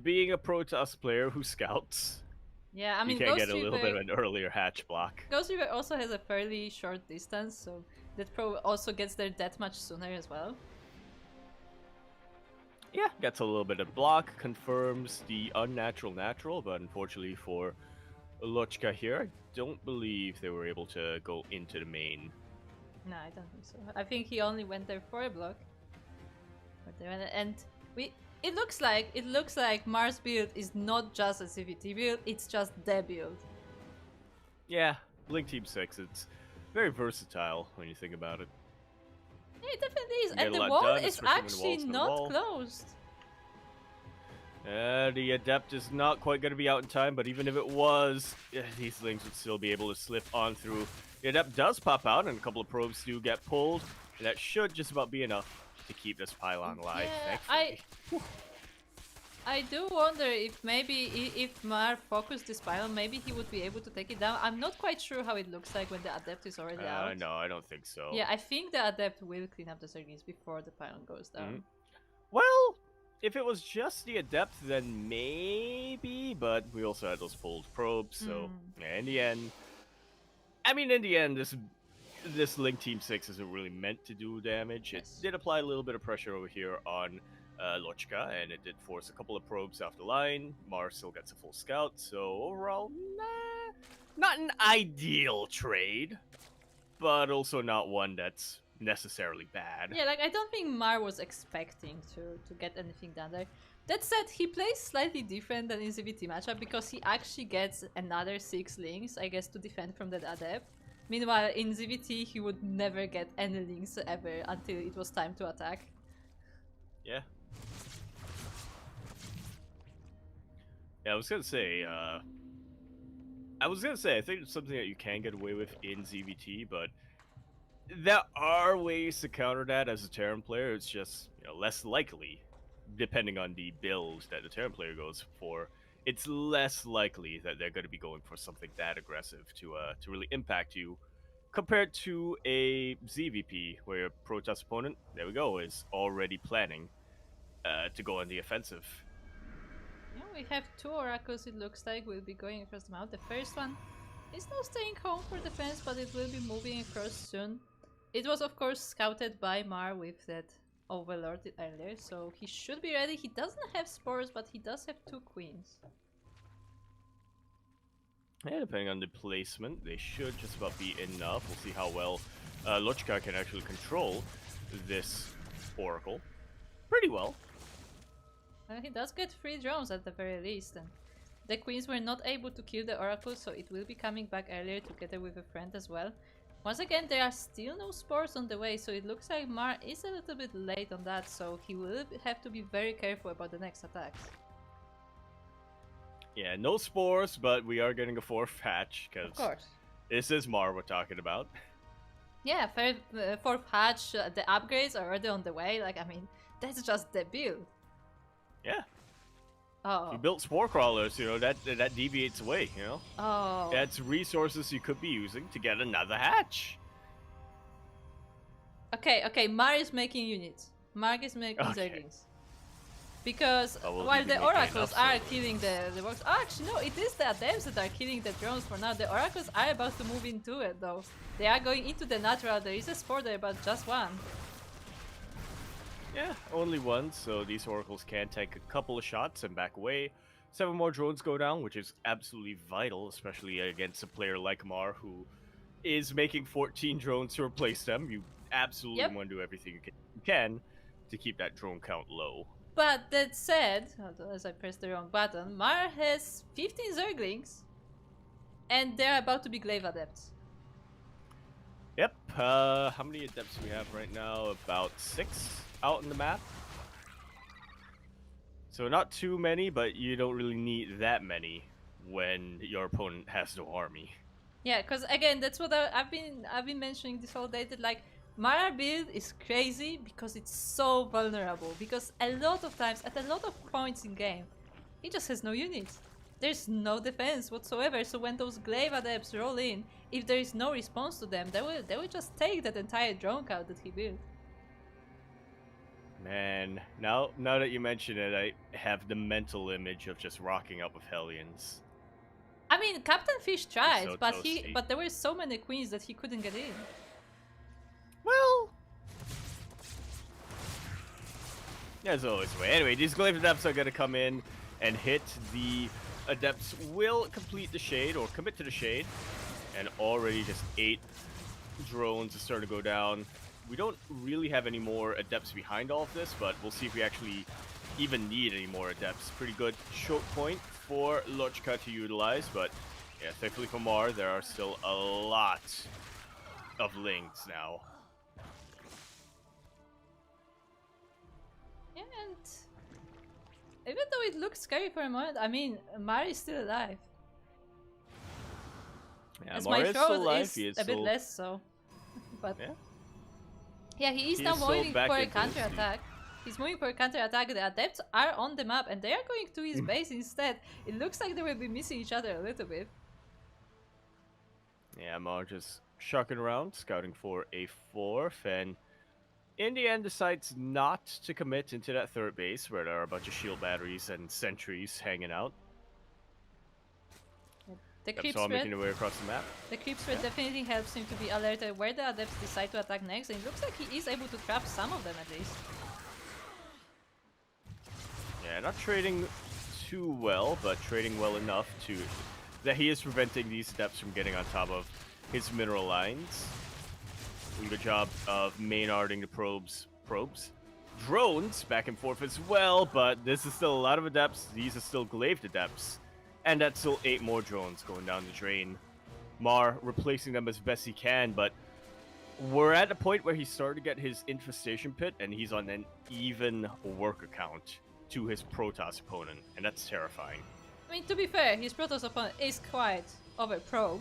being a Protoss player who scouts. Yeah, I mean, you can get a little bit of an earlier hatch block. Ghost River also has a fairly short distance, so that pro also gets there that much sooner as well. Yeah, gets a little bit of block, confirms the unnatural natural, but unfortunately for Lochka here, I don't believe they were able to go into the main. No, I don't think so. I think he only went there for a block. But they went, and it looks like Mars build is not just a CVT build, it's just the build. Yeah, Blink Team 6, it's very versatile when you think about it. Yeah, it definitely is. You get And a the lot wall done, is especially when the actually wall's to the not wall. closed. The Adept is not quite going to be out in time, but even if it was, these Lings would still be able to slip on through. The Adept does pop out, and a couple of probes do get pulled, and that should just about be enough to keep this pylon alive, Yeah, thankfully. I do wonder if maybe if Mar focused this pylon, maybe he would be able to take it down. I'm not quite sure how it looks like when the Adept is already out. No, I don't think so. Yeah, I think the Adept will clean up the Zerglings before the pylon goes down. Well, if it was just the Adept, then maybe, but we also had those pulled probes, so yeah, in the end, this Link Team 6 isn't really meant to do damage. Yes. It did apply a little bit of pressure over here on Lochka, and it did force a couple of probes off the line. Mars still gets a full scout, so overall, not an ideal trade, but also not one that's necessarily bad. Yeah, like I don't think Mar was expecting to get anything done there. That said, he plays slightly different than in ZVT matchup because he actually gets another 6 links, I guess, to defend from that Adept. Meanwhile, in ZVT, he would never get any links ever until it was time to attack. Yeah. Yeah, I was gonna say, I think it's something that you can get away with in ZVT, but there are ways to counter that as a Terran player. It's just, less likely, depending on the build that the Terran player goes for. It's less likely that they're going to be going for something that aggressive to really impact you, compared to a ZVP, where your Protoss opponent, there we go, is already planning to go on the offensive. Yeah, we have 2 Oracles, it looks like, will be going across the map. The first one is now staying home for defense, but it will be moving across soon. It was, of course, scouted by Mar with that Overlord earlier, so he should be ready. He doesn't have spores, but he does have 2 queens. Yeah, depending on the placement, they should just about be enough. We'll see how well Lochka can actually control this Oracle. Pretty well. He does get 3 drones at the very least, and the queens were not able to kill the Oracle, so it will be coming back earlier together with a friend as well. Once again, there are still no spores on the way, so it looks like Mar is a little bit late on that, so he will have to be very careful about the next attacks. Yeah, no spores, but we are getting a 4th hatch, because this is Mar we're talking about. Yeah, 4th hatch, the upgrades are already on the way, like, I mean, that's just the build. Yeah. Oh. If you built spore crawlers, that deviates away, Oh. That's resources you could be using to get another hatch. Okay, Mar is making units. Mar is making Zerglings. Because while the Oracles are killing the works... Oh, actually, no, it is the Adepts that are killing the drones for now. The Oracles are about to move into it, though. They are going into the natural. There is a spore there, but just 1. Yeah, only 1, so these Oracles can take a couple of shots and back away. 7 more drones go down, which is absolutely vital, especially against a player like Mar, who is making 14 drones to replace them. You absolutely want to do everything you can to keep that drone count low. But that said, as I pressed the wrong button, Mar has 15 Zerglings, and they're about to be Glaive Adepts. Yep, how many Adepts do we have right now? About 6 out in the map. So not too many, but you don't really need that many when your opponent has no army. Yeah, because again, that's what I've been mentioning this whole day, that like Mara build is crazy because it's so vulnerable, because a lot of times, at a lot of points in game, he just has no units. There's no defense whatsoever, so when those Glaive Adepts roll in, if there is no response to them, they will just take that entire drone count that he built. Man, now that you mention it, I have the mental image of just rocking up with Hellions. I mean, Captain Fish tried, so but there were so many queens that he couldn't get in. Well, As always, way. Anyway, these Glaive Adepts are gonna come in and hit. The Adepts will complete the Shade or commit to the Shade, and already just 8 drones are starting to go down. We don't really have any more Adepts behind all of this, but we'll see if we actually even need any more Adepts. Pretty good choke point for Lochka to utilize, but yeah, thankfully for Mar, there are still a lot of Lings now. Yeah, and even though it looks scary for a moment, I mean, Mar is still alive. Yeah, As Mar my is throat still alive. is He is a bit still... less so. But Yeah. yeah, he is He now is still moving back for a into this. counter-attack. He's moving for a counter-attack. The Adepts are on the map and they are going to his base instead. It looks like they will be missing each other a little bit. Yeah, Mar just shucking around, scouting for a 4th, and in the end decides not to commit into that 3rd base where there are a bunch of shield batteries and sentries hanging out. The Yep, creep so I'm spread, making their way across the map. the creep spread definitely helps him to be alerted where the Adepts decide to attack next, and it looks like he is able to trap some of them at least. Yeah, not trading too well, but trading well enough to that he is preventing these Adepts from getting on top of his mineral lines. Doing a good job of Maynarding the drones back and forth as well, but this is still a lot of Adepts. These are still Glaive Adepts. And that's still 8 more drones going down the drain. Mar replacing them as best he can, but we're at a point where he's starting to get his infestation pit, and he's on an even worker count to his Protoss opponent, and that's terrifying. I mean, to be fair, his Protoss opponent is quite overprobed,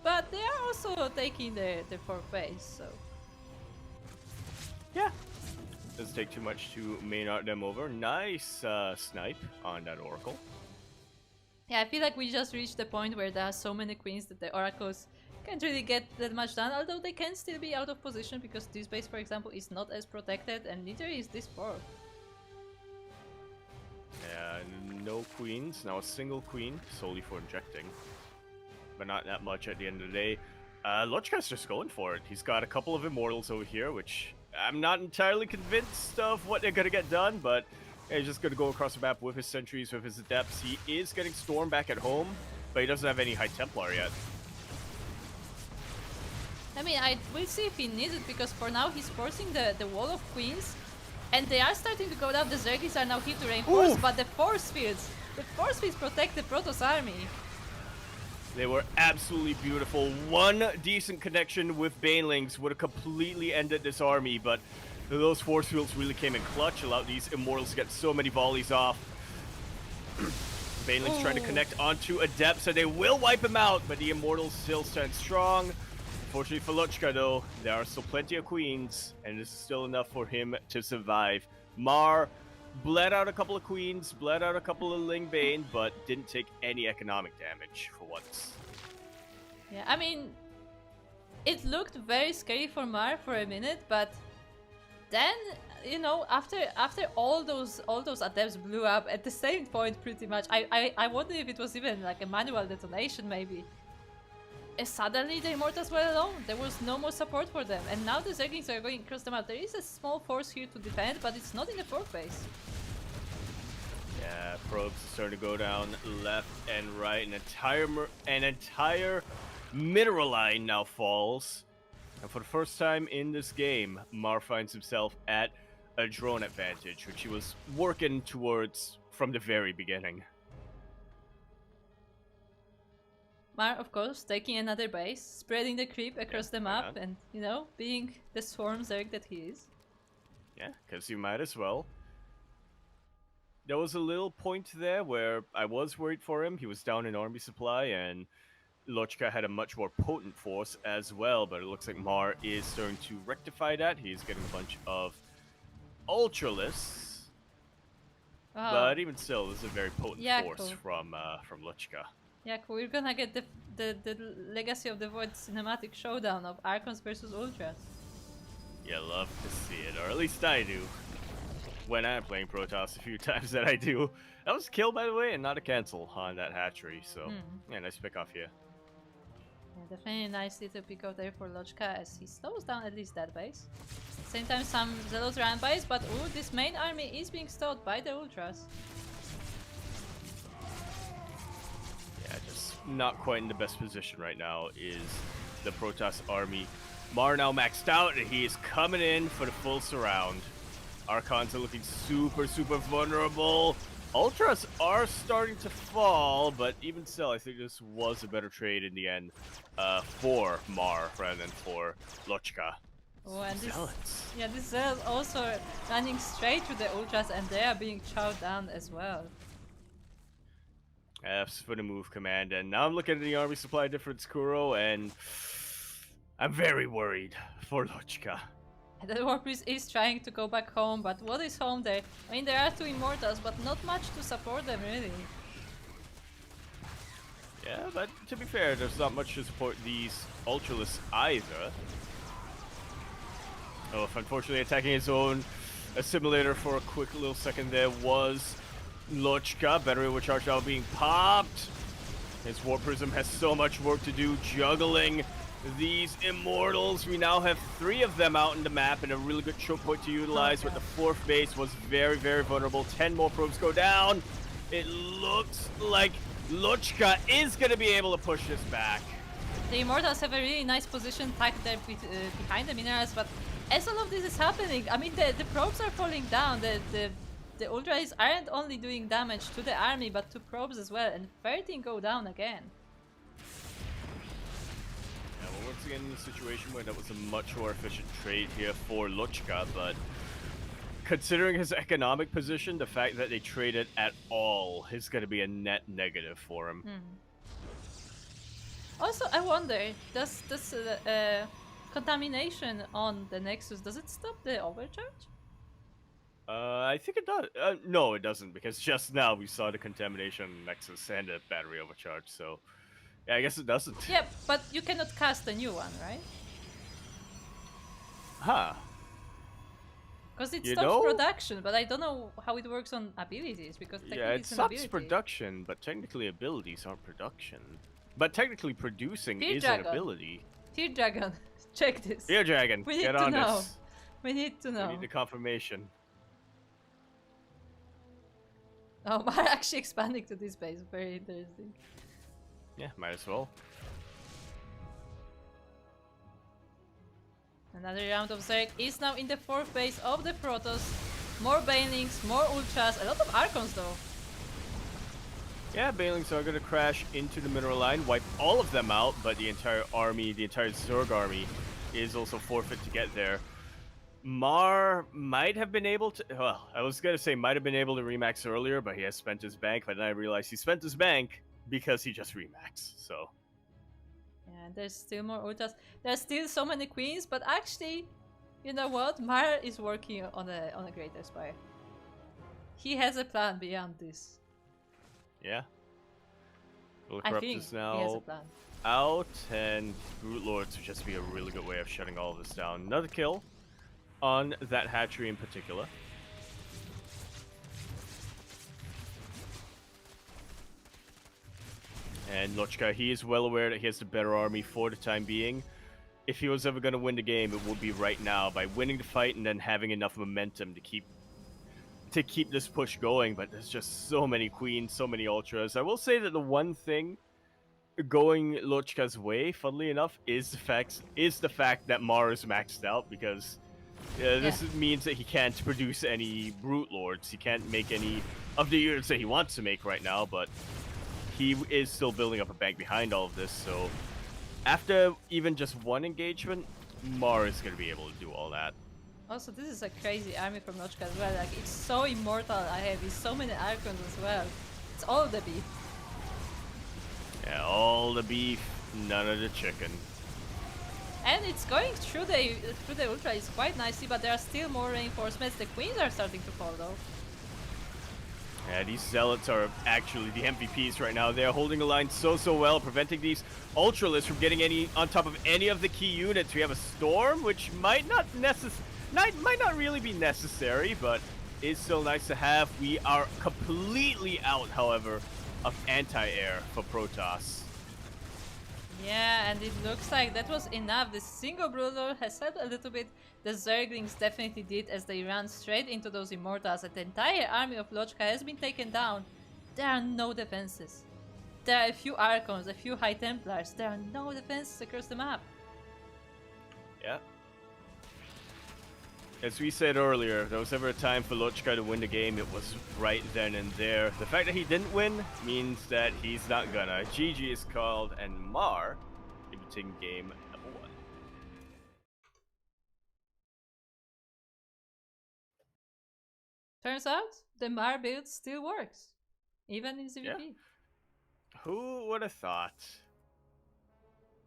but they are also taking their 4th base, so... Yeah. Doesn't take too much to Maynard them over. Nice snipe on that Oracle. Yeah, I feel like we just reached the point where there are so many queens that the oracles can't really get that much done, although they can still be out of position because this base, for example, is not as protected, and neither is this 4th. Yeah, no queens. Now a single queen, solely for injecting. But not that much at the end of the day. Lochka's just going for it. He's got a couple of Immortals over here, which I'm not entirely convinced of what they're going to get done, but he's just going to go across the map with his sentries, with his Adepts. He is getting Storm back at home, but he doesn't have any High Templar yet. I mean, we'll see if he needs it, because for now he's forcing the wall of queens, and they are starting to go down. The Zergis are now here to reinforce, but the force fields protect the Protoss army. They were absolutely beautiful. One decent connection with Banelings would have completely ended this army, but those force fields really came in clutch, allowed these Immortals to get so many volleys off. Banelings trying to connect onto Adepts, so they will wipe him out, but the Immortals still stand strong. Unfortunately for Lochka, though, there are still plenty of queens, and this is still enough for him to survive. Mar bled out a couple of queens, bled out a couple of Ling Bane, but didn't take any economic damage for once. Yeah, I mean, it looked very scary for Mar for a minute, but then, you know, after all those Adepts blew up at the same point, pretty much, I wonder if it was even like a manual detonation, maybe. And suddenly the Immortals were alone. There was no more support for them, and now the Zerglings are going across the map. There is a small force here to defend, but it's not in the 4th base. Yeah, probes starting to go down left and right. An entire mineral line now falls. And for the first time in this game, Mar finds himself at a drone advantage, which he was working towards from the very beginning. Mar, of course, taking another base, spreading the creep across the map, and, you know, being the swarm Zerg that he is. Yeah, because you might as well. There was a little point there where I was worried for him. He was down in army supply, and Lochka had a much more potent force as well, but it looks like Mar is starting to rectify that. He's getting a bunch of Ultralists. Oh. But even still, this is a very potent force cool. from Lochka. Yeah, cool. We're gonna get the Legacy of the Void cinematic showdown of Archons versus Ultras. Yeah, love to see it, or at least I do. When I'm playing Protoss, a few times that I do. That was a kill, by the way, and not a cancel on that hatchery, so yeah, nice pick off here. Yeah, definitely a nice little pick out there for Lochka as he slows down at least that base. Same time some Zealots around base, but ooh, this main army is being stalled by the Ultras. Yeah, just not quite in the best position right now is the Protoss army. Mar now maxed out, and he is coming in for the full surround. Archons are looking super, super vulnerable. Ultras are starting to fall, but even still, I think this was a better trade in the end for Mar rather than for Lochka. Oh, and this, Zealots. yeah, this Zealot also running straight to the Ultras, and they are being chowed down as well. F's for the move command, and now I'm looking at the army supply difference, Kuro, and I'm very worried for Lochka. The War Priest is trying to go back home, but what is home there? I mean, there are 2 Immortals, but not much to support them, really. Yeah, but to be fair, there's not much to support these Ultralists either. Oh, unfortunately attacking his own assimilator for a quick little second there was Lochka. Battery overcharge now being popped. His War Prism has so much work to do juggling these Immortals. We now have 3 of them out in the map and a really good choke point to utilize, but the 4th base was very, very vulnerable. 10 more probes go down. It looks like Lochka is going to be able to push this back. The Immortals have a really nice position tucked there behind the minerals, but as all of this is happening, I mean, the probes are falling down. The Ultras aren't only doing damage to the army, but to probes as well, and 13 go down again. Yeah, well, once again in a situation where that was a much more efficient trade here for Lochka, but considering his economic position, the fact that they traded at all is going to be a net negative for him. Also, I wonder, does contamination on the Nexus, does it stop the overcharge? I think it does. No, it doesn't, because just now we saw the contamination on Nexus and the battery overcharge, so yeah, I guess it doesn't. Yeah, but you cannot cast a new one, right? Huh. Because it stops production, but I don't know how it works on abilities, because technically yeah, it it's an stops ability. production, but technically abilities aren't production. But technically producing Tear is Dragon. an ability. Tear Dragon, check this. Tear Dragon, We need get to on know. this. We need to know. We need the confirmation. Oh, we're actually expanding to this base. Very interesting. Yeah, might as well. Another round of Zerg is now in the 4th base of the Protoss. More Banelings, more Ultras, a lot of Archons though. Yeah, Banelings are going to crash into the mineral line, wipe all of them out, but the entire army, the entire Zerg army, is also forfeit to get there. Mar might have been able to, well, I was going to say might have been able to remax earlier, but he has spent his bank, but then I realized he spent his bank because he just remaxed, so. Yeah, there's still more Ultras. There's still so many Queens, but actually, you know what? Mar is working on a Greater Spire. He has a plan beyond this. Yeah. Will I corrupt think this he has a now plan. out, and Brute Lords would just be a really good way of shutting all of this down. Another kill on that hatchery in particular. And Lochka, he is well aware that he has the better army for the time being. If he was ever going to win the game, it would be right now by winning the fight and then having enough momentum to keep this push going. But there's just so many Queens, so many Ultras. I will say that the one thing going Lochka's way, funnily enough, is the fact that Mar is maxed out, because this means that he can't produce any Brute Lords. He can't make any of the units that he wants to make right now, but he is still building up a bank behind all of this, so after even just one engagement, Mar is going to be able to do all that. Also, this is a crazy army from Lochka as well. Like, it's so immortal. I have so many Archons as well. It's all the beef. Yeah, all the beef, none of the chicken. And it's going through the Ultra is quite nicely, but there are still more reinforcements. The Queens are starting to fall though. Yeah, these Zealots are actually the MVPs right now. They're holding the line so well, preventing these Ultralists from getting on top of any of the key units. We have a Storm, which might not really be necessary, but is still nice to have. We are completely out, however, of anti-air for Protoss. Yeah, and it looks like that was enough. The single brawler has helped a little bit. The Zerglings definitely did, as they ran straight into those Immortals. And the entire army of Lochka has been taken down. There are no defenses. There are a few Archons, a few High Templars. There are no defenses across the map. Yeah. As we said earlier, if there was ever a time for Lochka to win the game, it was right then and there. The fact that he didn't win means that he's not gonna. GG is called, and Mar debuting game number 1. Turns out, the Mar build still works. Even in ZVP. Yeah. Who would have thought?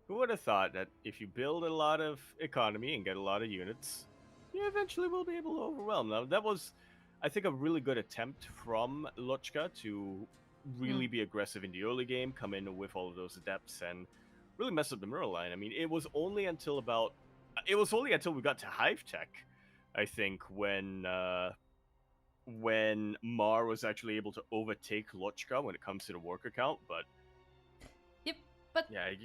Who would have thought that if you build a lot of economy and get a lot of units, you eventually will be able to overwhelm them? That was, I think, a really good attempt from Lochka to really be aggressive in the early game, come in with all of those adepts, and really mess up the mirror line. I mean, it was only until we got to Hive Tech, I think, when Mar was actually able to overtake Lochka when it comes to the worker count, but Yep, but yeah, I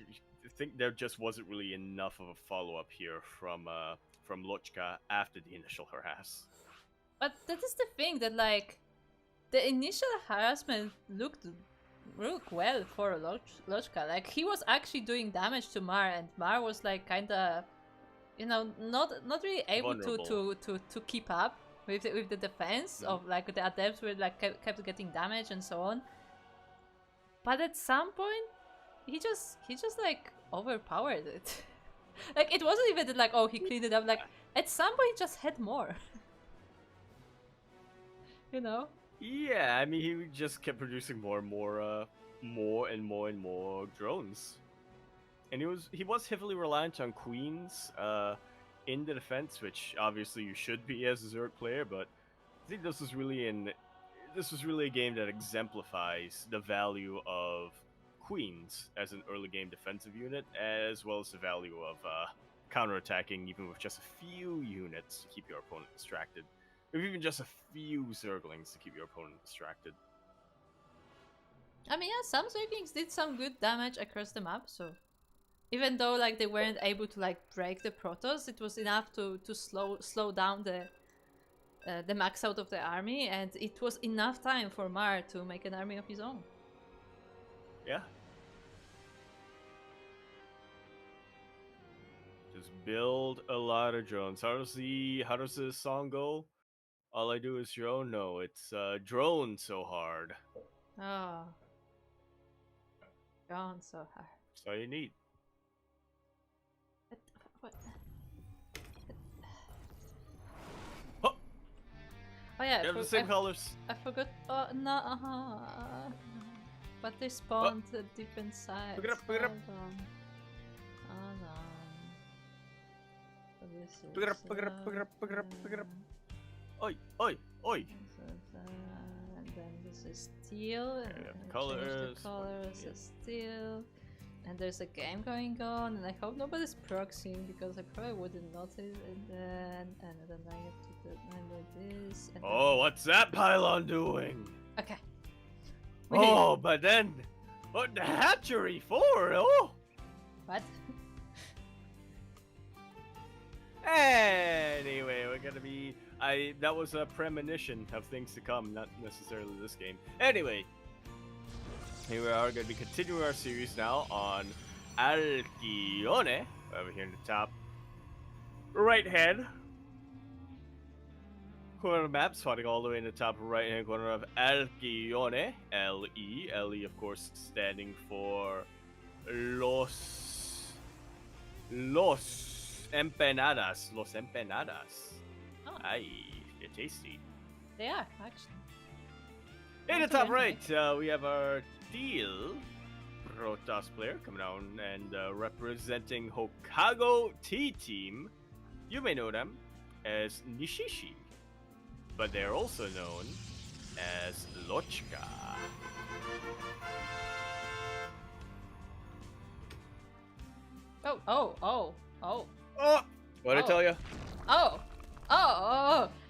think there just wasn't really enough of a follow-up here from Lochka after the initial harass. But that is the thing, that like the initial harassment looked well for Lochka. Like he was actually doing damage to Mar, and Mar was like kinda, you know, not really able to keep up with the defense of like the adepts were like kept getting damage and so on. But at some point, he just like overpowered it. Like it wasn't even that, like, oh, he cleaned it up. Like at some point, he just had more. You know? Yeah, I mean, he just kept producing more and more drones, and he was heavily reliant on queens in the defense, which obviously you should be as a Zerg player. But I think this was really a game that exemplifies the value of queens as an early game defensive unit, as well as the value of counterattacking even with just a few units to keep your opponent distracted. Or even just a few Zerglings to keep your opponent distracted. I mean, yeah, some Zerglings did some good damage across the map, so even though like they weren't able to like break the Protoss, it was enough to slow down the max out of the army, and it was enough time for Mar to make an army of his own. Yeah. Just build a lot of drones. How does the song go? All I do is drone? No, it's drone so hard. Oh. Drone so hard. That's all you need. What? Oh, yeah. they have the same colors. I forgot. Oh, no. But they spawned at different sides. Pick it up, pick it up. Hold on. So this is, Pick it up, pick it up, pick it up, pick it up, pick it up. Oi, oi, oi! And then this is steel. And the colors. The colors is steel. And there's a game going on, and I hope nobody's proxying because I probably wouldn't notice. And then I have to do this. And oh, what's that pylon doing? Okay. Oh, but then, what the hatchery for? Oh. What? Anyway, we're gonna be. That was a premonition of things to come, not necessarily this game. Anyway, here we are going to be continuing our series now on Alcyone, over here in the top right hand corner of the map, spotting all the way in the top right hand corner of Alcyone, L-E. L-E, of course, standing for Los Empanadas. Los Empanadas. Oh. Aye, they're tasty. They are, actually. In the top right, we have our Steel Protoss player coming down and representing Hokago T-Team. You may know them as Nishishi, but they're also known as Lochka. Oh! Oh! What'd I tell you? Oh!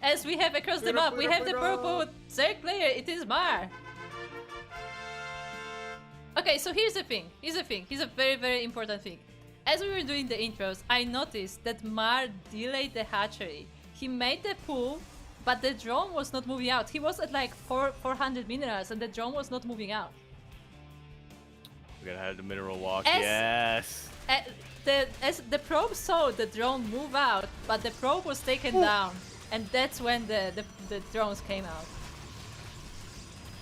As we have across the map, we have the purple Zerg player. It is Mar. Okay, so here's the thing. Here's a very, very important thing. As we were doing the intros, I noticed that Mar delayed the hatchery. He made the pool, but the drone was not moving out. He was at like 400 minerals and the drone was not moving out. We're gonna have the mineral walk, As- yes! As the probe saw the drone move out, but the probe was taken down. And that's when the drones came out.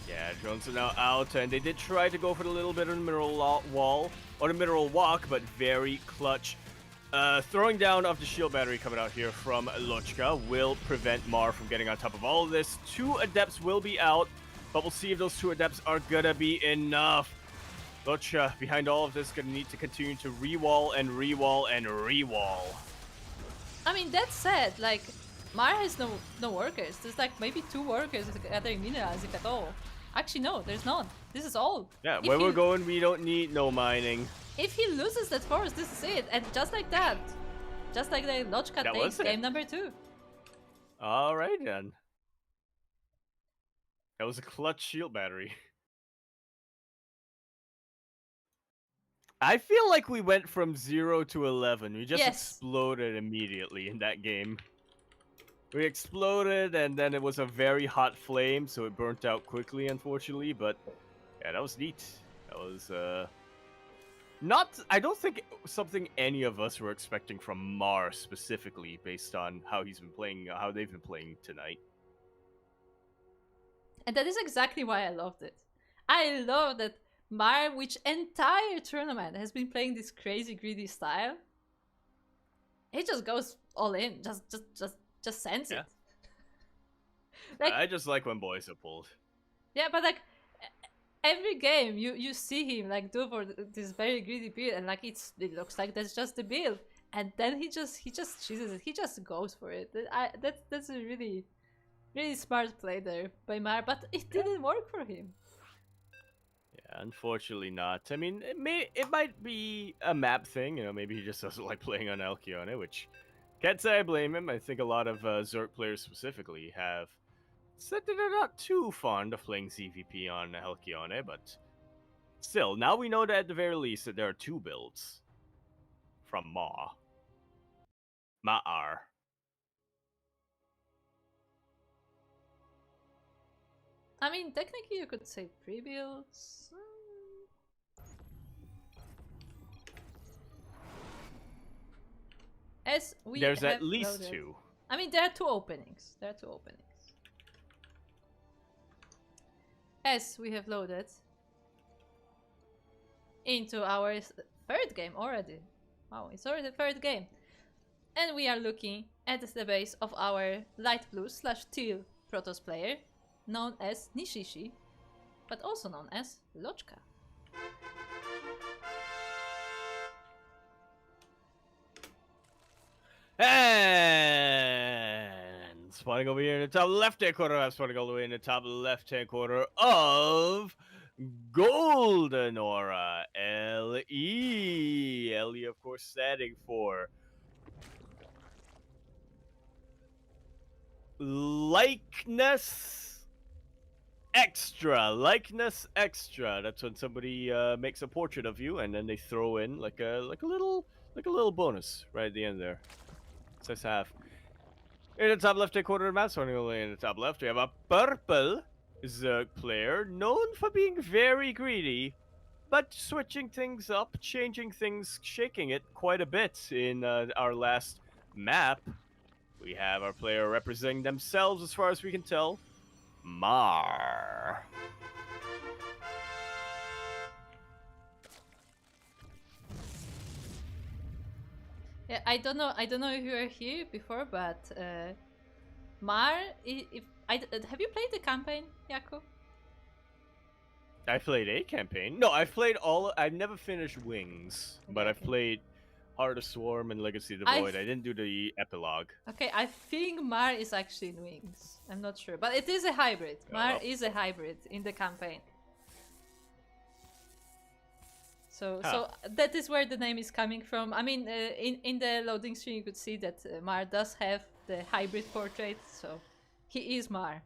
Yeah, drones are now out, and they did try to go for the little bit of the mineral wall, or the mineral walk, but very clutch. Throwing down of the shield battery coming out here from Lochka will prevent Mar from getting on top of all of this. 2 adepts will be out, but we'll see if those 2 adepts are gonna be enough. Lochka, behind all of this, gonna need to continue to re-wall and re-wall and re-wall. I mean, that said, like, Mar has no workers. There's like maybe 2 workers gathering minerals, if at all. Actually, no, there's none. This is all. Yeah, where we're going, we don't need no mining. If he loses that forest, this is it. And just like that. Just like the Lochka takes game number 2. Alright then. That was a clutch shield battery. I feel like we went from 0 to 11. We just exploded immediately in that game. We exploded, and then it was a very hot flame, so it burnt out quickly, unfortunately. But yeah, that was neat. That was not. I don't think something any of us were expecting from Mar specifically, based on how he's been playing, how they've been playing tonight. And that is exactly why I loved it. I love that Mar, which entire tournament has been playing this crazy greedy style, he just goes all in, just sends it. Like, I just like when boys are pulled. Yeah, but like every game you see him like do for this very greedy build, and like it looks like that's just the build, and then he just chooses it. He just goes for it. That's a really smart play there by Mar, but it didn't work for him. Yeah, unfortunately not. I mean, it might be a map thing, you know, maybe he just doesn't like playing on Alcyone, which can't say I blame him. I think a lot of Zerg players specifically have said that they're not too fond of playing ZVP on Alcyone, but still, now we know that at the very least that there are 2 builds from Ma'ar. I mean, technically you could say pre-builds. As we There's have at least loaded. 2. I mean, there are 2 openings. As we have loaded into our 3rd game already. Wow, it's already the 3rd game. And we are looking at the base of our light blue / teal Protoss player, known as Nishishi, but also known as Lochka. And spawning over here in the top left-hand corner, I'm spawning all the way in the top left-hand corner of Golden Aura, LE. LE, of course, standing for Likeness Extra. Likeness Extra. That's when somebody makes a portrait of you, and then they throw in like a little bonus right at the end there. It's nice to have. In the top left-hand corner of the map, starting away in the top left, we have a purple Zerg player known for being very greedy, but switching things up, changing things, shaking it quite a bit in our last map. We have our player representing themselves, as far as we can tell, Mar. Yeah, I don't know if you were here before, but Mar, have you played the campaign, Jakub? I played a campaign. No, I've played all. I've never finished Wings, but I've played Heart of Swarm and Legacy of the Void. I didn't do the epilogue. Okay, I think Mar is actually in Wings. I'm not sure, but it is a hybrid. Mar is a hybrid in the campaign. So that is where the name is coming from. I mean, in the loading screen you could see that Mar does have the hybrid portrait, so he is Mar.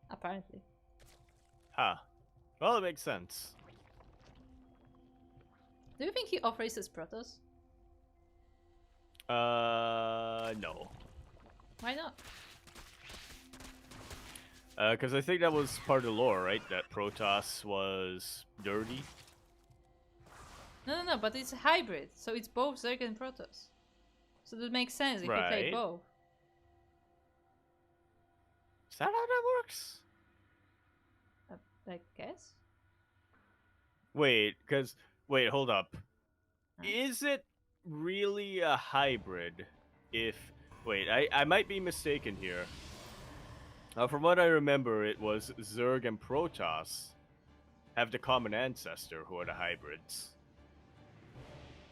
Apparently. Huh. Well, it makes sense. Do you think he offers his Protoss? No. Why not? Because I think that was part of the lore, right? That Protoss was dirty. No, but it's a hybrid, so it's both Zerg and Protoss. So that makes sense if you play Right. both. Is that how that works? I guess? Wait, hold up. Huh? Is it really a hybrid if... Wait, I might be mistaken here. From what I remember, it was Zerg and Protoss have the common ancestor who are the hybrids.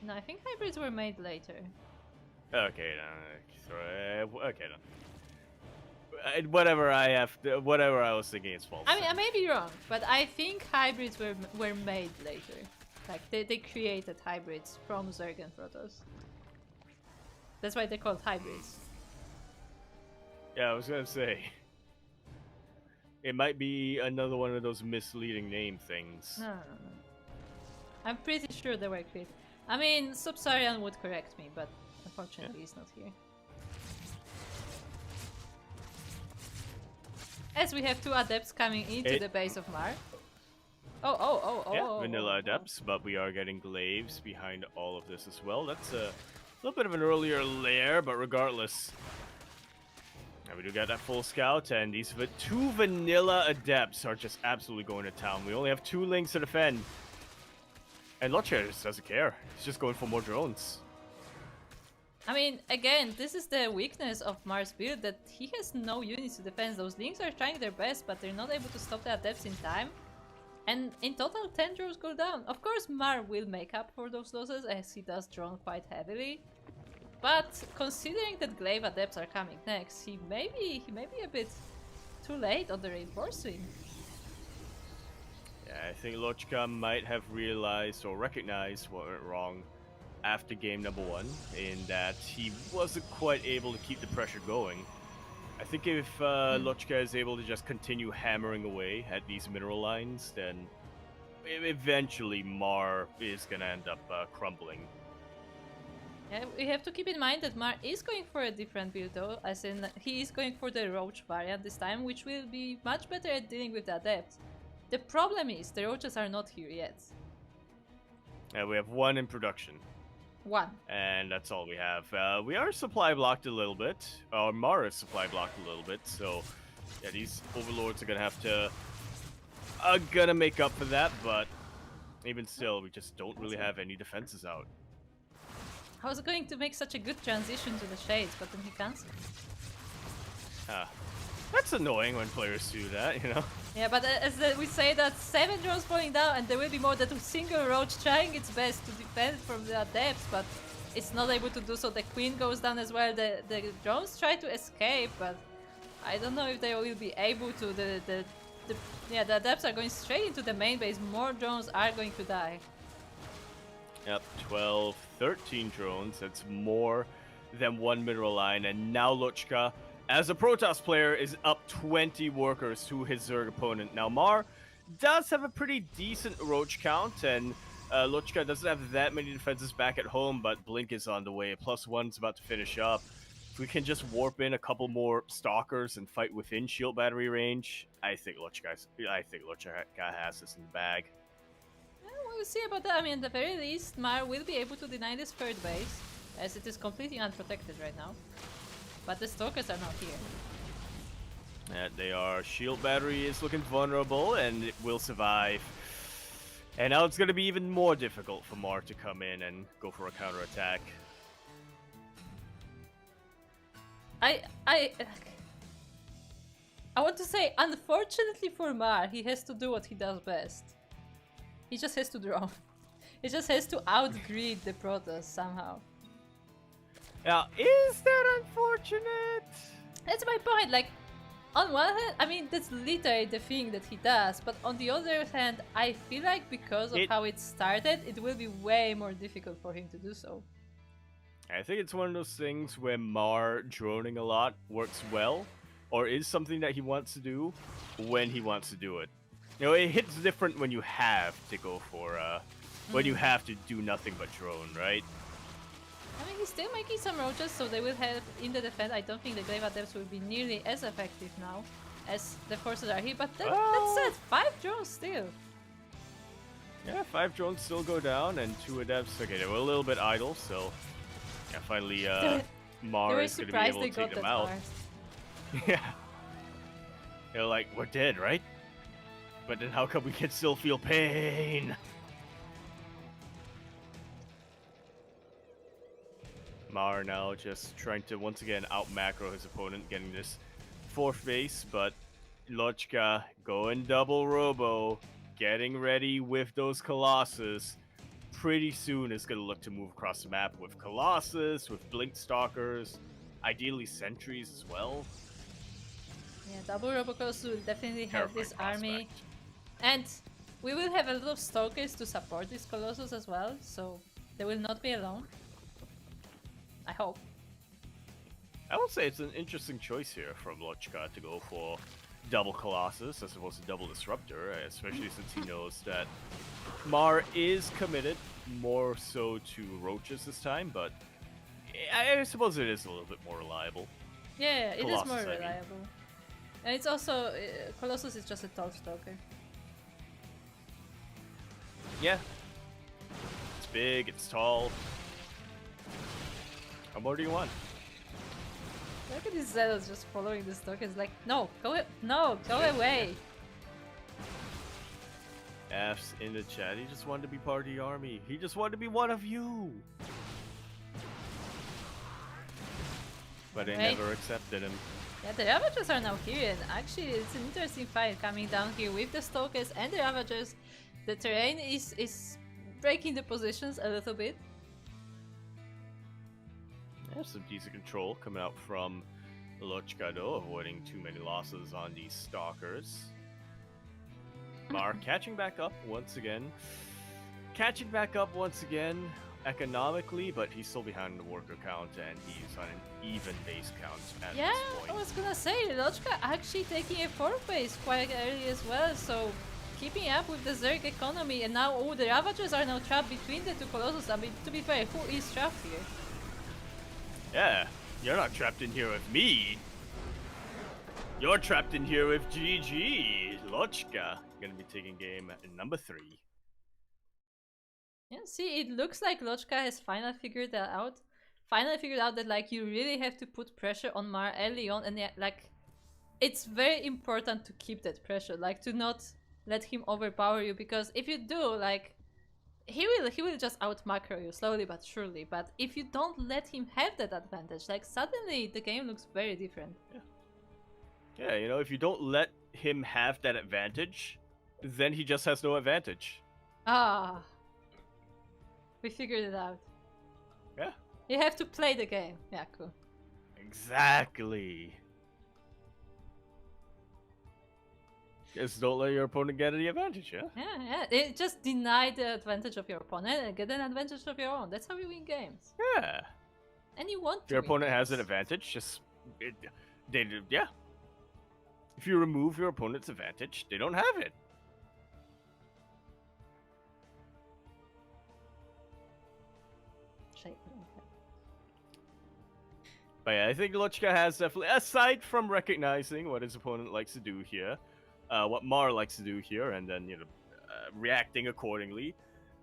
No, I think hybrids were made later. Okay, then. Okay, then. Whatever I was thinking is false. I mean, I may be wrong, but I think hybrids were made later. Like, they created hybrids from Zerg and Protoss. That's why they're called hybrids. Yeah, I was gonna say. It might be another one of those misleading name things. No. I'm pretty sure they were created. I mean, Subsarian would correct me, but unfortunately he's not here. As we have two adepts coming into the base of Mar. Oh. Vanilla adepts, but we are getting glaives behind all of this as well. That's a little bit of an earlier lair, but regardless. Now we do got that full scout, and these two vanilla adepts are just absolutely going to town. We only have 2 links to defend. And Lotcha just doesn't care. He's just going for more drones. I mean, again, this is the weakness of Mar's build, that he has no units to defend. Those links are trying their best, but they're not able to stop the adepts in time. And in total, 10 drones go down. Of course, Mar will make up for those losses, as he does drone quite heavily. But considering that glaive adepts are coming next, he may be a bit too late on the reinforcing. Yeah, I think Lochka might have realized or recognized what went wrong after game number 1, in that he wasn't quite able to keep the pressure going. I think if Lochka is able to just continue hammering away at these mineral lines, then eventually Mar is gonna end up crumbling. Yeah, we have to keep in mind that Mar is going for a different build though, as in he is going for the Roach variant this time, which will be much better at dealing with the adepts. The problem is the Roaches are not here yet. Yeah, we have 1 in production. 1. And that's all we have. We are supply blocked a little bit. Mar is supply blocked a little bit, so yeah, these overlords are gonna have to gonna make up for that, but even still, we just don't really have any defenses out. I was going to make such a good transition to the Shades, but then he cancelled. That's annoying when players do that, you know? Yeah, but we say that 7 drones falling down, and there will be more than a single Roach trying its best to defend from the adepts, but it's not able to do so. The Queen goes down as well. The drones try to escape, but I don't know if they will be able to. The adepts are going straight into the main base. More drones are going to die. Yep, 12, 13 drones. That's more than 1 mineral line. And now Lochka, as a Protoss player, is up 20 workers to his Zerg opponent. Now Mar does have a pretty decent Roach count, and Lochka doesn't have that many defenses back at home, but Blink is on the way. +1's about to finish up. If we can just warp in a couple more Stalkers and fight within shield battery range, I think Lochka has this in the bag. We'll see about that. I mean, at the very least, Mar will be able to deny this 3rd base, as it is completely unprotected right now. But the Stalkers are not here. Yeah, they are. Shield battery is looking vulnerable, and it will survive. And now it's going to be even more difficult for Mar to come in and go for a counterattack. I want to say, unfortunately for Mar, he has to do what he does best. He just has to draw. He just has to outgreed the Protoss somehow. Now, is that unfortunate? That's my point. Like, on one hand, I mean, that's literally the thing that he does. But on the other hand, I feel like because of how it started, it will be way more difficult for him to do so. I think it's one of those things where Mar droning a lot works well, or is something that he wants to do when he wants to do it. You know, it hits different when you have to go for, when you have to do nothing but drone, right? I mean, he's still making some roaches, so they will have in the defense. I don't think the Glaive Adepts will be nearly as effective now as the forces are here. But that said, 5 drones still. Yeah, 5 drones still go down, and 2 adepts. Okay, they were a little bit idle, so yeah, finally, Mar is going to be able to take them out. Yeah. They're like, we're dead, right? But then how come we can still feel pain? Mar now just trying to once again out macro his opponent, getting this 4th base, but Lochka going double robo, getting ready with those Colossus. Pretty soon is going to look to move across the map with Colossus, with Blink Stalkers, ideally Sentries as well. Yeah, double Robocalls will definitely have this army. And we will have a lot of Stalkers to support this Colossus as well, so they will not be alone. I hope. I will say it's an interesting choice here from Lochka to go for double Colossus as opposed to double Disruptor, especially since he knows that Mar is committed more so to Roaches this time, but I suppose it is a little bit more reliable. Yeah, it is more reliable. And it's also, Colossus is just a tall Stalker. Yeah. It's big, it's tall. How more do you want? Look at these Zealots just following the Stalkers like, no, go away. F's in the chat, he just wanted to be part of the army. He just wanted to be one of you. But they never accepted him. Yeah, the Ravagers are now here, and actually it's an interesting fight coming down here with the Stalkers and the Ravagers. The terrain is breaking the positions a little bit. There's some decent control coming out from Lochka, though, avoiding too many losses on these Stalkers. Mar catching back up once again. Economically, but he's still behind the worker count, and he's on an even base count at this point. I was gonna say, Lochka actually taking a 4th base quite early as well, so keeping up with the Zerg economy, and now the Ravagers are now trapped between the 2 Colossus. I mean, to be fair, who is trapped here? Yeah, you're not trapped in here with me. You're trapped in here with GG. Lochka gonna be taking game number 3. Yeah, see, it looks like Lochka has finally figured that out. Finally figured out that, like, you really have to put pressure on Mar early on, and yeah, like, it's very important to keep that pressure, like, to not let him overpower you, because if you do, like, he will just out macro you slowly but surely. But if you don't let him have that advantage, like, suddenly the game looks very different. Yeah, you know, if you don't let him have that advantage, then he just has no advantage. Ah, we figured it out. Yeah. You have to play the game. Yeah, cool. Exactly. Just don't let your opponent get any advantage, yeah? Yeah. It just deny the advantage of your opponent and get an advantage of your own. That's how you win games. Yeah. And you want to. If your opponent has an advantage, just... yeah. If you remove your opponent's advantage, they don't have it. But yeah, I think Lochka has definitely, aside from recognizing what his opponent likes to do here, what Mar likes to do here, and then, you know, reacting accordingly,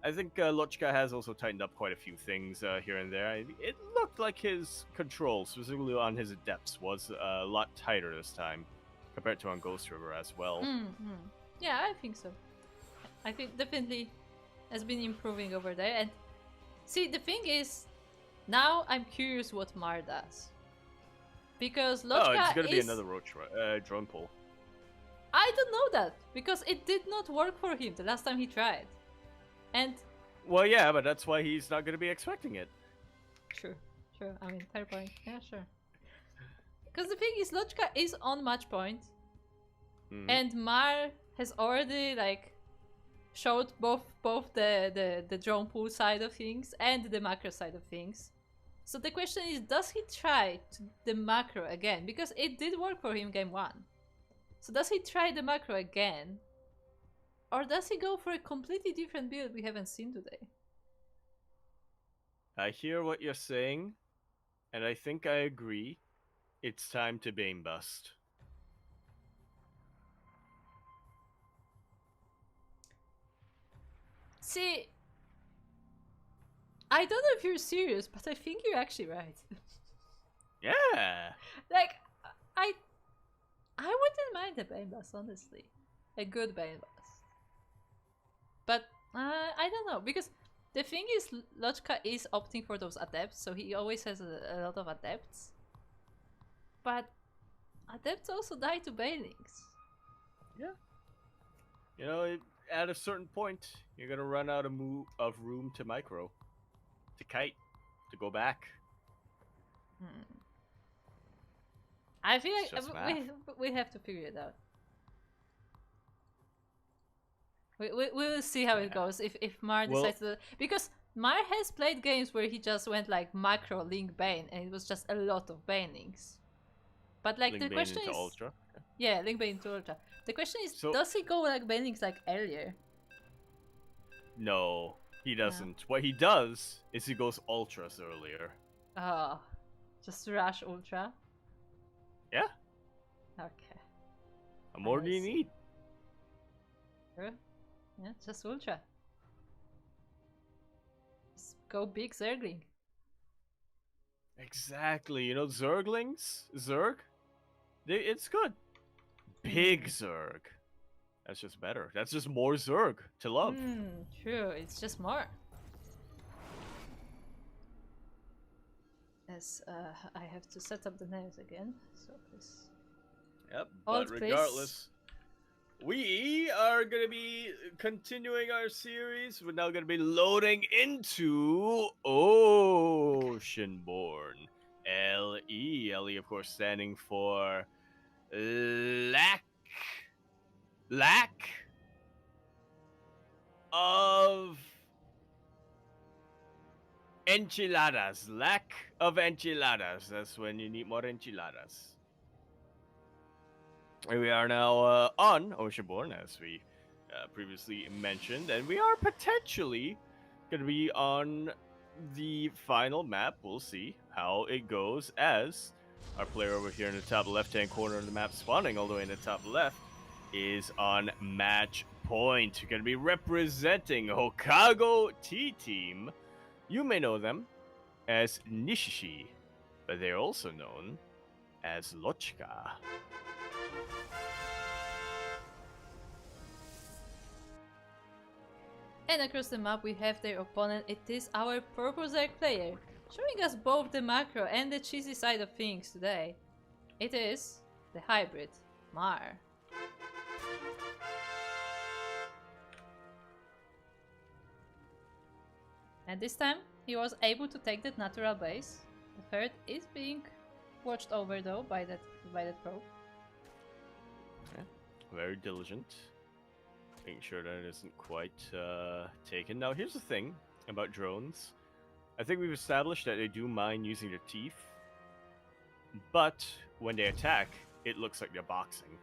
I think Lochka has also tightened up quite a few things here and there. It looked like his control, specifically on his adepts, was a lot tighter this time, compared to on Ghost River as well. Yeah, I think so. I think definitely has been improving over there. And see, the thing is, now I'm curious what Mar does. Because Lochka it's gonna be another roach drone pull. I don't know that, because it did not work for him the last time he tried. And... well, yeah, but that's why he's not gonna be expecting it. True. I mean, fair point. Yeah, sure. Because the thing is, Lochka is on match point. And Mar has already, like, showed both the drone pool side of things and the macro side of things. So the question is, does he try the macro again? Because it did work for him game 1. So does he try the macro again? Or does he go for a completely different build we haven't seen today? I hear what you're saying, and I think I agree. It's time to Bane Bust. See, I don't know if you're serious, but I think you're actually right. Yeah. Like, I wouldn't mind a Bane Bus, honestly. A good Bane Bus. But, I don't know, because the thing is, Lochka is opting for those adepts, so he always has a lot of adepts. But adepts also die to banelings. Yeah. You know, at a certain point, you're gonna run out of room to micro, to kite, to go back. I feel It's like just math. we have to figure it out. We will see how it goes if Mar decides to, because Mar has played games where he just went like macro Link Bane and it was just a lot of banings. But like Link the Bane question into is, Ultra. yeah, Link Bane into Ultra. The question is, So, does he go like banings like earlier? no, he doesn't. What he does is he goes Ultras earlier. Oh, just rush Ultra. Yeah. Okay. What more do you need? Sure. Yeah, just Ultra. Just go big Zergling. Exactly. You know, Zerg, it's good. Big Zerg. That's just better. That's just more Zerg to love. True, it's just more. As I have to set up the names again, so please. Yep, Hold, but regardless, we are going to be continuing our series. We're now going to be loading into Oceanborn. LE. LE, of course, standing for lack of enchiladas. Lack of enchiladas. That's when you need more enchiladas. We are now on Oceanborn, as we previously mentioned, and we are potentially going to be on the final map. We'll see how it goes, as our player over here in the top left-hand corner of the map, spawning all the way in the top left, is on match point. You're going to be representing Hokago T-Team. You may know them as Nishishi, but they're also known as Lochka. And across the map we have their opponent. It is our purple Zerg player, showing us both the macro and the cheesy side of things today. It is the hybrid, Mar. And this time he was able to take that natural base. The third is being watched over though by that probe. Yeah, very diligent. Making sure that it isn't quite taken. Now, here's the thing about drones. I think we've established that they do mind using their teeth, but when they attack, it looks like they're boxing.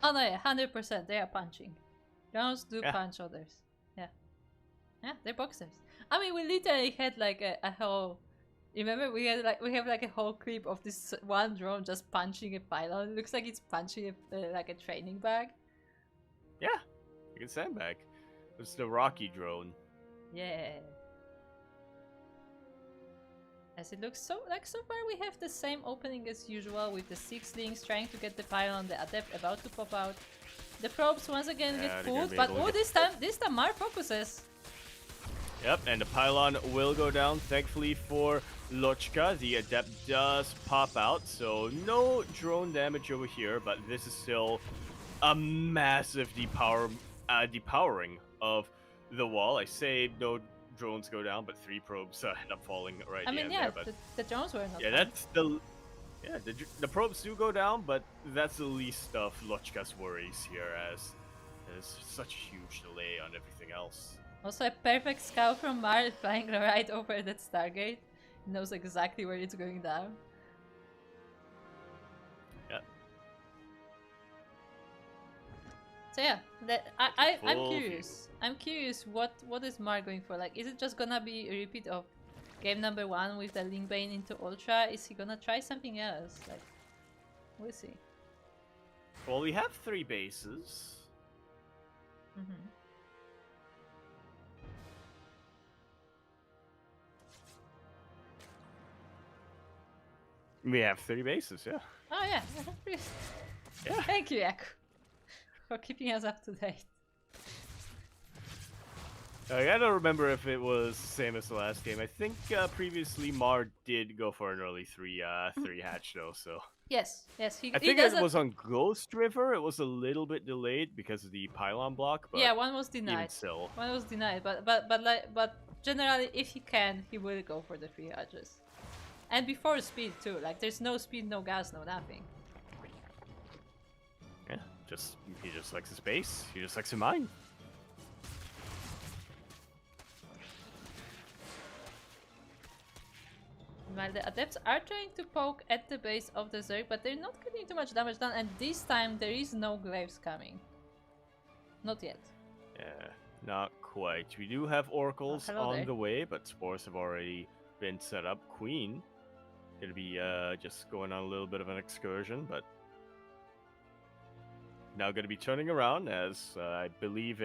Oh no, yeah, 100%. They are punching. Drones do punch others. Yeah, yeah, they're boxers. I mean, we literally had like a whole. Remember, we have like a whole clip of this one drone just punching a pylon. It looks like it's punching like a training bag. Yeah, you can sandbag. It's the Rocky drone. Yeah. As it looks so far we have the same opening as usual with the 6 links trying to get the pylon, the adept about to pop out. The probes once again get pulled, but oh, this time Mar focuses. Yep, and the pylon will go down. Thankfully for Lochka, the adept does pop out, so no drone damage over here, but this is still a massive depowering of the wall. I say no drones go down, but 3 probes end up falling right at the end there. But the drones were not. Yeah, that's the probes do go down, but that's the least of Lochka's worries here, as there's such a huge delay on everything else. Also, a perfect scout from Mar flying right over that Stargate. He knows exactly where it's going down. So yeah, I'm Full curious. I'm curious what is Mar going for? Like, is it just gonna be a repeat of game number 1 with the Lingbane into Ultra? Is he gonna try something else? Like, we'll see. Well, we have 3 bases. Mm-hmm. We have 3 bases, yeah. Oh yeah. Yeah. Thank you, Yaku, for keeping us up to date. I don't remember if it was the same as the last game. I think previously Mar did go for an early 3 hatch though, so. Yes, he. I think it was on Ghost River. It was a little bit delayed because of the pylon block, but yeah, one was denied. even still. One was denied, but generally, if he can, he will go for the 3 hatches. And before speed too. Like, there's no speed, no gas, no nothing. Yeah, he just likes his space. He just likes to mine. While the adepts are trying to poke at the base of the Zerg, but they're not getting too much damage done, and this time there is no glaives coming. Not yet. Yeah, not quite. We do have oracles on the way, but spores have already been set up. Queen gonna be just going on a little bit of an excursion, but now gonna be turning around as I believe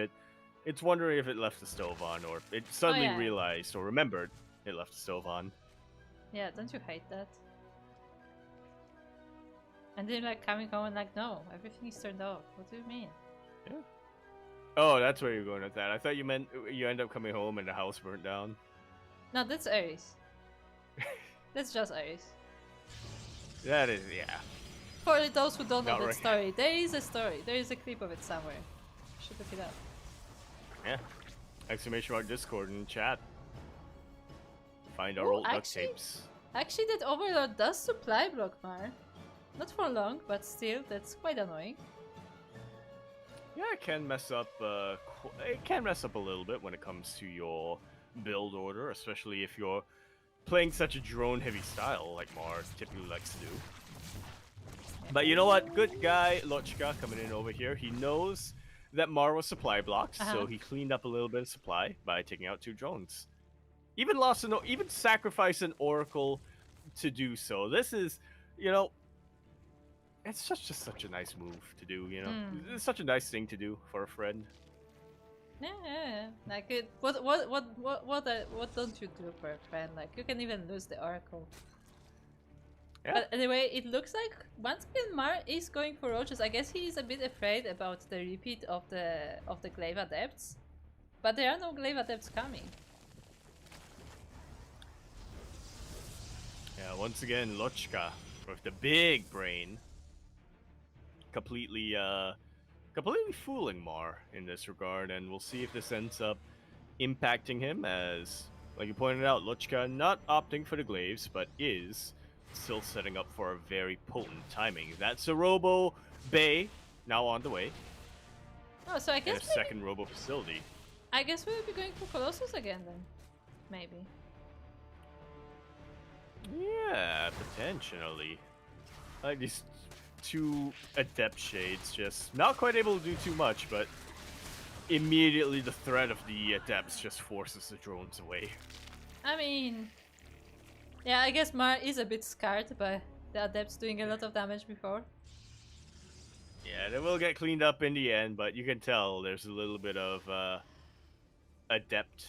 it's wondering if it left the stove on or it suddenly realized or remembered it left the stove on. Yeah, don't you hate that? And then like coming home and like, no, everything is turned off. What do you mean? Yeah. Oh, that's where you're going with that. I thought you meant you end up coming home and the house burnt down. No, that's Ares. That's just Ares. That is, yeah. For those who don't know that right. story, there is a story. There is a clip of it somewhere. You should look it up. Yeah. Exclamation mark Discord in chat. Find our old duct tapes. Actually, that Overlord does supply block Mar. Not for long, but still, that's quite annoying. Yeah, it can mess up. It can mess up a little bit when it comes to your build order, especially if you're playing such a drone-heavy style like Mar typically likes to do. But you know what? Good guy Lochka coming in over here. He knows that Mar was supply blocked, so he cleaned up a little bit of supply by taking out 2 drones. Even even sacrifice an oracle to do so. This is, it's just such a nice move to do. It's such a nice thing to do for a friend. Yeah. Like what don't you do for a friend? Like, you can even lose the oracle. Yeah. But anyway, it looks like once again Mar is going for roaches. I guess he is a bit afraid about the repeat of the glaive adepts, but there are no glaive adepts coming. Yeah, once again, Lochka with the big brain, completely fooling Mar in this regard, and we'll see if this ends up impacting him. As, like you pointed out, Lochka not opting for the glaives, but is still setting up for a very potent timing. That's a Robo Bay now on the way. Oh, so I guess and a second Robo facility. I guess we'll be going for Colossus again then, maybe. Yeah, potentially. Like these 2 adept shades, just not quite able to do too much, but immediately the threat of the adepts just forces the drones away. I mean, yeah, I guess Mar is a bit scarred by the adepts doing a lot of damage before. Yeah, they will get cleaned up in the end, but you can tell there's a little bit of adept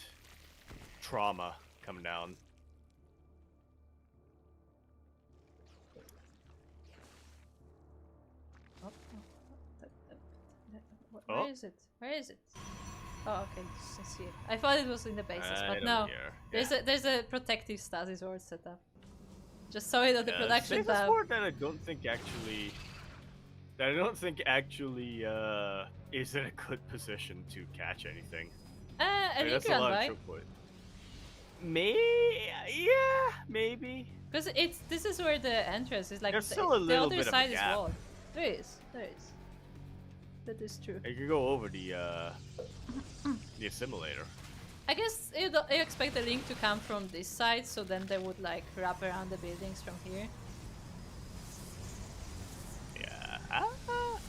trauma coming down. Where is it? Where is it? Oh, okay, just see it. I thought it was in the bases, but no. There's a protective stasis ward set up. Just saw it on the production tab. Ward that I don't think actually is in a good position to catch anything. An Igran, right? Maybe. Because this is where the entrance is, like There's still a little the other bit side of a is gap. walled. There is. That is true. You could go over the assimilator. I guess you expect the link to come from this side, so then they would like wrap around the buildings from here. Yeah,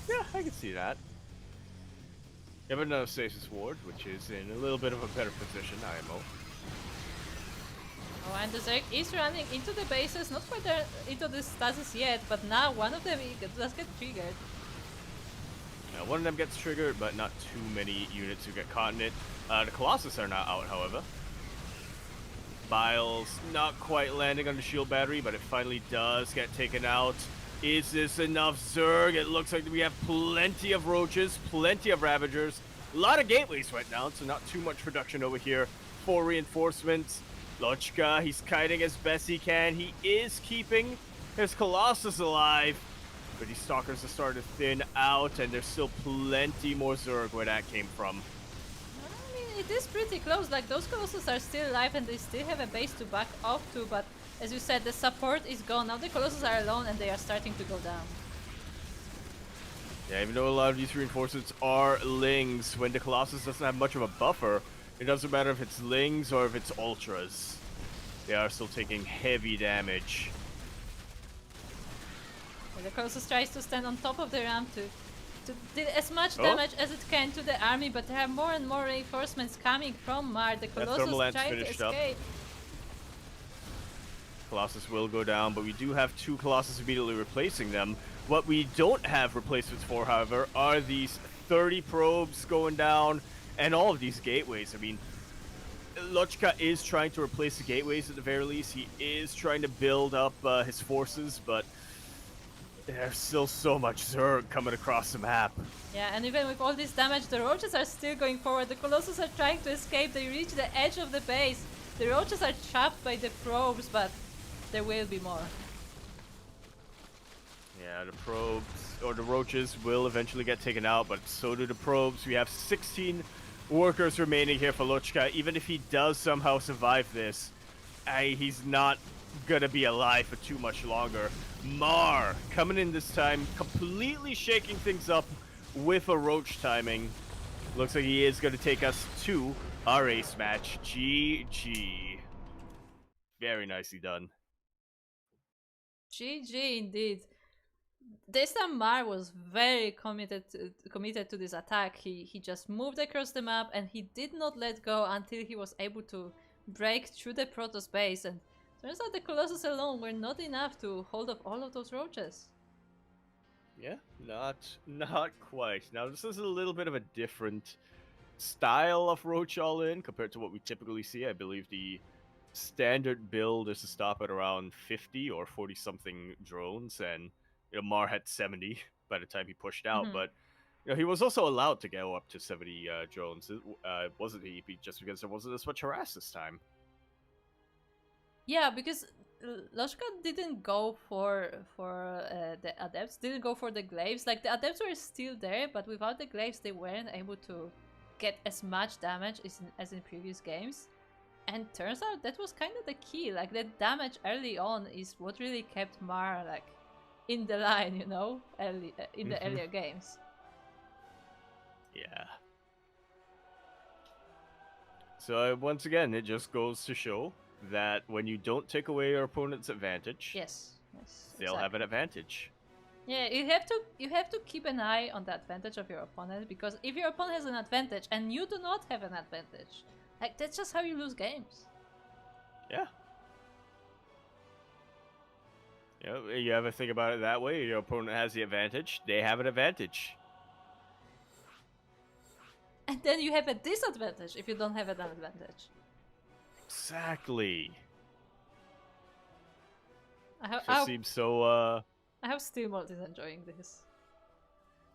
yeah, I can see that. You have another Stasis Ward, which is in a little bit of a better position, IMO. Oh, and the Zerg is running into the bases, not quite there into the stasis yet, but now one of them does get triggered. One of them gets triggered, but not too many units who get caught in it. The Colossus are not out, however. Biles not quite landing on the shield battery, but it finally does get taken out. Is this enough Zerg? It looks like we have plenty of Roaches, plenty of Ravagers. A lot of Gateways went down, so not too much production over here for reinforcements. Lochka, he's kiting as best he can. He is keeping his Colossus alive. But these Stalkers are starting to thin out, and there's still plenty more Zerg where that came from. I mean, it is pretty close. Like, those Colossus are still alive and they still have a base to back off to, but as you said, the support is gone. Now the Colossus are alone and they are starting to go down. Yeah, even though a lot of these reinforcements are Lings, when the Colossus doesn't have much of a buffer, it doesn't matter if it's Lings or if it's Ultras. They are still taking heavy damage. The Colossus tries to stand on top of the ramp to deal as much damage as it can to the army, but there are more and more reinforcements coming from Mar. The Colossus trying to escape. Colossus will go down, but we do have two Colossus immediately replacing them. What we don't have replacements for, however, are these 30 probes going down and all of these gateways. I mean, Lochka is trying to replace the gateways at the very least. He is trying to build up his forces, but there's still so much Zerg coming across the map. Yeah, and even with all this damage, the Roaches are still going forward. The Colossus are trying to escape. They reach the edge of the base. The Roaches are trapped by the probes, but there will be more. Yeah, the probes, or the Roaches, will eventually get taken out, but so do the probes. We have 16 workers remaining here for Lochka. Even if he does somehow survive this, he's not gonna be alive for too much longer. Mar coming in this time, completely shaking things up with a Roach timing. Looks like he is going to take us to our ace match. GG. Very nicely done. GG indeed. This time Mar was very committed to this attack. He just moved across the map and he did not let go until he was able to break through the Protoss base, and turns out the Colossus alone were not enough to hold off all of those Roaches. Yeah, not quite. Now this is a little bit of a different style of Roach all-in compared to what we typically see. I believe the standard build is to stop at around 50 or 40 something drones, and Mar had 70 by the time he pushed out, but he was also allowed to go up to 70 drones. Wasn't he? Just because there wasn't as much harass this time. Yeah, because Lochka didn't go for the Adepts, didn't go for the Glaives. Like, the Adepts were still there, but without the Glaives they weren't able to get as much damage as in previous games. And turns out that was kind of the key. Like, the damage early on is what really kept Mar, like, in the line, you know, early in the earlier games. Yeah. So once again, it just goes to show that when you don't take away your opponent's advantage, yes, they'll have an advantage. Yeah, you have to keep an eye on the advantage of your opponent, because if your opponent has an advantage and you do not have an advantage, like, that's just how you lose games. Yeah. You ever think about it that way? Your opponent has the advantage, they have an advantage. And then you have a disadvantage if you don't have an advantage. Exactly. Seems so, I have SteelMod is enjoying this.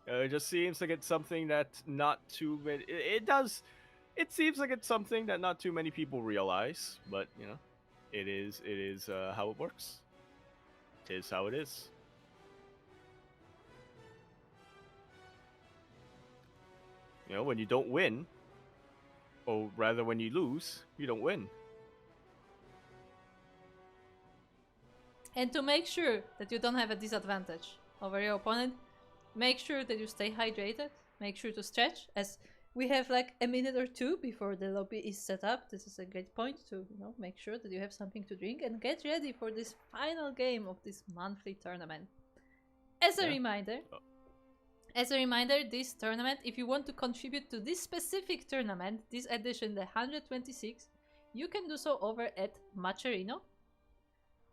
It just seems like it's something that not too many... It seems like it's something that not too many people realize, but, it is how it works. It is how it is. When you don't win, or rather when you lose, you don't win. And to make sure that you don't have a disadvantage over your opponent, make sure that you stay hydrated, make sure to stretch, as we have like a minute or two before the lobby is set up. This is a great point to, make sure that you have something to drink and get ready for this final game of this monthly tournament. As a reminder, As a reminder, this tournament, if you want to contribute to this specific tournament, this edition, the 126, you can do so over at Macherino.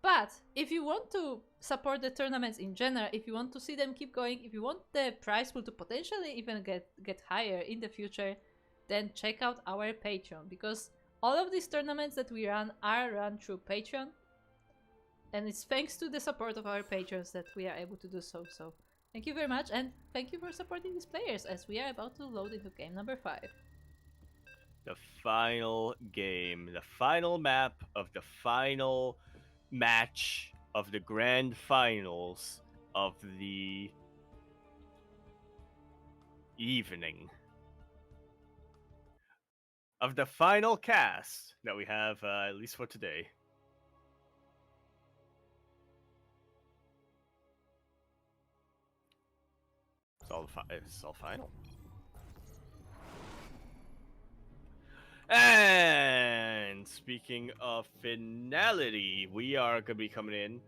But if you want to support the tournaments in general, if you want to see them keep going, if you want the prize pool to potentially even get higher in the future, then check out our Patreon, because all of these tournaments that we run are run through Patreon, and it's thanks to the support of our patrons that we are able to do so. So thank you very much, and thank you for supporting these players as we are about to load into game number 5. The final game, the final map of the final match of the grand finals of the evening. Of the final cast that we have, at least for today. It's all final. And speaking of finality, we are going to be coming in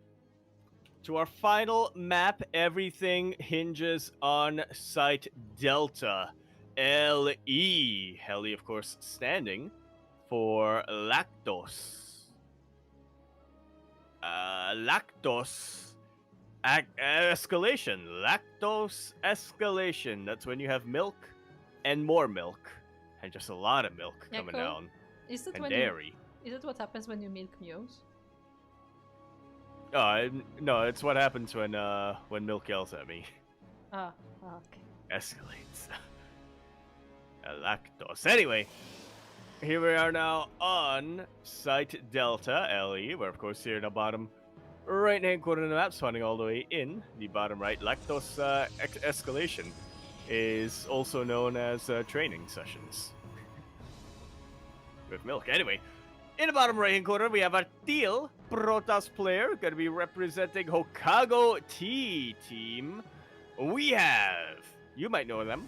to our final map. Everything hinges on Site Delta. LE. Heli, of course, standing for lactose. Lactose escalation. Lactose escalation. That's when you have milk and more milk. And just a lot of milk coming down. Is that and when dairy. Is that what happens when you milk mews? No, it's what happens when milk yells at me. Ah, okay. Escalates. Lactose. Anyway, here we are now on Site Delta, LE, where of course here in the bottom right-hand corner of the map, spawning all the way in the bottom right, lactose escalation is also known as training sessions with milk. Anyway, in the bottom right-hand corner, we have our Teal Protoss player going to be representing Hokago T team. We have, you might know them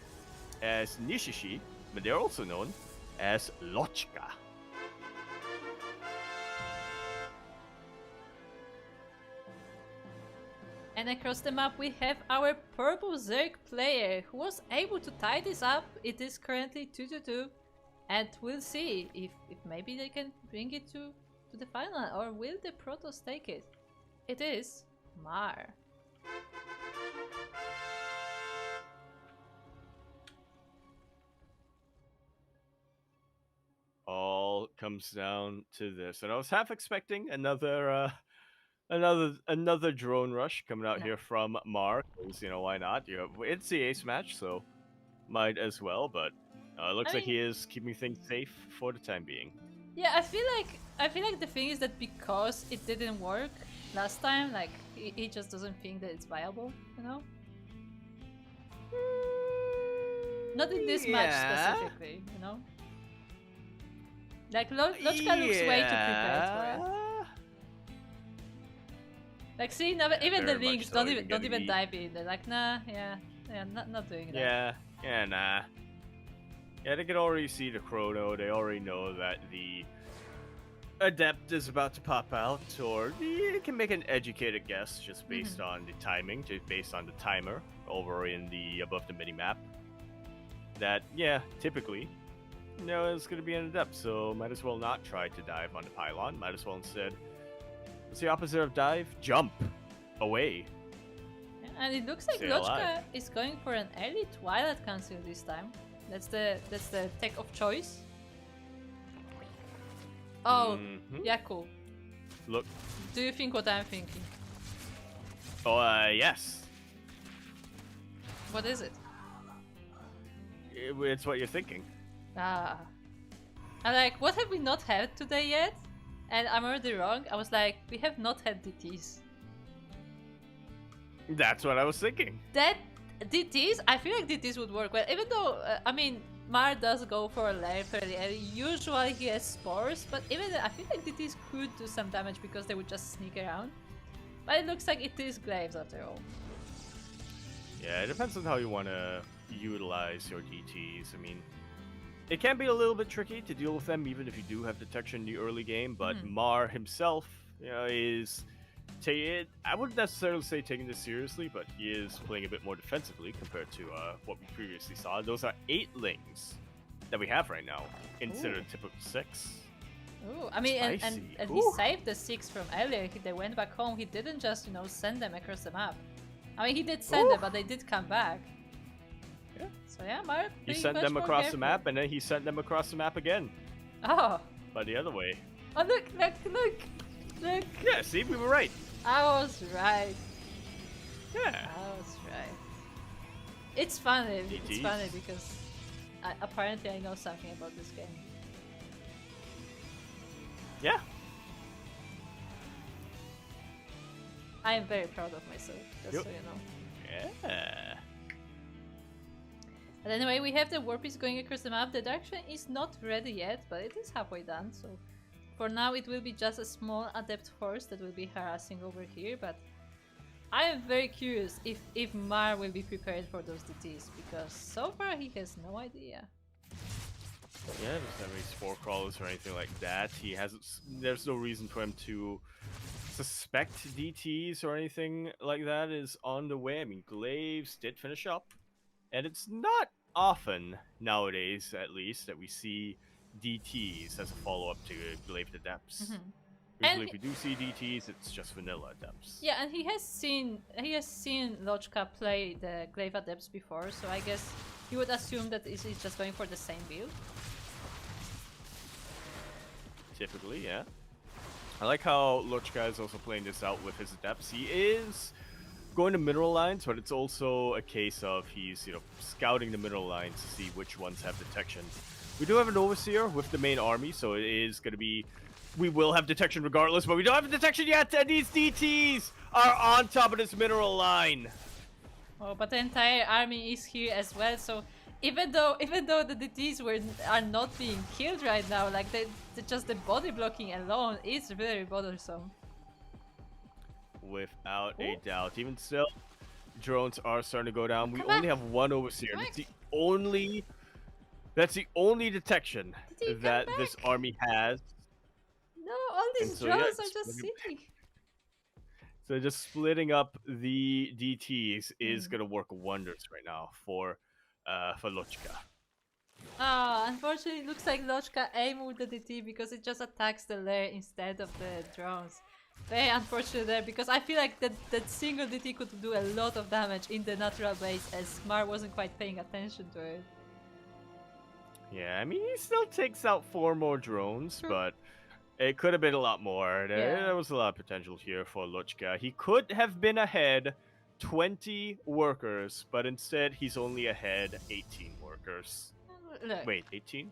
as Nishishi, but they're also known as Lochka. And across the map we have our purple Zerg player who was able to tie this up. It is currently 2-2, and we'll see if maybe they can bring it to the final, or will the Protoss take it? It is Mar. All comes down to this, and I was half expecting another another drone rush coming out here from Mar, because, you know, why not? It's the ace match, so might as well, but it looks like he is keeping things safe for the time being. Yeah, I feel like the thing is that because it didn't work last time, like he just doesn't think that it's viable, you know? Not in this match specifically, you know? Like Lochka looks way too prepared for it. Like, see, even the links don't even dive in. They're like, nah, yeah, not doing that. Yeah, nah. Yeah, they can already see the chrono. They already know that the adept is about to pop out, or they can make an educated guess just based on the timing, just based on the timer over in the above the mini map. That, yeah, typically, you know, it's going to be an adept, so might as well not try to dive on the pylon. Might as well instead, what's the opposite of dive? Jump away. Yeah, and it looks like Lochka is going for an early Twilight Council this time. That's the tech of choice. Oh, yeah, cool. Look. Do you think what I'm thinking? Oh, yes. What is it? It's what you're thinking. Ah. I'm like, what have we not had today yet? And I'm already wrong. I was like, we have not had DTs. That's what I was thinking. That DTs, I feel like DTs would work well. Even though, I mean, Mar does go for a layer fairly early. Usually he has spores, but even I feel like DTs could do some damage because they would just sneak around. But it looks like it is Glaives after all. Yeah, it depends on how you want to utilize your DTs. I mean, it can be a little bit tricky to deal with them, even if you do have detection in the early game. But Mar himself, you know, is I wouldn't necessarily say taking this seriously, but he is playing a bit more defensively compared to what we previously saw. Those are 8 lings that we have right now instead of typical 6. Ooh, I mean, and he saved the 6 from earlier. They went back home. He didn't just, you know, send them across the map. I mean, he did send them, but they did come back. Yeah. So yeah, Mark. He sent them across the map, and then he sent them across the map again. Oh. But the other way. Oh, look. Yeah, see, we were right. I was right. Yeah. I was right. It's funny. DTs. It's funny because apparently I know something about this game. Yeah. I am very proud of myself, just so you know. Yeah. But anyway, we have the warp piece going across the map. The direction is not ready yet, but it is halfway done, so for now it will be just a small adept force that will be harassing over here, but I am very curious if Mar will be prepared for those DTs, because so far he has no idea. Yeah, doesn't have any spore crawlers or anything like that. He hasn't. There's no reason for him to suspect DTs or anything like that is on the way. I mean, Glaives did finish up, and it's not often nowadays, at least, that we see DTs as a follow-up to Glaive Adepts. Usually, if we do see DTs, it's just vanilla Adepts. Yeah, and he has seen Lochka play the Glaive Adepts before, so I guess you would assume that he's just going for the same build. Typically, yeah. I like how Lochka is also playing this out with his Adepts. He is going to mineral lines, but it's also a case of he's, you know, scouting the mineral lines to see which ones have detection. We do have an Overseer with the main army, so it is going to be... We will have detection regardless, but we don't have detection yet, and these DTs are on top of this mineral line. Oh, but the entire army is here as well, so even though the DTs are not being killed right now, like just the body blocking alone is very bothersome. Without a doubt. Even still, drones are starting to go down. We only have one Overseer. That's the only detection that this army has. No, all these drones are just sitting. So just splitting up the DTs is gonna work wonders right now for Lochka. Ah, unfortunately, it looks like Lochka aimed with the DT because it just attacks the lair instead of the drones. Very unfortunate there, because I feel like that single DT could do a lot of damage in the natural base, as Mar wasn't quite paying attention to it. Yeah, I mean, he still takes out 4 more drones, but it could have been a lot more. There was a lot of potential here for Lochka. He could have been ahead 20 workers, but instead he's only ahead 18 workers. Look. Wait, 18?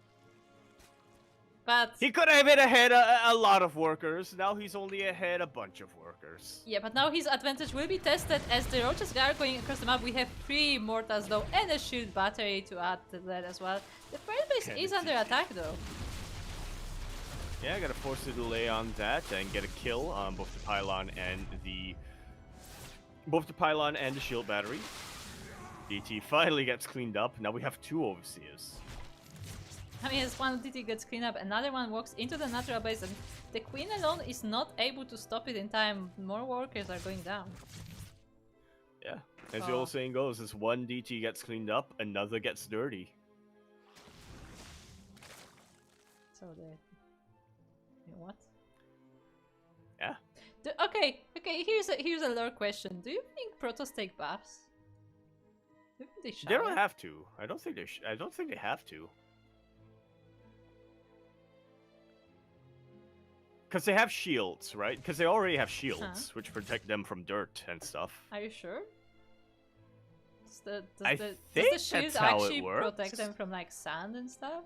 But he could have been ahead a lot of workers. Now he's only ahead a bunch of workers. Yeah, but now his advantage will be tested as the roaches are going across the map. We have 3 mortars though and a shield battery to add to that as well. The first base is under attack though. Yeah, I gotta force a delay on that and get a kill on both the pylon and the shield battery. DT finally gets cleaned up. Now we have 2 Overseers. I mean, as one DT gets cleaned up, another one walks into the natural base, and the Queen alone is not able to stop it in time. More workers are going down. Yeah, as the old saying goes, as one DT gets cleaned up, another gets dirty. So what? Yeah. Okay. Here's a lore question. Do you think Protoss take buffs? Do you think they should? They don't have to. I don't think they have to. Because they have shields, right? Because they already have shields, which protect them from dirt and stuff. Are you sure? Does think the shield that's how actually it works. protect them from like sand and stuff?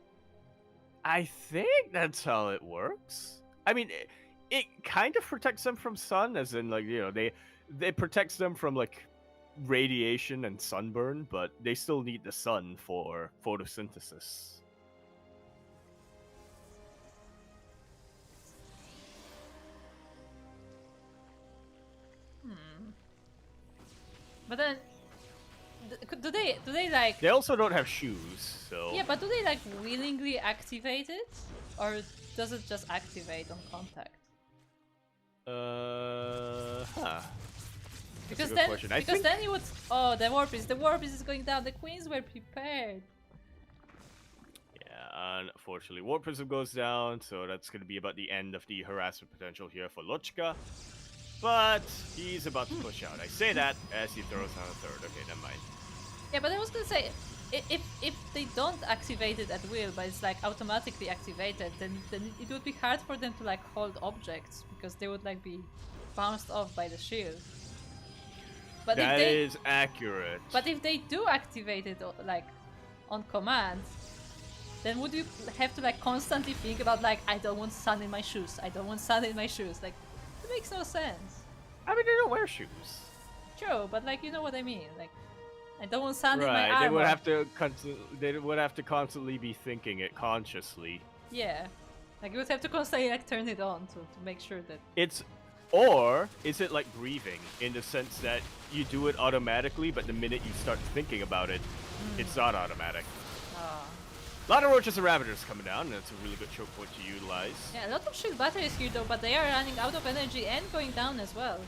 I think that's how it works. I mean, it kind of protects them from sun, as in, like, you know, they protects them from like radiation and sunburn, but they still need the sun for photosynthesis. But then, do they like? They also don't have shoes, so. Yeah, but do they like willingly activate it, or does it just activate on contact? Huh. Because good then, question. then you would. Oh, the warp is going down. The queens were prepared. Yeah, unfortunately, Warp Prism goes down, so that's going to be about the end of the harassment potential here for Lochka. But he's about to push out. I say that as he throws down a third. Okay, never mind. Yeah, but I was gonna say, if they don't activate it at will, but it's like automatically activated, then it would be hard for them to like hold objects because they would like be bounced off by the shield. But That if they, is accurate. But if they do activate it like on command, then would you have to like constantly think about like, I don't want sun in my shoes, I don't want sun in my shoes? Like, it makes no sense. I mean, they don't wear shoes. True, but like, you know what I mean? Like, I don't want sun in my Right, armor. they would have to constantly be thinking it consciously. Yeah. Like, you would have to constantly like turn it on to make sure that... Or is it like breathing, in the sense that you do it automatically, but the minute you start thinking about it, it's not automatic. A lot of Roaches and Ravagers coming down, and that's a really good choke point to utilize. Yeah, a lot of shield batteries here though, but they are running out of energy and going down as well.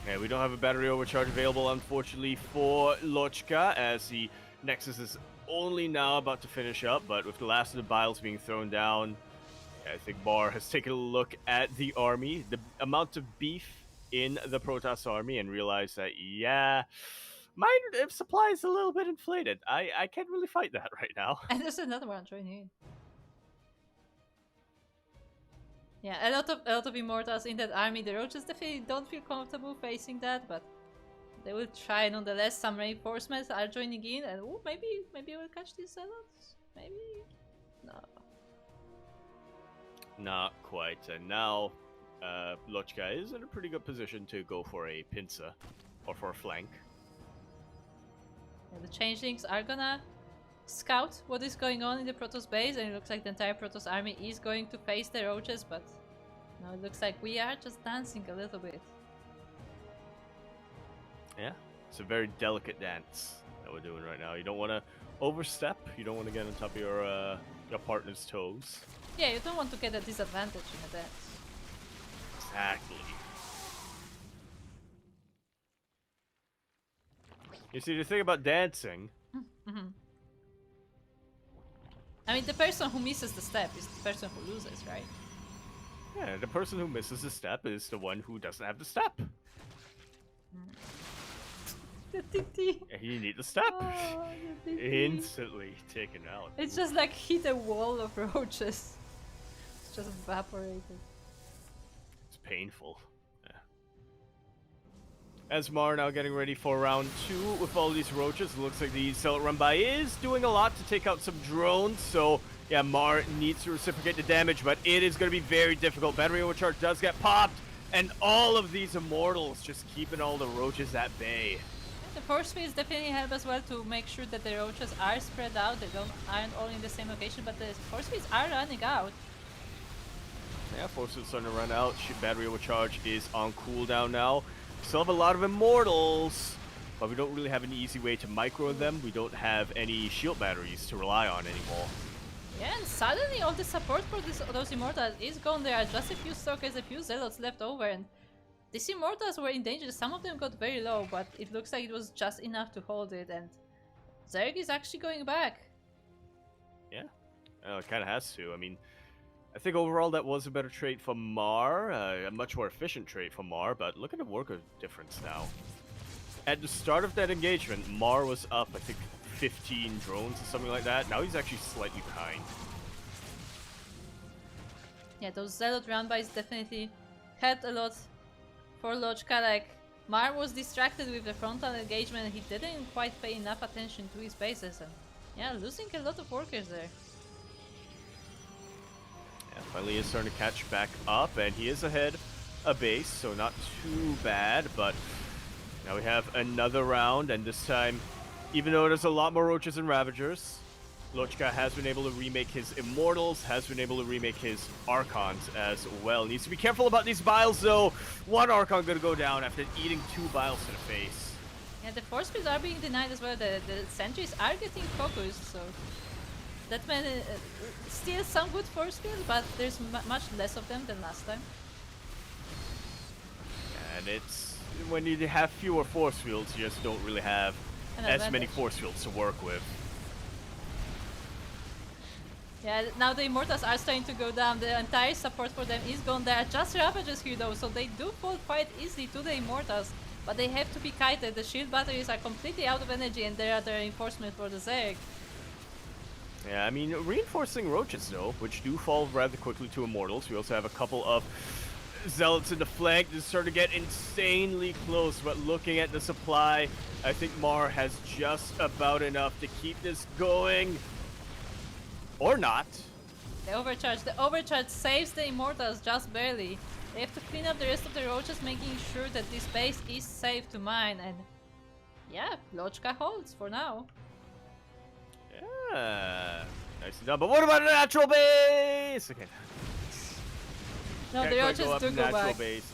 Yeah, we don't have a battery overcharge available, unfortunately, for Lochka, as the Nexus is only now about to finish up, but with the last of the biles being thrown down, I think Bar has taken a look at the army, the amount of beef in the Protoss army, and realized that, yeah, my supply is a little bit inflated. I can't really fight that right now. And there's another one joining in. Yeah, a lot of Immortals in that army. The Roaches definitely don't feel comfortable facing that, but they will try nonetheless. Some reinforcements are joining in, and ooh, maybe we'll catch these Zealots. Maybe no. Not quite. And now, Lochka is in a pretty good position to go for a pincer or for a flank. Yeah, the Changelings are gonna scout what is going on in the Protoss base, and it looks like the entire Protoss army is going to face the Roaches, but now it looks like we are just dancing a little bit. Yeah, it's a very delicate dance that we're doing right now. You don't want to overstep. You don't want to get on top of your partner's toes. Yeah, you don't want to get a disadvantage in a dance. Exactly. You see, the thing about dancing... I mean, the person who misses the step is the person who loses, right? Yeah, the person who misses the step is the one who doesn't have the step. The TT. Yeah, you need the step. Oh, the TT. Instantly taken out. It's just like hit a wall of roaches. It's just evaporated. It's painful. As Mar now getting ready for round 2 with all these roaches. It looks like the Zealot run by is doing a lot to take out some drones. So, yeah, Mar needs to reciprocate the damage, but it is going to be very difficult. Battery overcharge does get popped, and all of these Immortals just keeping all the roaches at bay. The force fields definitely help as well to make sure that the roaches are spread out. They aren't all in the same location, but the force fields are running out. Yeah, force fields starting to run out. Battery overcharge is on cooldown now. Still have a lot of Immortals, but we don't really have an easy way to micro them. We don't have any shield batteries to rely on anymore. Yeah, and suddenly all the support for those Immortals is gone. There are just a few Stalkers, a few Zealots left over, and these Immortals were in danger. Some of them got very low, but it looks like it was just enough to hold it, and Zerg is actually going back. Yeah, it kind of has to. I mean, I think overall that was a better trade for Mar, a much more efficient trade for Mar, but look at the worker difference now. At the start of that engagement, Mar was up, I think, 15 drones or something like that. Now he's actually slightly behind. Yeah, those Zealot roundbys definitely had a lot for Lochka. Like, Mar was distracted with the frontal engagement and he didn't quite pay enough attention to his bases, and yeah, losing a lot of workers there. Yeah, finally is starting to catch back up, and he is ahead a base, so not too bad, but now we have another round, and this time, even though there's a lot more Roaches and Ravagers, Lochka has been able to remake his Immortals, has been able to remake his Archons as well. Needs to be careful about these Biles, though. One Archon gonna go down after eating 2 Biles to the face. Yeah, the force fields are being denied as well. The sentries are getting focused, so that meant still some good force field, but there's much less of them than last time. and it's when you have fewer force fields, you just don't really have as many force fields to work with. Yeah, now the Immortals are starting to go down. The entire support for them is gone. There are just Ravages here though, so they do fall quite easily to the Immortals. But they have to be kited. The shield batteries are completely out of energy, and there are the reinforcements for the Zerg. Yeah, I mean, reinforcing Roaches though, which do fall rather quickly to Immortals. We also have a couple of Zealots in the flank that start to get insanely close, but looking at the supply, I think Mar has just about enough to keep this going. Or not. The overcharge saves the Immortals just barely. They have to clean up the rest of the Roaches, making sure that this base is safe to mine, and yeah, Lochka holds for now. Yeah, nicely done. But what about a natural base? Okay. No, the Roaches do go back. Base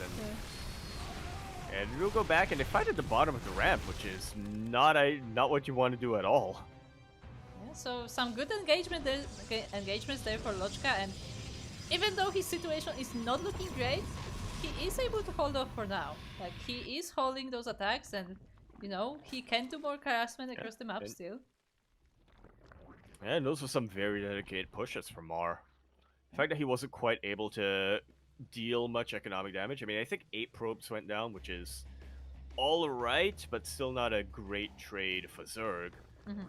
and we'll go back, and they fight at the bottom of the ramp, which is not what you want to do at all. Yeah, so some good engagements there for Lochka, and even though his situation is not looking great, he is able to hold off for now. Like, he is holding those attacks, and you know, he can do more harassment across the map still. And those were some very dedicated pushes from Mar. The fact that he wasn't quite able to deal much economic damage. I mean, I think 8 probes went down, which is all right, but still not a great trade for Zerg.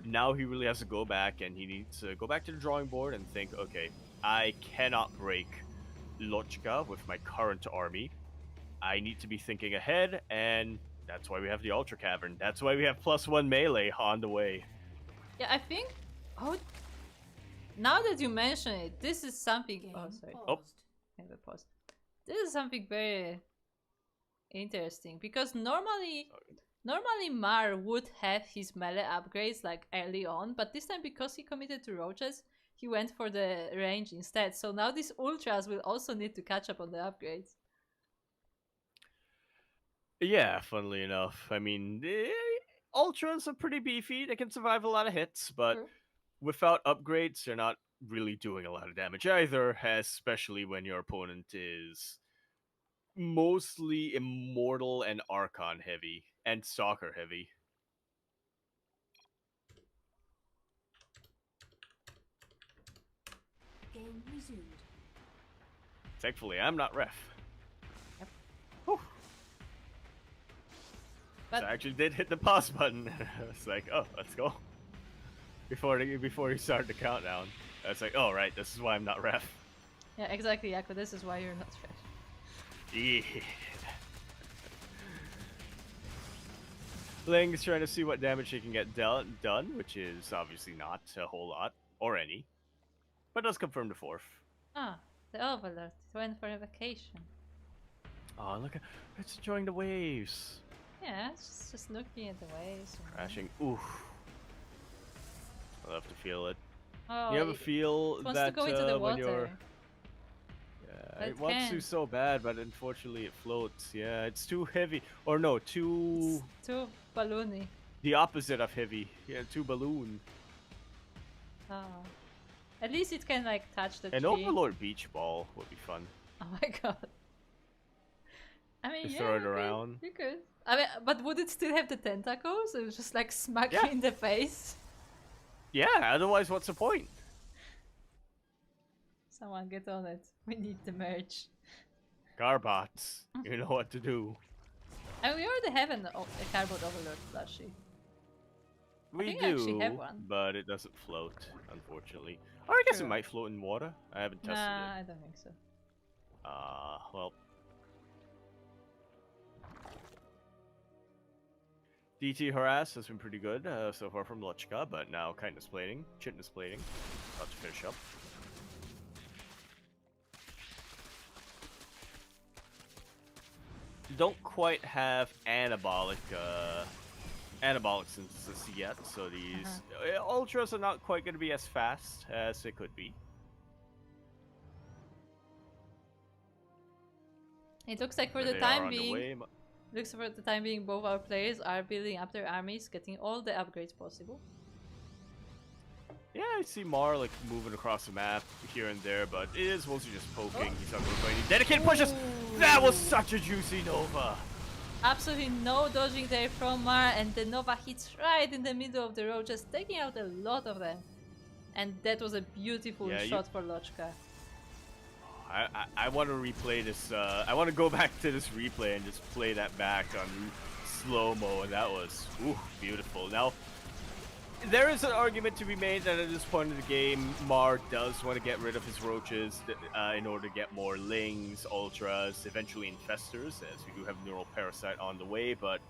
Now he really has to go back, and he needs to go back to the drawing board and think, okay, I cannot break Lochka with my current army. I need to be thinking ahead, and that's why we have the Ultra Cavern. That's why we have +1 melee on the way. Yeah, I think... Oh, now that you mention it, this is something... Oh, sorry. Oh. I have a pause. This is something very interesting, because normally Mar would have his melee upgrades like early on, but this time, because he committed to Roaches, he went for the range instead. So now these Ultras will also need to catch up on the upgrades. Yeah, funnily enough. I mean, Ultras are pretty beefy. They can survive a lot of hits, but without upgrades, they're not really doing a lot of damage either, especially when your opponent is mostly Immortal and Archon heavy, and Stalker heavy. Game resumed. Thankfully, I'm not ref. Yep. Whew. But So I actually did hit the pause button. It's like, oh, let's go. Before you start the countdown. I was like, oh, right, this is why I'm not ref. yeah, exactly, Yako. This is why you're not fresh. Yeah. Ling's trying to see what damage he can get done, which is obviously not a whole lot, or any. But does confirm the 4th. Ah, the Overlord went for a vacation. Oh, look at it's enjoying the waves. Yeah, it's just looking at the waves. Crashing. Oof. I love to feel it. Oh, You ever feel it wants that to go into the when water. you're... But it it wants to can. so bad, but unfortunately it floats. Yeah, it's too heavy. Or no, too... It's too balloony. The opposite of heavy. Yeah, too balloon. Oh. At least it can like touch the An tree. Overlord Beach Ball would be fun. Oh my god. I mean, Just yeah, throw it you could- around. You could. I mean, but would it still have the tentacles? It would just like smack Yeah. you in the face. Yeah, otherwise what's the point? Someone get on it. We need the merch. Garbots, you know what to do. And we already have a cardboard overlord plushie. We think I actually have do, one. but it doesn't float, unfortunately. Or I guess True. it might float in water. I haven't tested Nah, it. I don't think so. Well. DT Harass has been pretty good so far from Lochka, but now kindness plating, chitness plating. About to finish up. Don't quite have anabolic synthesis yet, so these ultras are not quite going to be as fast as they could be. It looks like for But the they are time on the being, way. looks for the time being, both our players are building up their armies, getting all the upgrades possible. Yeah, I see Mar like moving across the map here and there, but it is mostly just poking. He's not going for any dedicated pushes. That was such a juicy Nova. Absolutely no dodging there from Mar, and the Nova hits right in the middle of the road, just taking out a lot of them. And that was a beautiful Yeah, shot for Lochka. I want to replay this. I want to go back to this replay and just play that back on slow-mo, and that was beautiful. Now, there is an argument to be made that at this point in the game, Mar does want to get rid of his roaches in order to get more lings, ultras, eventually infestors, as we do have neural parasite on the way. But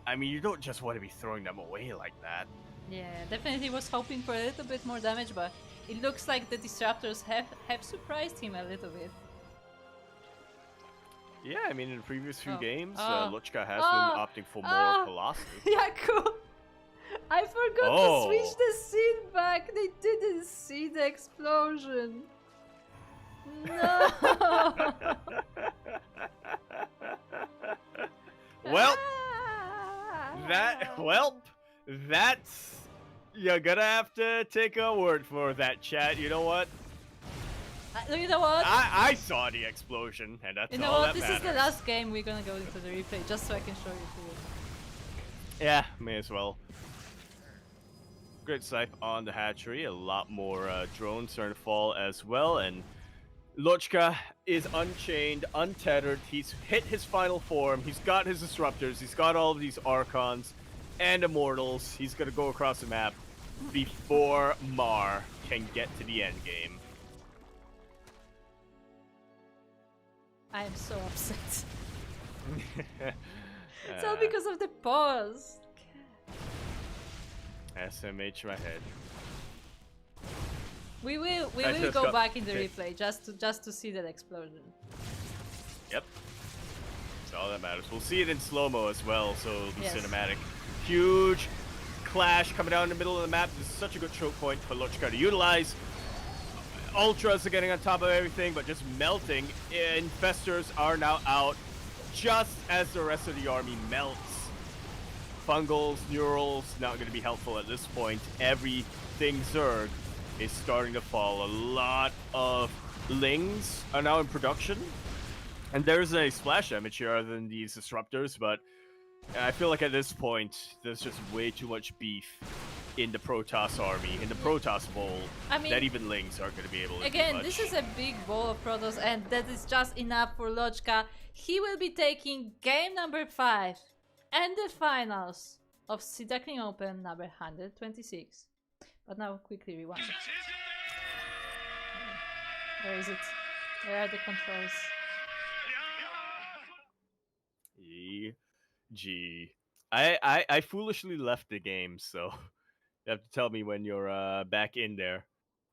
I mean, you don't just want to be throwing them away like that. Yeah, definitely was hoping for a little bit more damage, but it looks like the disruptors have surprised him a little bit. Yeah, I mean, in the previous few games, Oh. Luchka has been opting for more Colossi. Yeah, cool. I forgot to switch the scene back. They didn't see the explosion. No. Well, that's you're gonna have to take a word for that, chat. You know what? You know what? I saw the explosion, and that's all that matters. You know what? This is the last game. We're gonna go into the replay just so I can show you too. Yeah, may as well. Great snipe on the hatchery. A lot more drones starting to fall as well, and Lochka is unchained, untethered. He's hit his final form. He's got his disruptors. He's got all of these archons and immortals. He's gonna go across the map before Mar can get to the end game. I am so upset. It's all because of the pause. SMH my head. We will go back in the replay just to see that explosion. Yep. That's all that matters. We'll see it in slow-mo as well, so it'll be cinematic. Huge clash coming down in the middle of the map. This is such a good choke point for Lochka to utilize. Ultras are getting on top of everything, but just melting. Infestors are now out just as the rest of the army melts. Fungals, neurals, not going to be helpful at this point. Everything Zerg is starting to fall. A lot of lings are now in production. And there's a splash damage here other than these disruptors, but I feel like at this point, there's just way too much beef in the Protoss army, in the Protoss bowl, that even lings aren't going to be able to do much. This is a big bowl of Protoss, and that is just enough for Lochka. He will be taking game number 5 and the finals of Duckling Open number 126. But now quickly rewind. Where is it? Where are the controls? G. I foolishly left the game, so you have to tell me when you're back in there,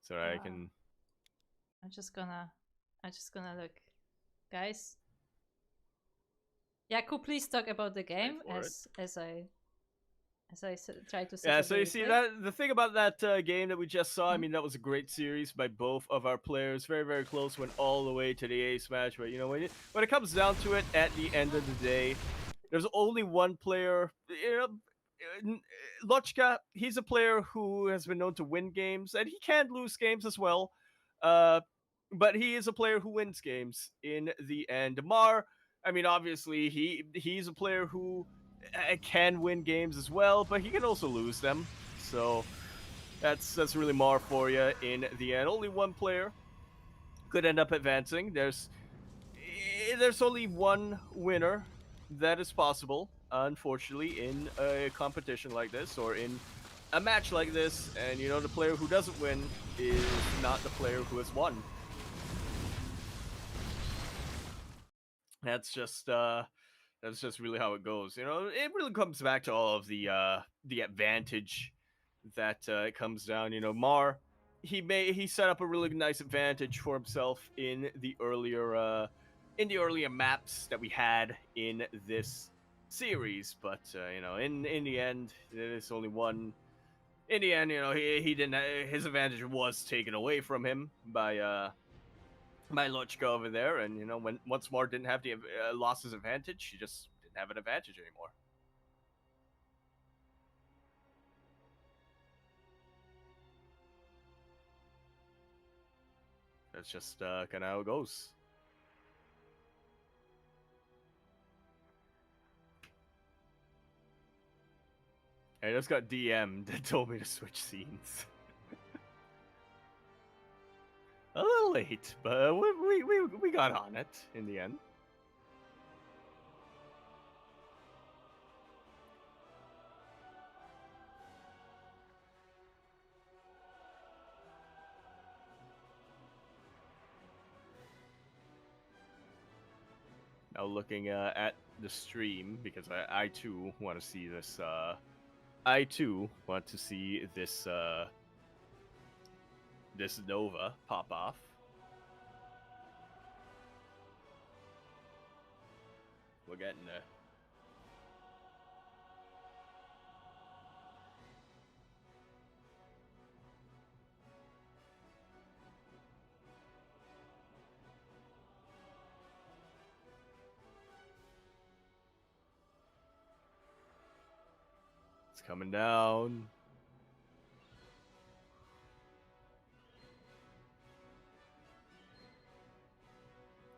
so I can. I'm just gonna look, guys. Yaku, please talk about the game as I try to. Yeah, so you see that the thing about that game that we just saw. I mean, that was a great series by both of our players. Very, very close. Went all the way to the ace match. But you know, when it comes down to it, at the end of the day, there's only one player. Lochka, he's a player who has been known to win games, and he can lose games as well. But he is a player who wins games in the end. Mar, I mean, obviously, he's a player who can win games as well, but he can also lose them. So that's really Mar for you in the end. Only one player could end up advancing. There's only one winner that is possible, unfortunately, in a competition like this or in a match like this. And you know, the player who doesn't win is not the player who has won. That's just really how it goes. You know, it really comes back to all of the advantage that it comes down. You know, Mar, he set up a really nice advantage for himself in the earlier maps that we had in this series. But you know, in the end, there's only one. In the end, you know, he didn't. His advantage was taken away from him by Lochka over there, and you know, once Mar didn't have the lost his advantage, he just didn't have an advantage anymore. That's just kind of how it goes. I just got DM'd and told me to switch scenes. A little late, but we got on it in the end. Now looking at the stream, because I too want to see this. I too want to see this this Nova pop off. We're getting there. It's coming down.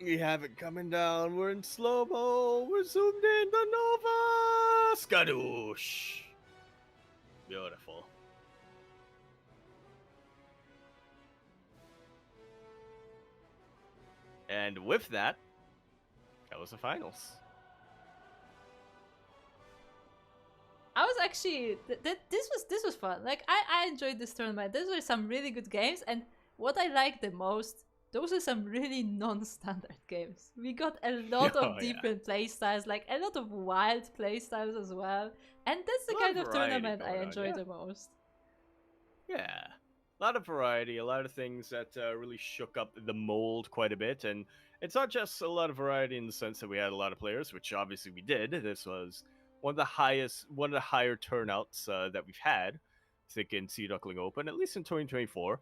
We have it coming down. We're in slow-mo. We're zoomed in. The Nova! Skadoosh! Beautiful. And with that, that was the finals. I was actually this was fun. Like I enjoyed this tournament. Those were some really good games, and what I liked the most, those are some really non-standard games. We got a lot of different play styles, like a lot of wild play styles as well. And that's the kind of tournament I enjoy the most. Yeah. A lot of variety, a lot of things that really shook up the mold quite a bit. And it's not just a lot of variety in the sense that we had a lot of players, which obviously we did. This was one of the higher turnouts that we've had, I think, in Duckling Open, at least in 2024.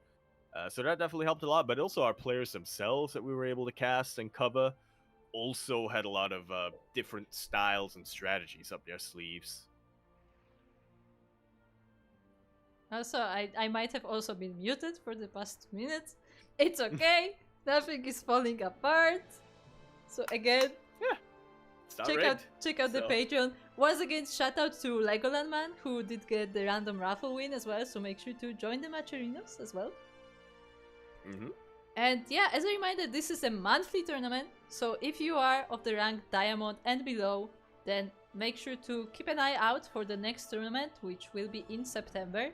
So that definitely helped a lot. But also our players themselves that we were able to cast and cover also had a lot of different styles and strategies up their sleeves. Also, I might have also been muted for the past 2 minutes. It's okay. Nothing is falling apart. So again, yeah, check out the Patreon. Once again, shout out to Legoland Man, who did get the random raffle win as well. So make sure to join the Matcherinos as well. Mm-hmm. And yeah, as a reminder, this is a monthly tournament. So if you are of the rank Diamond and below, then make sure to keep an eye out for the next tournament, which will be in September.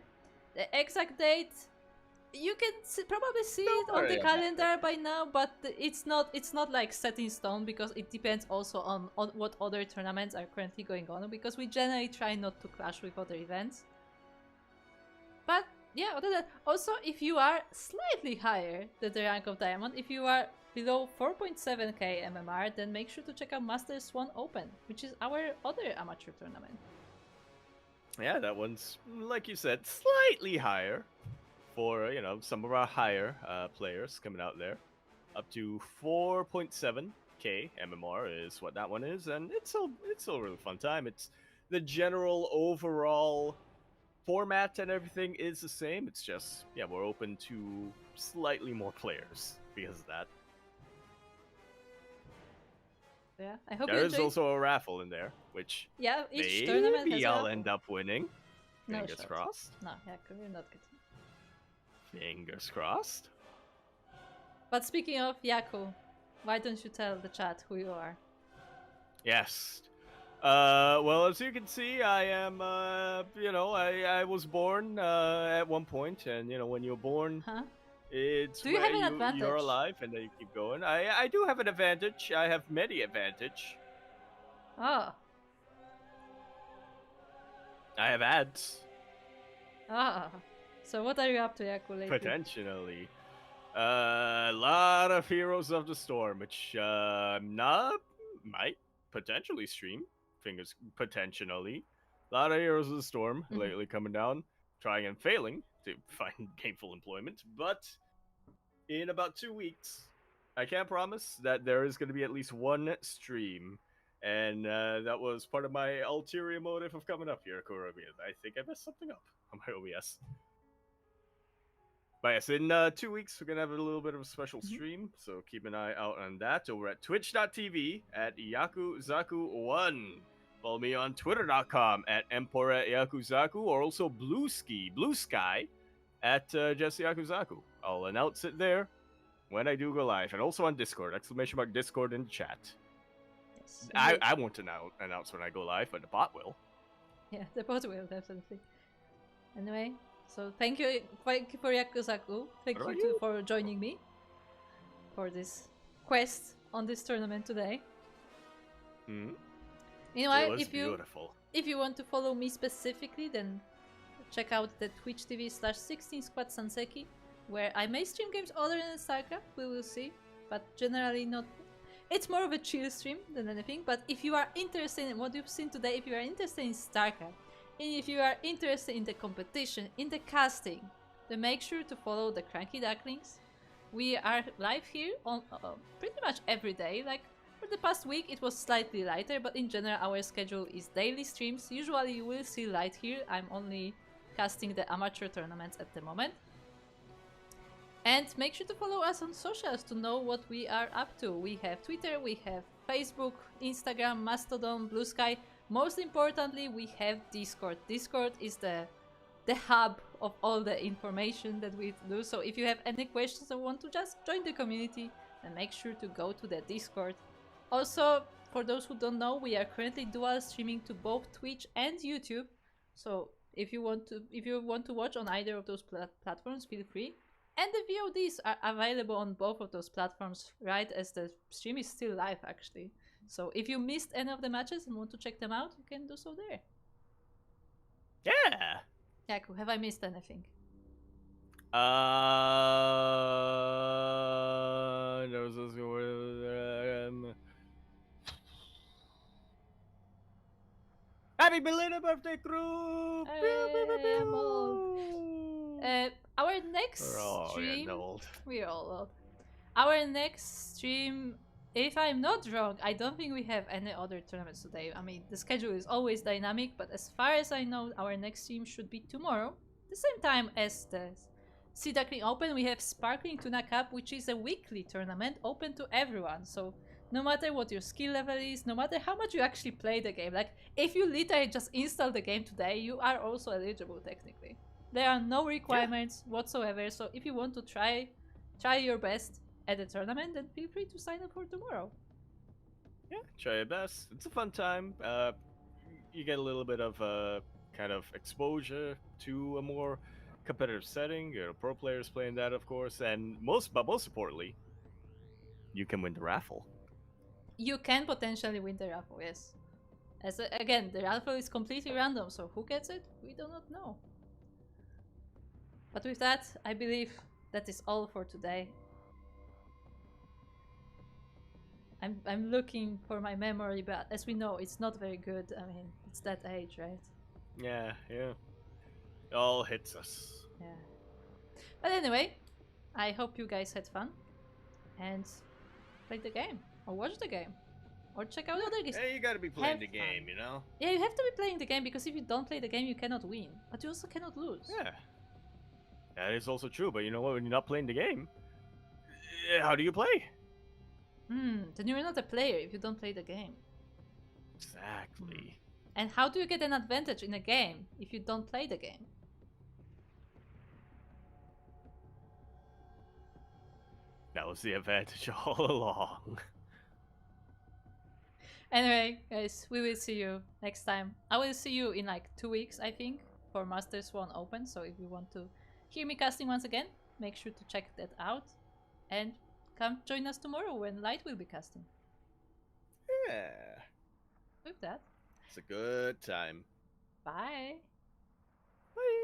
The exact date, you can probably see it on the calendar by now, but it's not like set in stone, because it depends also on what other tournaments are currently going on, because we generally try not to clash with other events. But yeah, other than that, also if you are slightly higher than the rank of Diamond, if you are below 4.7k MMR, then make sure to check out Masters Swan Open, which is our other amateur tournament. Yeah, that one's, like you said, slightly higher for, some of our higher players coming out there. Up to 4.7k MMR is what that one is, and it's still a really fun time. It's the general overall format and everything is the same. It's just, we're open to slightly more players because of that. Yeah, I hope there is also a raffle in there, which each tournament has I'll end up winning. No Fingers crossed. No, you're not getting. Fingers crossed. But speaking of Yaku, why don't you tell the chat who you are? Yes. Well, as you can see, I am, I was born at one point, and, when you're born, it's do you have an advantage? You're alive, and then you keep going. I do have an advantage. I have many advantage. Oh. I have ads. Ah. So what are you up to, Yaku, lately? Potentially. A lot of Heroes of the Storm, which, might potentially stream. Fingers potentially. A lot of Heroes of the Storm lately coming down, trying and failing to find gainful employment, but in about 2 weeks, I can't promise that there is going to be at least one stream, and that was part of my ulterior motive of coming up here, Kurobi. I think I messed something up on my OBS. But yes, in 2 weeks, we're going to have a little bit of a special stream, so keep an eye out on that over at twitch.tv at YakuZaku1. Follow me on twitter.com at Empora or also Blue Sky at Jesse Yakuzaku. I'll announce it there when I do go live, and also on Discord, !Discord in chat. Yes. I won't announce when I go live, but the bot will. Yeah, the bot will, definitely. Anyway, so thank you for Yakuzaku. Thank you for joining me for this quest on this tournament today. Meanwhile, if you want to follow me specifically, then check out the Twitch TV/16 Squad Sanseki, where I may stream games other than StarCraft, we will see, but generally not. It's more of a chill stream than anything, but if you are interested in what you've seen today, if you are interested in StarCraft, and if you are interested in the competition, in the casting, then make sure to follow the CranKy Ducklings. We are live here on pretty much every day. Like, for the past week it was slightly lighter, but in general our schedule is daily streams. Usually you will see light here. I'm only casting the amateur tournaments at the moment. And make sure to follow us on socials to know what we are up to. We have Twitter, we have Facebook, Instagram, Mastodon, Blue Sky. Most importantly, we have Discord. Discord is the hub of all the information that we do. So if you have any questions or want to just join the community, then make sure to go to the Discord. Also, for those who don't know, we are currently dual streaming to both Twitch and YouTube. So if you want to watch on either of those platforms, feel free. And the VODs are available on both of those platforms, right as the stream is still live, actually. So if you missed any of the matches and want to check them out, you can do so there. Yeah. Yaku, have I missed anything? Happy belated birthday, crew! I'm old. Our next stream... We're all old. Our next stream, if I'm not wrong, I don't think we have any other tournaments today. I mean, the schedule is always dynamic, but as far as I know, our next stream should be tomorrow. The same time as the Duckling Open, we have Sparkling Tuna Cup, which is a weekly tournament open to everyone. So no matter what your skill level is, no matter how much you actually play the game, like if you literally just install the game today, you are also eligible technically. There are no requirements whatsoever, so if you want to try your best at the tournament, then feel free to sign up for tomorrow. Yeah, try your best. It's a fun time. You get a little bit of kind of exposure to a more competitive setting. You know, pro players playing that, of course, and most importantly, you can win the raffle. You can potentially win the raffle, yes. Again, the raffle is completely random, so who gets it? We do not know. But with that, I believe that is all for today. I'm looking for my memory, but as we know, it's not very good. I mean, it's that age, right? Yeah. It all hits us. Yeah. But anyway, I hope you guys had fun and played the game, or watched the game, or check out other games. Yeah, you gotta be playing the game, you know? Yeah, you have to be playing the game, because if you don't play the game, you cannot win. But you also cannot lose. Yeah. That is also true, but you know what? When you're not playing the game, how do you play? Then you're not a player if you don't play the game. Exactly. And how do you get an advantage in a game if you don't play the game? That was the advantage all along. Anyway, guys, we will see you next time. I will see you in like 2 weeks, I think, for Masters 1 Open. So if you want to hear me casting once again, make sure to check that out. And come join us tomorrow when Light will be casting. Yeah. With that, it's a good time. bye. Bye.